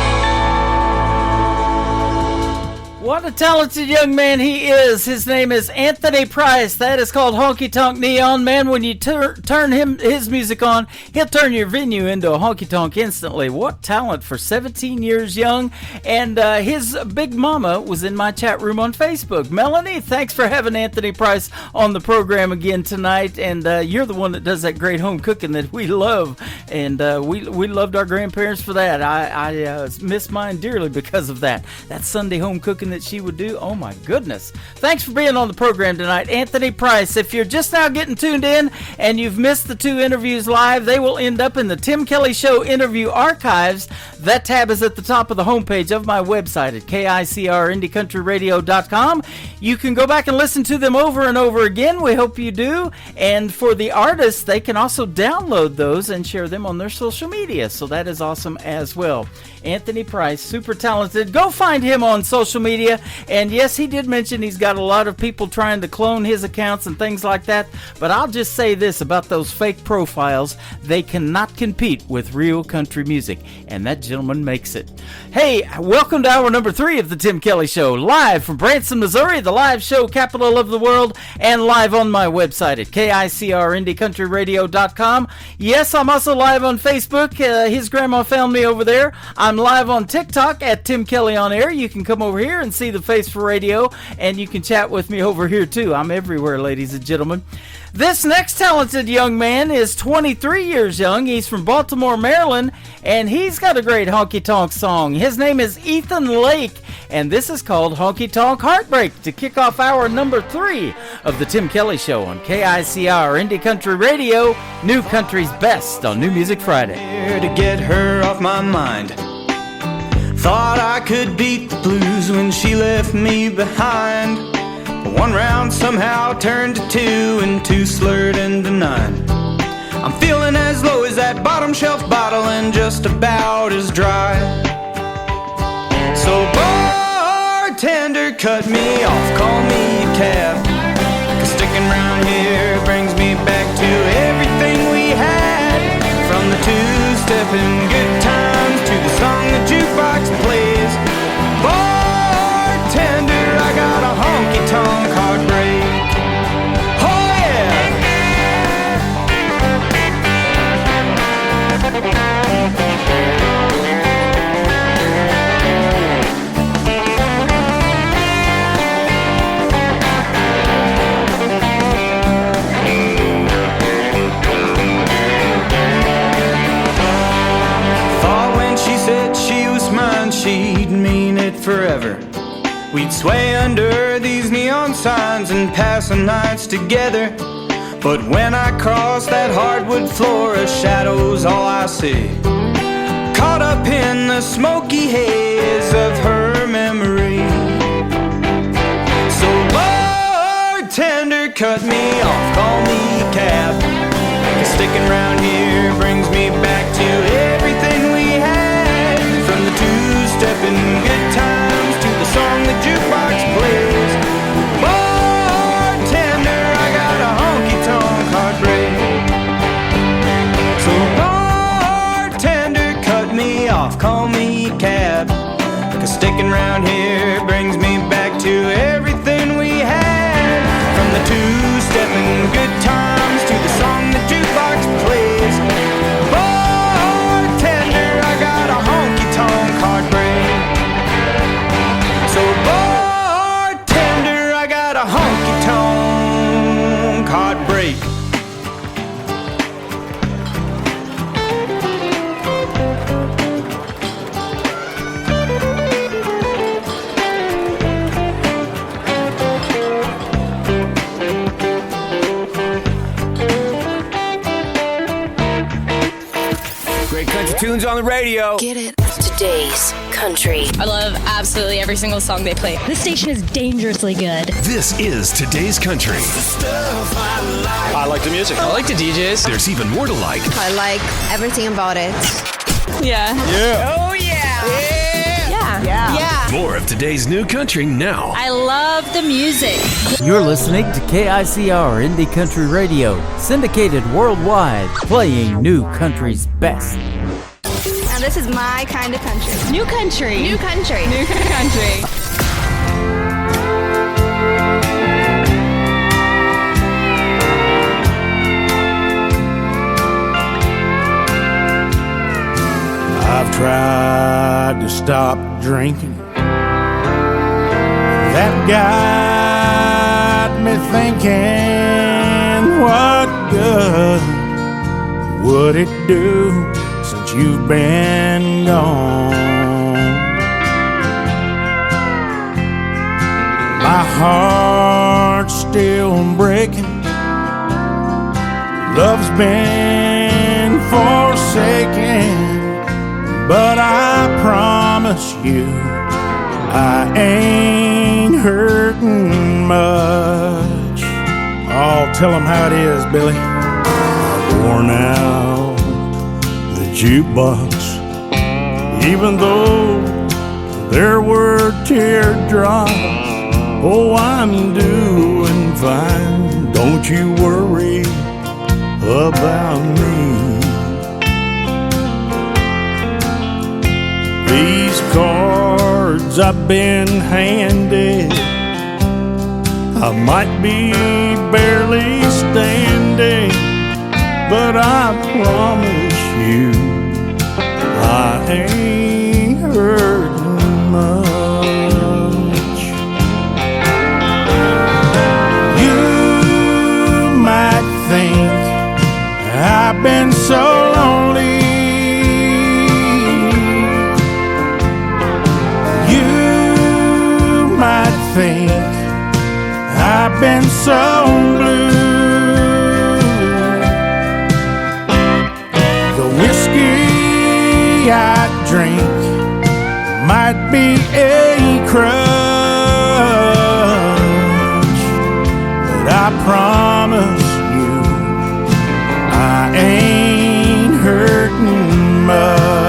What a talented young man he is. His name is Anthony Price. That is called Honky Tonk Neon. Man, when you turn his music on, he'll turn your venue into a honky tonk instantly. What talent for 17 years young. And his big mama was in my chat room on Facebook. Melanie, thanks for having Anthony Price on the program again tonight. And you're the one that does that great home cooking that we love. And we loved our grandparents for that. I miss mine dearly because of that. That Sunday home cooking that she would do. Oh my goodness. Thanks for being on the program tonight, Anthony Price. If you're just now getting tuned in and you've missed the two interviews live, they will end up in the Tim Kelly Show interview archives. That tab is at the top of the homepage of my website at KICRIndieCountryRadio.com. You can go back and listen to them over and over again. We hope you do. And for the artists, they can also download those and share them on their social media. So that is awesome as well. Anthony Price, super talented. Go find him on social media. And yes, he did mention he's got a lot of people trying to clone his accounts and things like that. But I'll just say this about those fake profiles. They cannot compete with real country music. And that gentleman makes it. Hey, welcome to hour number 3 of the Tim Kelly Show, live from Branson, Missouri, the live show capital of the world, and live on my website at KICRIndieCountryRadio.com. Yes, I'm also live on Facebook. His grandma found me over there. I'm live on TikTok at Tim Kelly On Air. You can come over here and see the face for radio, and you can chat with me over here too. I'm everywhere, ladies and gentlemen. This next talented young man is 23 years young. He's from Baltimore, Maryland, and he's got a great honky-tonk song. His name is Ethan Lake, and this is called Honky Tonk Heartbreak to kick off hour number 3 of the Tim Kelly Show on KICR Indie Country Radio, New Country's best on New Music Friday. To get her off my mind, thought I could beat the blues when she left me behind. One round somehow turned to 2, and 2 slurred into 9. I'm feeling as low as that bottom shelf bottle and just about as dry. So bartender, cut me off, call me a cab, 'cause sticking around here brings me back to everything we had. From the 2-stepping good times to the song the jukebox plays. Bartender, I got a honky-tonk heartbreak. Oh yeah! Thought when she said she was mine, she'd mean it forever. We'd sway under these neon signs and pass the nights together. But when I cross that hardwood floor, a shadow's all I see. Caught up in the smoky haze of her memory. So bartender, cut me off, call me a cab, 'cause sticking around here brings me back to everything we had. From the 2-stepping good times to the song the jukebox plays. Bartender, I got a honky-tonk heartbreak. So bartender, cut me off, call me a cab, 'cause sticking around here brings me back to everything we had. From the 2-stepping good times to the song the jukebox plays. Bartender, I got a honky-tonk heartbreak. So bartender, I got a honky-tonk heartbreak. Great country tunes on the radio. Get it? Today's country. I love absolutely every single song they play. This station is dangerously good. This is Today's Country. I like the music. I like the DJs. There's even more to like. I like everything about it. Yeah. Yeah. Oh yeah. Yeah. More of today's new country now. I love the music. You're listening to KICR Indie Country Radio, syndicated worldwide, playing New Country's best. Now this is my kind of country. New country. New country. New country. I've tried to stop drinking. That got me thinking, what good would it do since you've been gone? My heart's still breaking. Love's been forsaken. But I promise you, I ain't hurting much. Oh, tell 'em how it is, Billy. Worn out the jukebox, even though there were teardrops. Oh, I'm doing fine. Don't you worry about me. These cards I've been handed, I might be barely standing, but I promise you I ain't hurting much. You might think I've been so lonely, you might think I've been so blue. The whiskey I drink might be a crutch, but I promise you I ain't hurting much.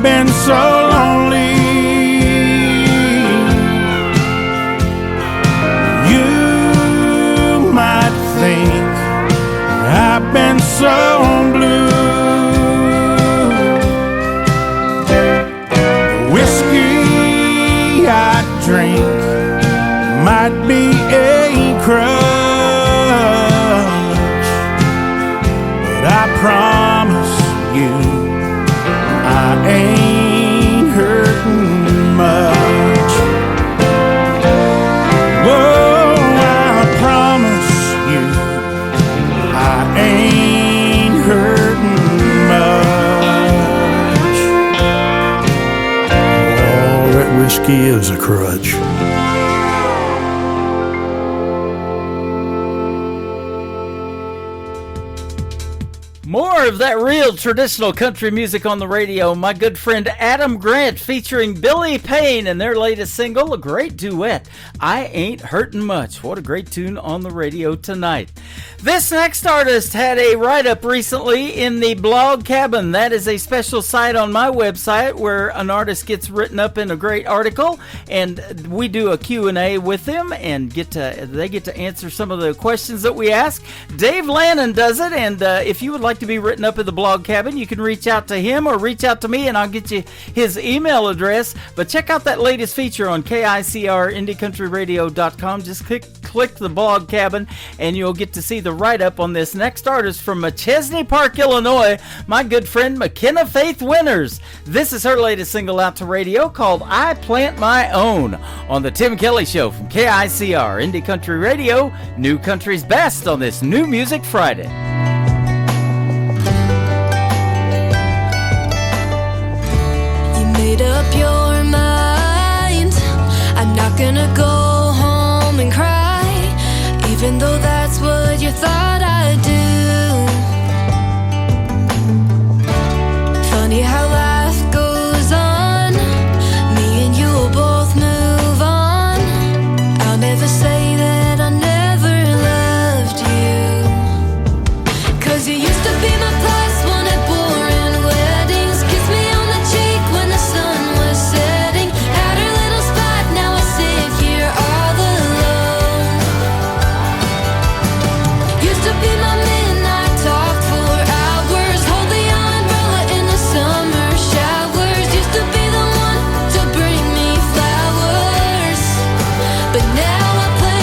Been so lonely, you might think I've been so blue. The whiskey I drink might be a crutch, but I promise you I ain't hurting much. Whoa, I promise you I ain't hurting much. Oh, that whiskey is a crutch. More of that real traditional country music on the radio. My good friend Adam Grant featuring Billy Payne and their latest single, a great duet, I Ain't Hurtin' Much. What a great tune on the radio tonight. This next artist had a write-up recently in the Blog Cabin. That is a special site on my website where an artist gets written up in a great article, and we do a Q&A with them and they get to answer some of the questions that we ask. Dave Lannon does it, and if you would like to be written up in the Blog Cabin, you can reach out to him or reach out to me and I'll get you his email address. But check out that latest feature on KICRIndieCountryRadio.com. Just click the Blog Cabin and you'll get to see the write-up on this next artist from Chesney Park, Illinois, my good friend McKenna Faith Winters. This is her latest single out to radio called I Plant My Own on the Tim Kelly Show from KICR Indie Country Radio, New Country's Best on this New Music Friday. Made up your mind, I'm not gonna go home and cry, even though that's what you thought I'd do. Funny how life goes on, me and you will both move on. I'll never say that I never loved you, 'cause you used to be my plus one at boring weddings, kiss me on the cheek when the sun was setting, had her little spot, now I sit here all alone. Used to be my midnight talk for hours, hold the umbrella in the summer showers, used to be the one to bring me flowers, but now I play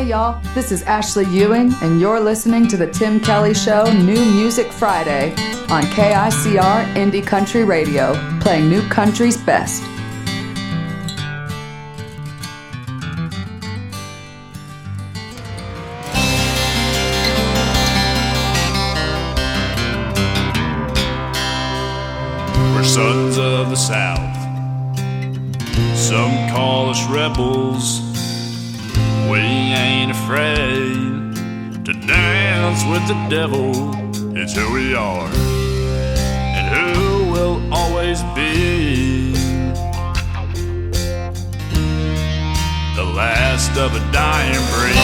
Hey y'all, this is Ashley Ewing, and you're listening to The Tim Kelly Show New Music Friday on KICR Indie Country Radio, playing new country's best. We're sons of the South. Some call us rebels. We ain't afraid to dance with the devil. It's who we are and who we'll always be. The last of a dying breed.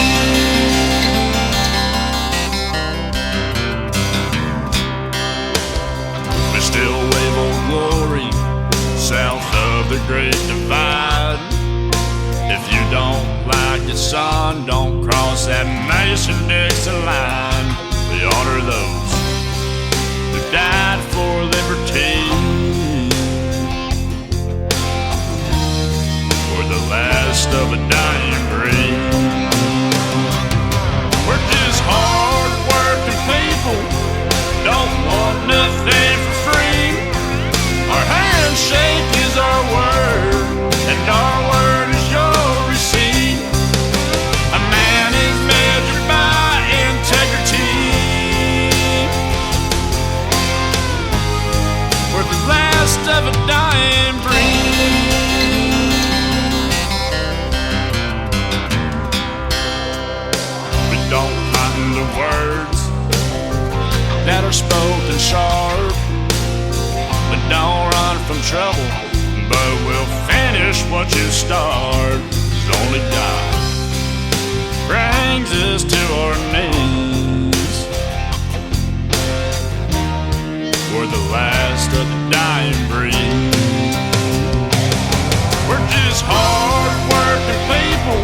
We still wave Old Glory south of the Great Divide. If you don't like it, son, don't cross that Mason-Dixon line. We honor those who died for liberty. We're the last of a dying breed. We're just hard-working people, don't want nothing for free. Our handshake is our word, and our word is your receipt. A man is measured by integrity. We're the last of a dying breed. We don't mind the words that are spoken sharp. We don't run from trouble, but we'll finish what you start. 'Cause only God brings us to our knees. We're the last of the dying breed. We're just hard-working people,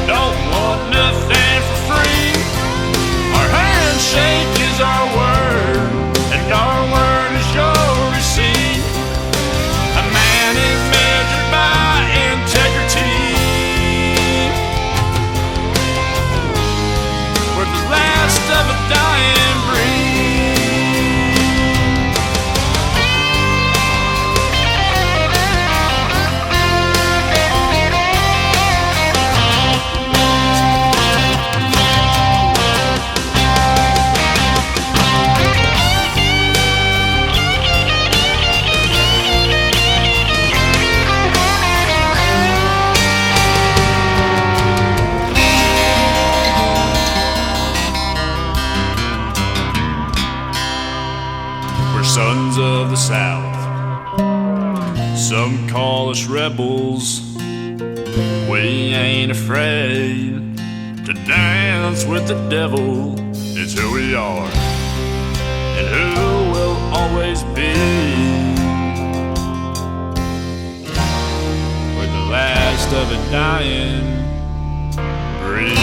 don't want nothing for free. Our handshake is our word, and our word is your receipt. A man is measured by integrity. We're the last of a dying breed. Sons of the South. Some call us rebels. We ain't afraid to dance with the devil. It's who we are and who we'll always be. We're the last of a dying breed.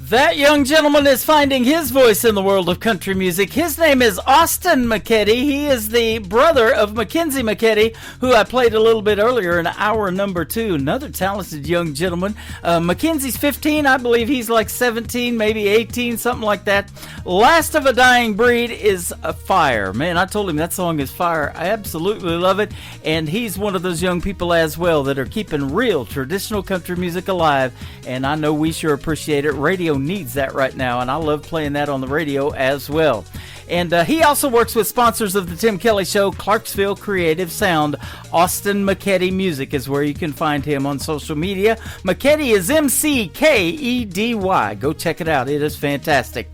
That young gentleman is finding his voice in the world of country music. His name is Austin McKetty. He is the brother of Mackenzie McKetty, who I played a little bit earlier in hour number 2. Another talented young gentleman. Mackenzie's 15. I believe he's like 17, maybe 18, something like that. Last of a Dying Breed is a fire. Man, I told him that song is fire. I absolutely love it. And he's one of those young people as well that are keeping real traditional country music alive. And I know we sure appreciate it. Radio needs that right now, and I love playing that on the radio as well. And he also works with sponsors of the Tim Kelly Show, Clarksville Creative Sound. Austin McKetty Music is where you can find him on social media. McKetty is McKedy. Go check it out. It is fantastic.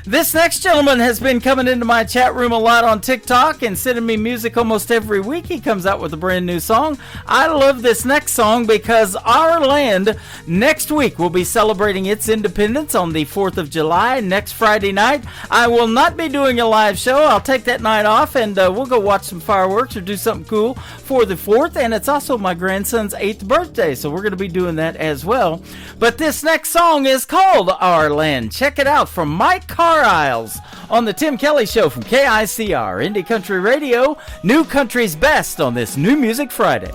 This next gentleman has been coming into my chat room a lot on TikTok and sending me music almost every week. He comes out with a brand new song. I love this next song because our land next week will be celebrating its independence on the 4th of July, next Friday night. I will not be doing a live show. I'll take that night off and we'll go watch some fireworks or do something cool for the 4th. And it's also my grandson's 8th birthday, so we're going to be doing that as well. But this next song is called Our Land. Check it out from Mike Carr Guitar Isles on the Tim Kelly Show from KICR, Indie Country Radio, New Country's Best on this New Music Friday.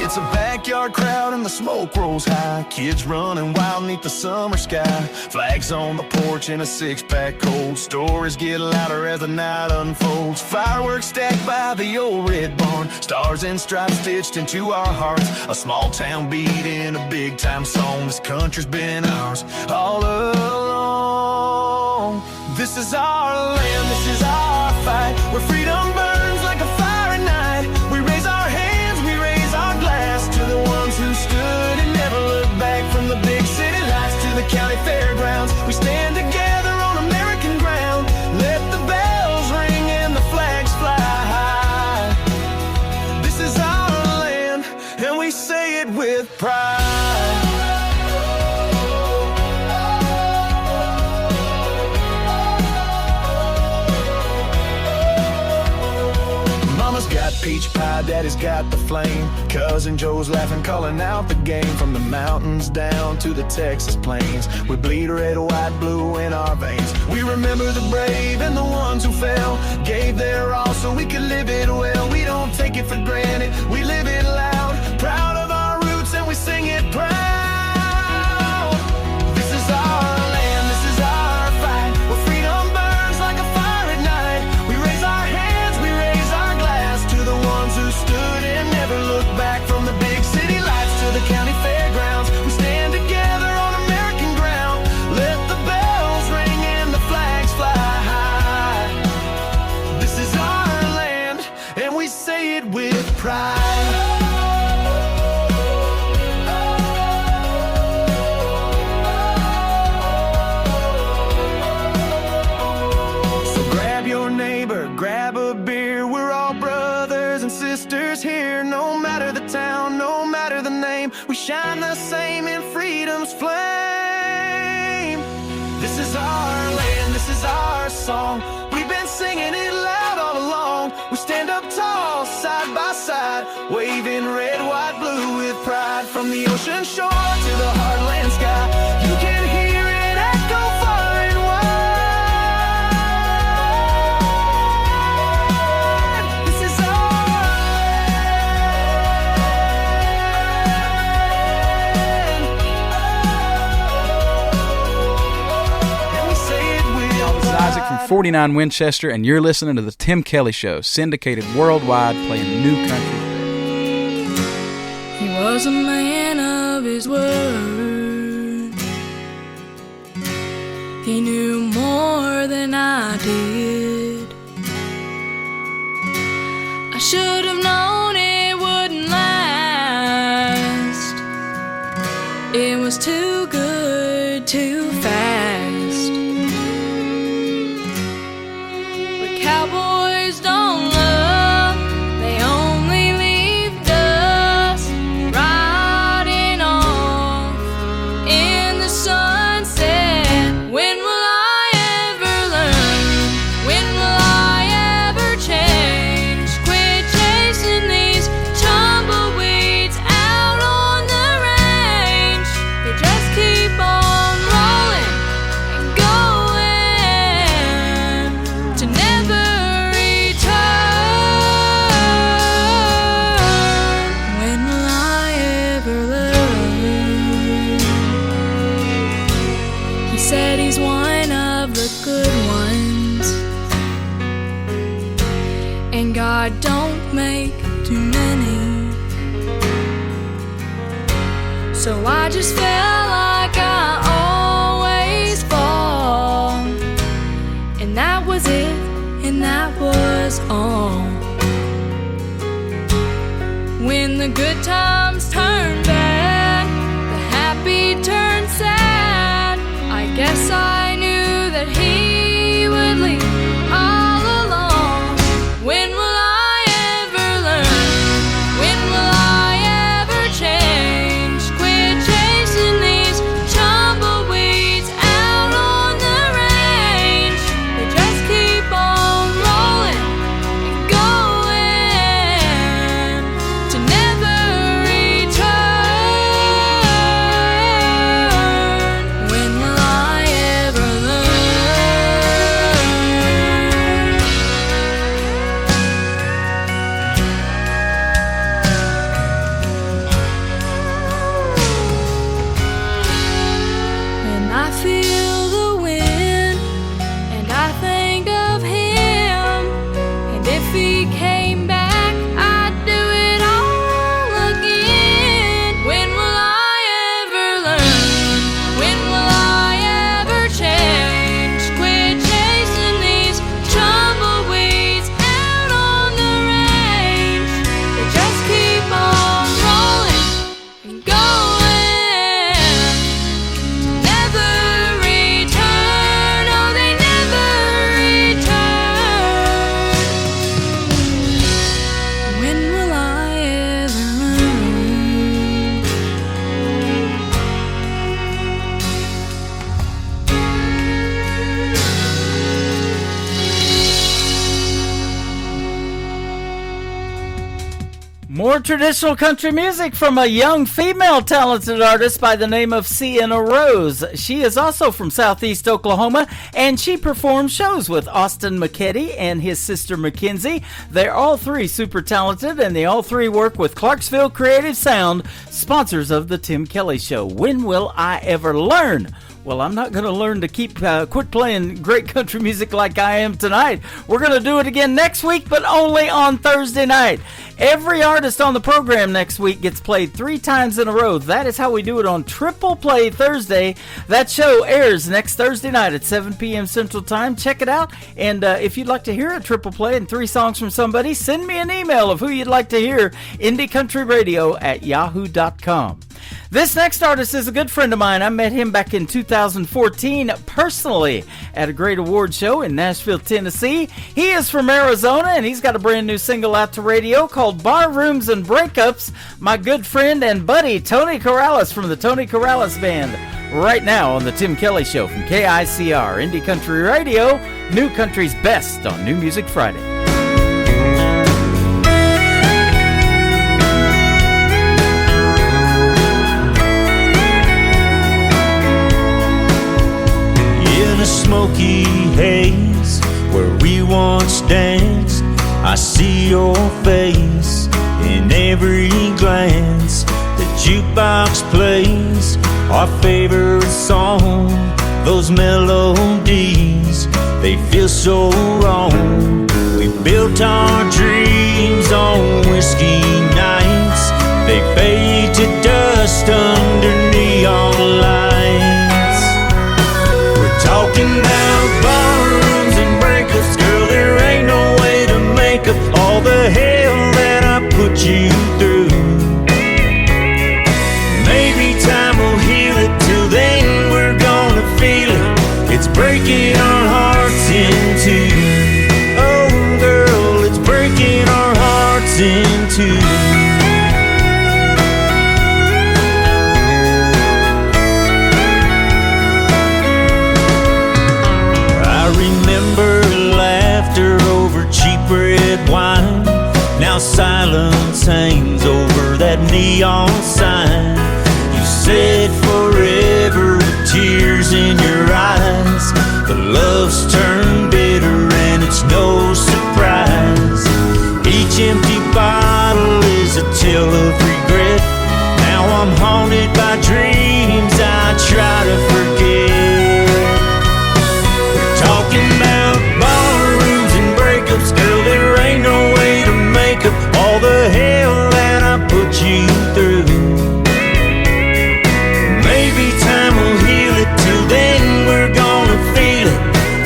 It's a backyard crowd and the smoke rolls high. Kids running wild neath the summer sky. Flags on the porch and a six-pack cold. Stories get louder as the night unfolds. Fireworks stacked by the old red barn. Stars and stripes stitched into our hearts. A small town beat in a big time song. This country's been ours all along. This is our land, this is our fight. Where freedom burns like a fire at night. We raise our hands, we raise our glass to the ones who stood and never looked back. From the big city lights to the county fairgrounds, we stand together on American ground. Let the bells ring and the flags fly high. This is our land and we say it with pride. Got peach pie, daddy's got the flame. Cousin Joe's laughing, calling out the game. From the mountains down to the Texas plains, we bleed red, white, blue in our veins. We remember the brave and the ones who fell, gave their all so we could live it well. We don't take it for granted, we live it loud. Proud of our roots and we sing it proud. This is our land, this is our fight. Where freedom burns like a fire at night. We raise our hands, we raise our glass to the ones who stood and never looked back. From the big city lights to the county fairgrounds, we stand together on American ground. Let the bells ring and the flags fly high. This is our land and we say it with pride. So grab your neighbor, grab a beer. We're all brothers and sisters here. No matter the town, no matter the name, we shine the same in freedom's flame. This is our land, this is our song. We've been singing it loud all along. We stand up tall, side by side, waving red, white, blue with pride. From the ocean shore to the heartland sky, you can hear it echo far and wide. This is our land, and we say it with This is Isaac from 49 Winchester, and you're listening to the Tim Kelly Show, syndicated worldwide, playing new country. He was a man of his word. He knew more than I did. I should have known it wouldn't last. It was too good, too fast. But cowboys don't love, they only leave dust, riding off in the sunset. When will I ever learn? When will I ever change? Quit chasing these tumbleweeds out on the range. They just keep on rolling and going to never return. When will I ever learn? He said he's one of the good ones, and God don't make too many. So I just felt like I always fall, and that was it, and that was all. When the good times turn bad, the happy turn sad, I guess I knew that he would leave all along. When will I ever learn? When will I ever change? Quit chasing these tumbleweeds out on the range. They just keep on rolling and going to never feel the wind, and I think of him. And if he came back, I'd do it all again. When will I ever learn? When will I ever change? Quit chasing these tumbleweeds out on the range. They just keep on rolling and going, never return. Oh, they never return. When will I ever learn? More traditional country music from a young female talented artist by the name of Sienna Rose. She is also from Southeast Oklahoma, and she performs shows with Austin McKetty and his sister Mackenzie. They're all three super talented, and they all three work with Clarksville Creative Sound, sponsors of The Tim Kelly Show. When will I ever learn? Well, I'm not going to learn to quit playing great country music like I am tonight. We're going to do it again next week, but only on Thursday night. Every artist on the program next week gets played 3 times in a row. That is how we do it on Triple Play Thursday. That show airs next Thursday night at 7 p.m. Central Time. Check it out. And if you'd like to hear a Triple Play and 3 songs from somebody, send me an email of who you'd like to hear, IndieCountryRadio@yahoo.com. This next artist is a good friend of mine. I met him back in 2014 personally at a great award show in Nashville, Tennessee. He is from Arizona, and he's got a brand new single out to radio called Bar Rooms and Breakups. My good friend and buddy, Tony Corrales from the Tony Corrales Band. Right now on the Tim Kelly Show from KICR, Indie Country Radio, New Country's best on New Music Friday. In a smoky haze where we once danced, I see your face in every glance. The jukebox plays our favorite song. Those melodies, they feel so wrong. We built our dreams on whiskey nights. They fade to dust under neon lights. We're talking about barrooms and breakups. Girl, there ain't no way to make up all the hell that I put you through. Maybe time will heal it. Till then we're gonna feel it. It's breaking our hearts in two. Oh girl, it's breaking our hearts in two. Red wine. Now silence hangs over that neon sign. You said forever with tears in your eyes. The love's turned bitter and it's no surprise. Each empty bottle is a tale of regret. Now I'm haunted by dreams I try to forget. We're talking about barrooms and breakups. Girl, there ain't no way to make up all the hell that I put you through. Maybe time will heal it. Till then we're gonna feel it.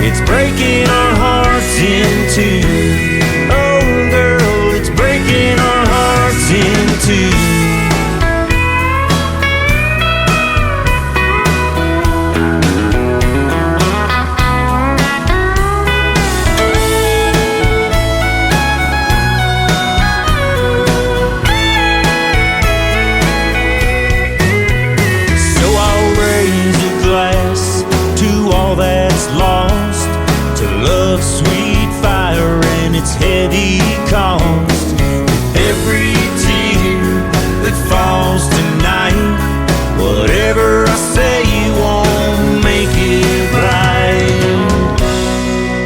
It's breaking our hearts in two. Oh girl, it's breaking our hearts in two. Heavy cost. Every tear that falls tonight, whatever I say won't make it right.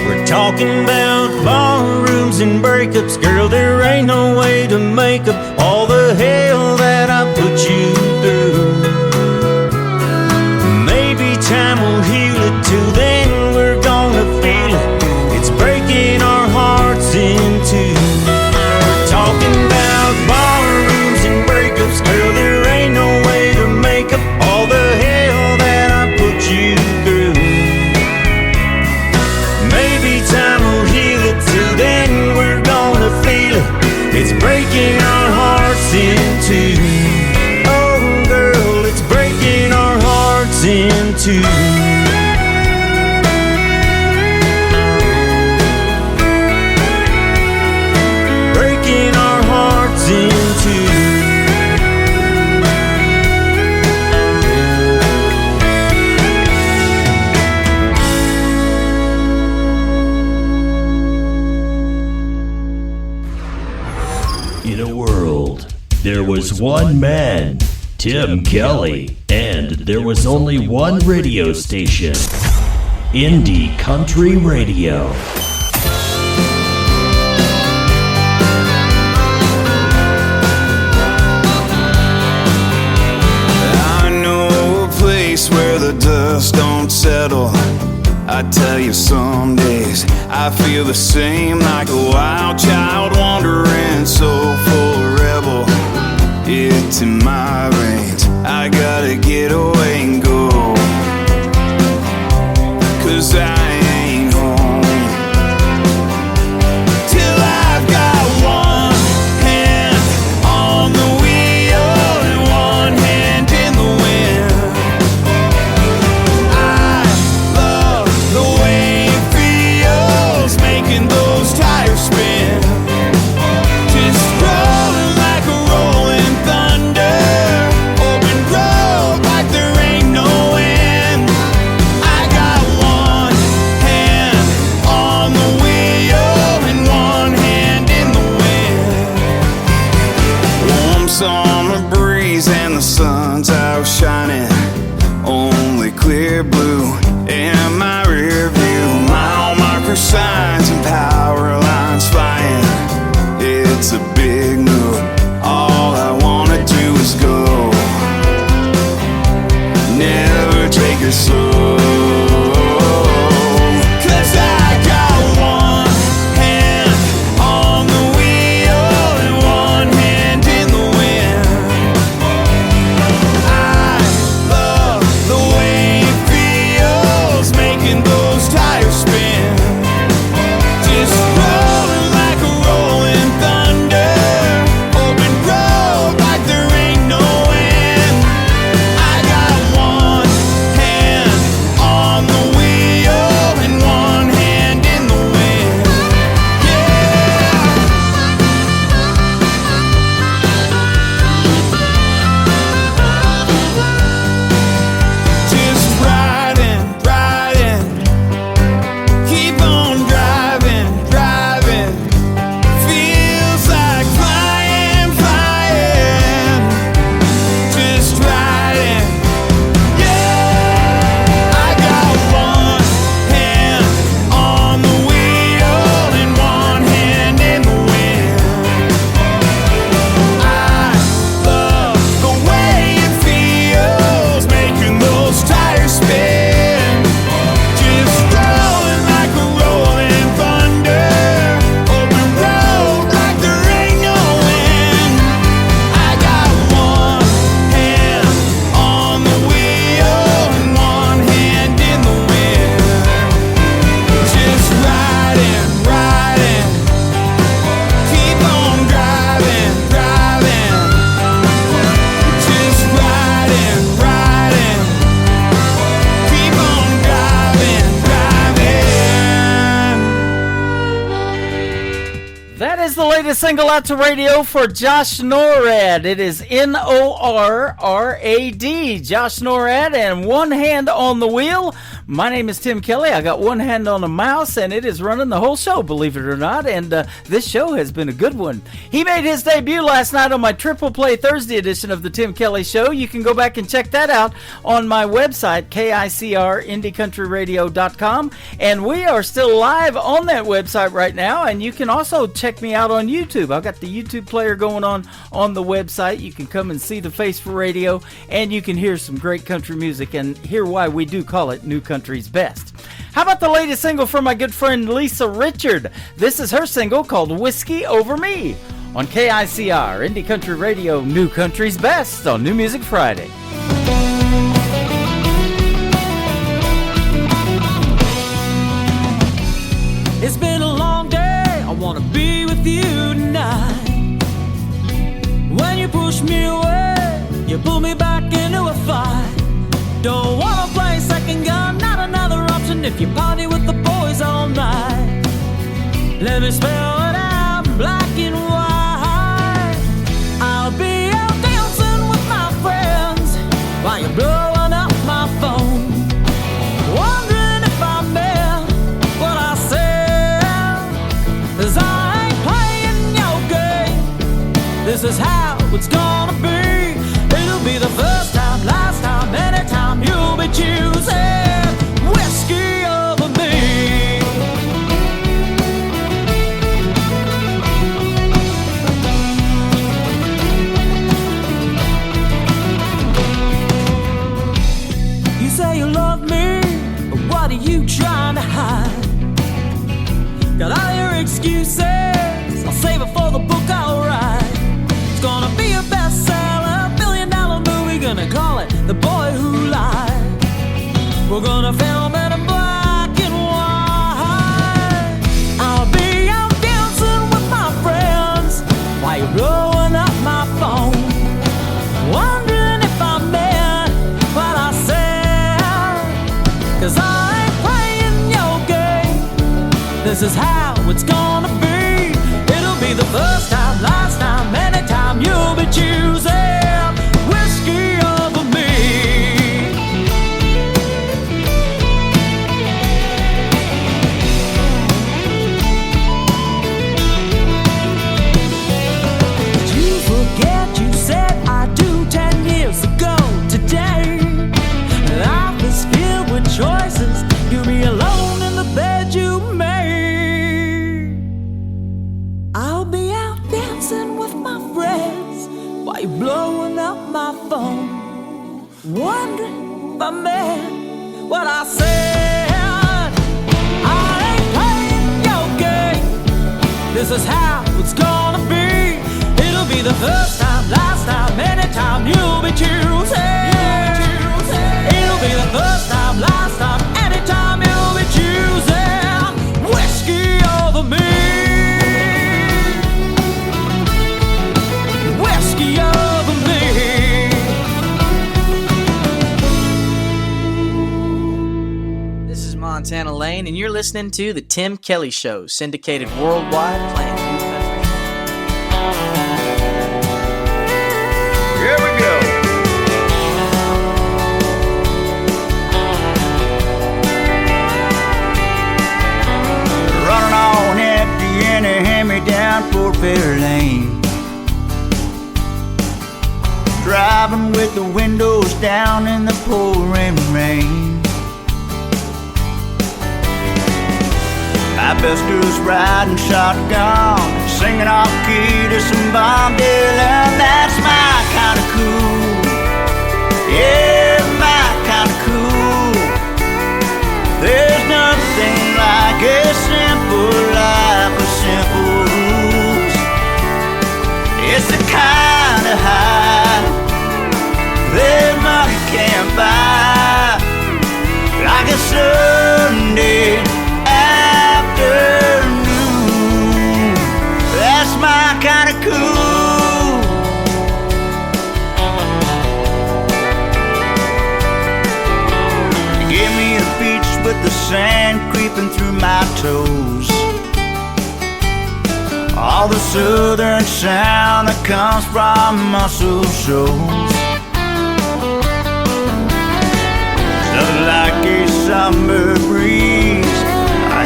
We're talking about barrooms and breakups. Girl, there ain't no way to make up all the hell that I put you through. Maybe time will two. Breaking our hearts in two. In a world, there was one man, Tim Kelly, and there was only one radio station, Indie Country Radio. I know a place where the dust don't settle. I tell you, some days I feel the same, like a wild child wandering, soulful rebel. It's in my veins, I gotta get away and go, 'cause I ain't home till I've got one hand on the wheel and one hand in the wind. I love the way it feels, making those tires spin, just rolling like a rolling thunder, open road like there ain't no end. I got one hand on the wheel and one hand in the wind. Warm summer breeze and the sun's out shining, only clear blue in my rear view. Mile marker signs and power lines flying. It's a big move, all I wanna do is go, never take it slow, 'cause I got one hand on the wheel and one hand in the wind. I love the way it feels, making those tires spin, just rolling like a rolling thunder, open road like there ain't no end. I got one hand on the wheel and one hand in the wind. Just riding, riding, keep on driving, driving. Feels like flying, flying. Just riding, yeah. I got one hand on the wheel and one hand in the wind. I love the way it feels, making those tires spin, just rolling like a rolling thunder, open road like there ain't no end. I got one hand on the wheel and one hand in the wind, just riding, riding, keep on driving, driving, just riding, riding, keep on driving, driving. That is the latest single out to radio for Josh Norrad. It is Norrad. Josh Norrad, and one hand on the wheel. My name is Tim Kelly. I got one hand on the mouse, and it is running the whole show, believe it or not. And this show has been a good one. He made his debut last night on my Triple Play Thursday edition of the Tim Kelly Show. You can go back and check that out on my website, KICRIndieCountryRadio.com. And we are still live on that website right now. And you can also check me out on YouTube. I've got the YouTube player going on the website. You can come and see the face for radio, and you can hear some great country music and hear why we do call it New Country's Best. How about the latest single from my good friend Lisa Richard? This is her single called Whiskey Over Me on KICR, Indie Country Radio, New Country's Best on New Music Friday. It's been a long day, I wanna be with you tonight. When you push me away, you pull me back into a fight. Don't want a place like if you party with the boys all night. Let me spell it out in black and white. I'll be out dancing with my friends while you're blowing up my phone, wondering if I meant what I said. 'Cause I ain't playing your game. This is how it's gonna be. It'll be the first time, last time, anytime you'll be choosing whiskey over me. You say you love me, but what are you trying to hide? Got all your excuses, I'll save it for the book I'll write. It's gonna be a bestseller, $1 billion movie, gonna call it The Boy Who Lied. We're gonna film it in black and white. I'll be out dancing with my friends while you're blowing up my phone, wondering if I meant what I said. 'Cause I ain't playing your game. This is how it's gonna be. It'll be the first time, last time, anytime you'll be choosing whiskey over me. Did you forget you said I do 10 years ago today? Life is filled with choices. You'll be alone in the bed you made. I'll be out dancing with my friends while you're blowing up my phone, wondering if I meant what I said. I ain't playing your game. This is how it's gonna be. It'll be the first time, last time, anytime you'll be choosing. It'll be the first time, last time, anytime you'll be choosing whiskey over me. Whiskey over me. This is Montana Lane, and you're listening to The Tim Kelly Show, syndicated worldwide, playing new country. Here we go. Running on empty in a hand-me-down Fort Fair Lane. Driving with the windows down in the pouring rain. My besters riding shotgun, singing off key to some Bob Dylan. That's my kind of cool. Yeah, my kind of cool. There's nothing like a simple life with simple rules. It's the kind of high that money can't buy, like a Sunday afternoon. That's my kind of cool. Give me a beach with the sand creeping through my toes, all the southern sound that comes from muscle shoals. Nothing like a summer breeze,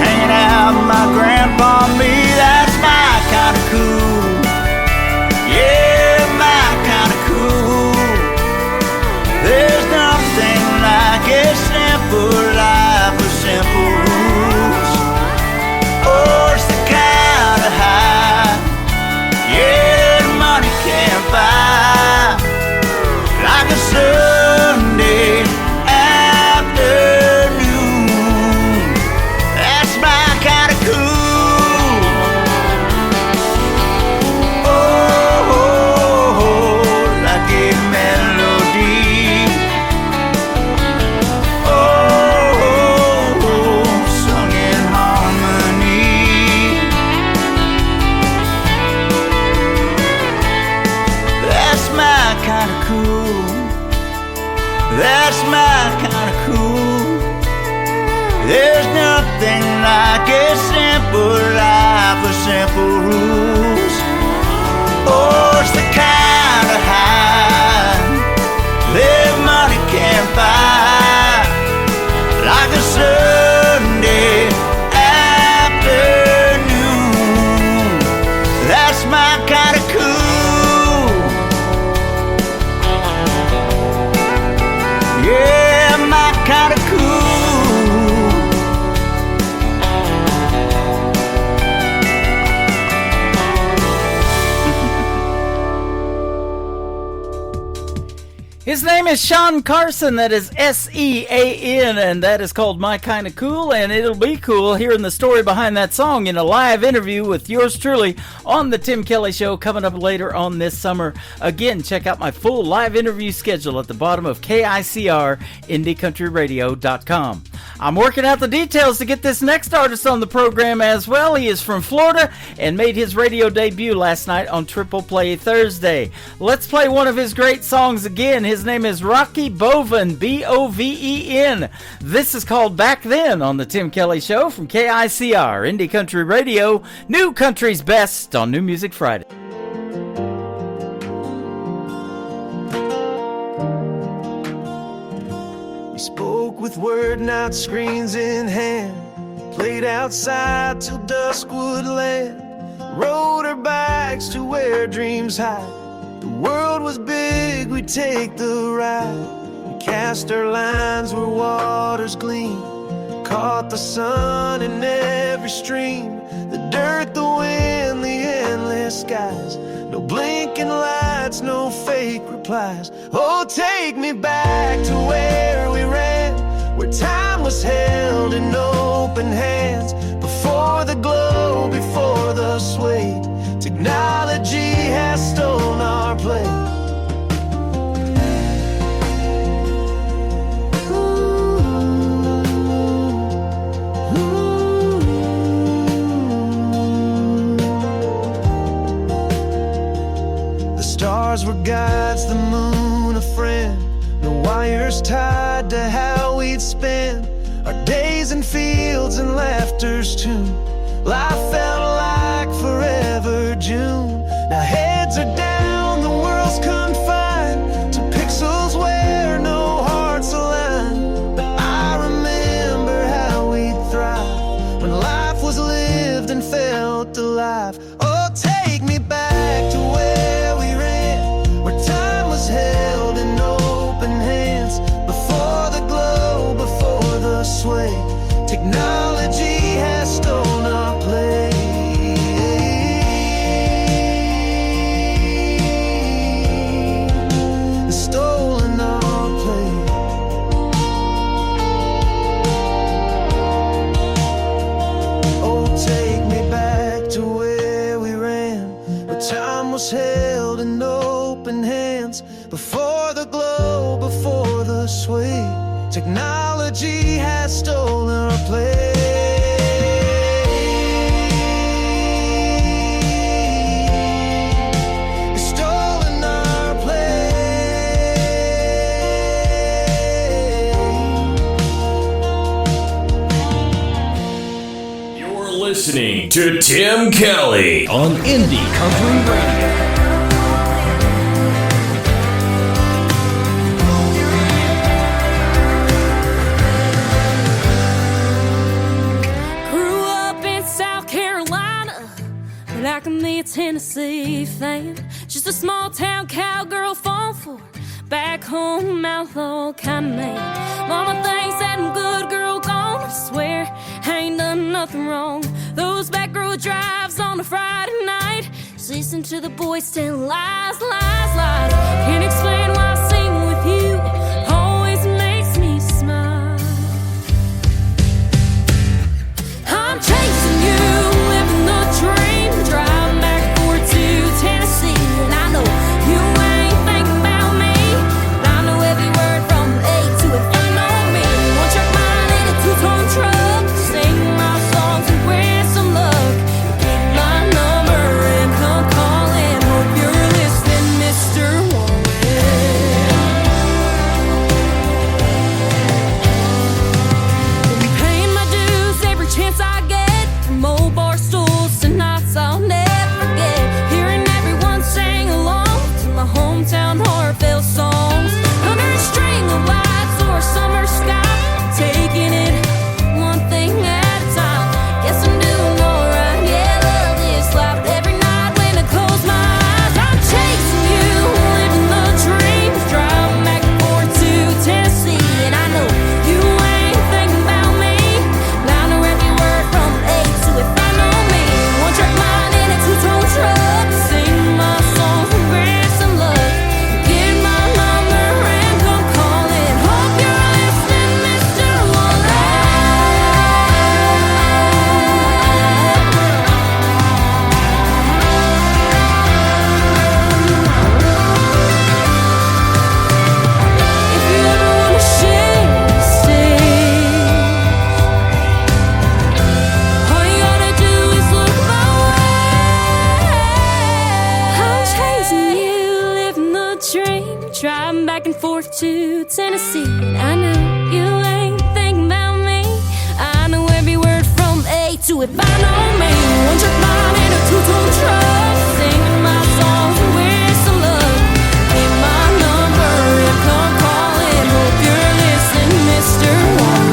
hanging out with my grandpa and me. That's my kind of cool. Yeah, my kind of cool. There's nothing like a simple life with simple rules. Oh, it's the kind of high, yeah, money can't buy, like a Sunday afternoon. There's nothing like a simple life with simple rules. Oh, it's the kind of high that money can't buy, like a Sunday afternoon. That's my kind of cool. Yeah, my kind of cool. His name is Sean Carson, that is S-E-A-N, and that is called My Kinda Cool, and it'll be cool hearing the story behind that song in a live interview with yours truly on the Tim Kelly Show coming up later on this summer. Again, check out my full live interview schedule at the bottom of KICR-IndieCountryRadio.com. I'm working out the details to get this next artist on the program as well. He is from Florida and made his radio debut last night on Triple Play Thursday. Let's play one of his great songs again. His name is Rocky Boven, B-O-V-E-N. This is called Back Then on the Tim Kelly Show from KICR, Indie Country Radio, New Country's Best on New Music Friday. We spoke with word, not screens in hand. Played outside till dusk would land. Rode our bikes to where dreams hide. The world was big, we'd take the ride. We cast our lines where waters gleam. Caught the sun in every stream. The dirt, the wind, the endless skies. No blinking lights, no fake replies. Oh, take me back to where we ran, where time was held in open hands. Before the glow, before the sway, technology has stolen our place. The stars were guides, the moon a friend. No wires tied to how we'd spend our days in fields and laughter's tune. Life felt like forever June. Now heads are down, the world's confined to pixels where no hearts align. But I remember how we'd thrive when life was lived and felt alive. Oh, take me back to where we ran, where time was held in open hands. Before the glow, before the sway, technology has stolen our place. Stolen our place. Oh, take me back to where we ran, where time was held in open hands. Before the glow, before the sway, technology has stolen our place. It's stolen our place. You're listening to Tim Kelly on Indie Country Radio. Grew up in South Carolina, but I can be a Tennessee fan. Just a small town cowgirl falling for back home outlaw kind of man. Mama thinks that I'm good girl gone. I swear I ain't done nothing wrong. Those back road drives on a Friday night, just listen to the boys tell lies, lies, lies. Can't explain why singing with you always makes me smile. I'm chasing you, living the dream, driving back and forth to Tennessee, and I know you ain't thinking about me, but I know every word from A to F. You know me, one track mind in a two-tone truck, sing my songs and wish some luck. Get my number and come calling. Hope you're listening, Mr. Warren. north to Tennessee, and I know you ain't thinking about me. I know every word from A to if I know me. One track mind in a two-tone truck, singing my songs and with some love. Get my number and come calling. Hope you're listening, Mr. Warren.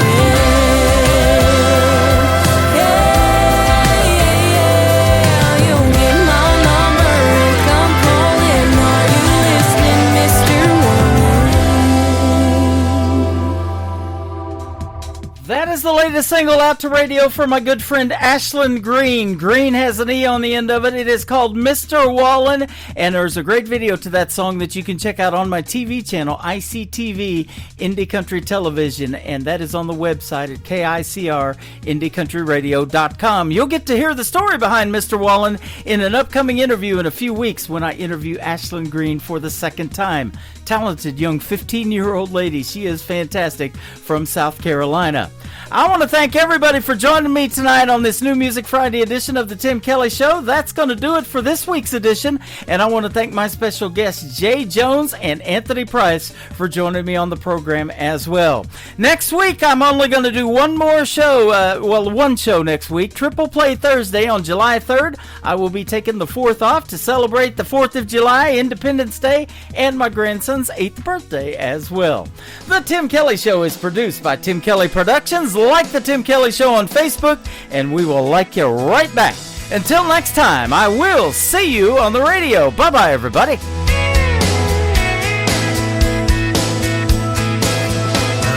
That is the latest single out to radio from my good friend Ashlyn Green. Green has an E on the end of it. It is called Mr. Wallen, and there's a great video to that song that you can check out on my TV channel, ICTV Indie Country Television, and that is on the website at KICRIndieCountryRadio.com. You'll get to hear the story behind Mr. Wallen in an upcoming interview in a few weeks when I interview Ashlyn Green for the second time. Talented young 15-year-old lady. She is fantastic from South Carolina. I want to thank everybody for joining me tonight on this New Music Friday edition of the Tim Kelly Show. That's going to do it for this week's edition, and I want to thank my special guests Jay Jones and Anthony Price for joining me on the program as well. Next week, I'm only going to do one more show, one show next week, Triple Play Thursday on July 3rd. I will be taking the 4th off to celebrate the 4th of July, Independence Day, and my grandson's 8th birthday as well. The Tim Kelly Show is produced by Tim Kelly Productions. Like the Tim Kelly Show on Facebook, and we will like you right back. Until next time, I will see you on the radio. Bye-bye, everybody.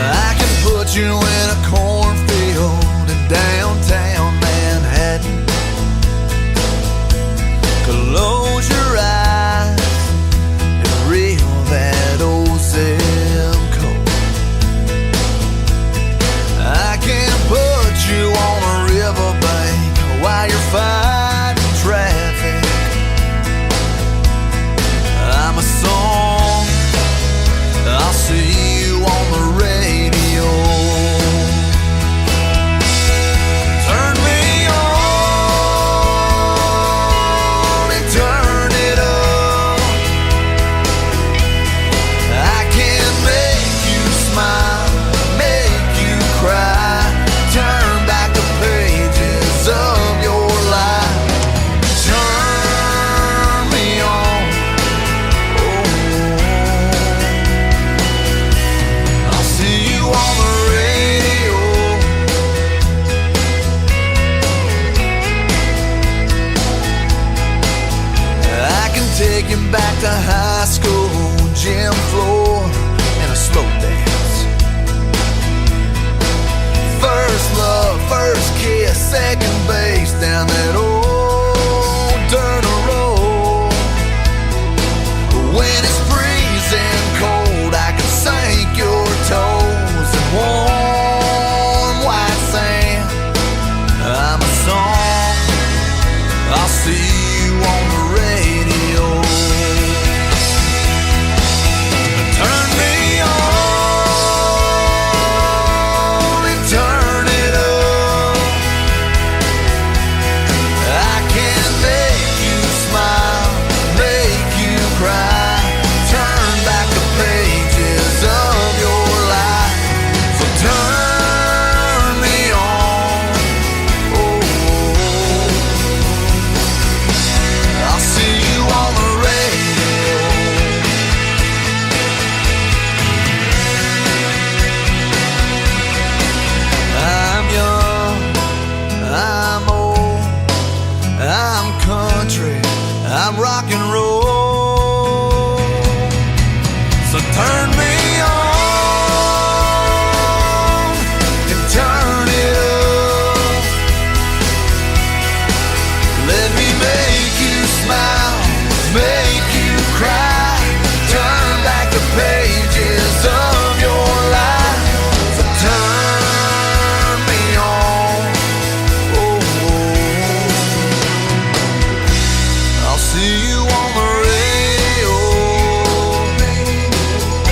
I can put you in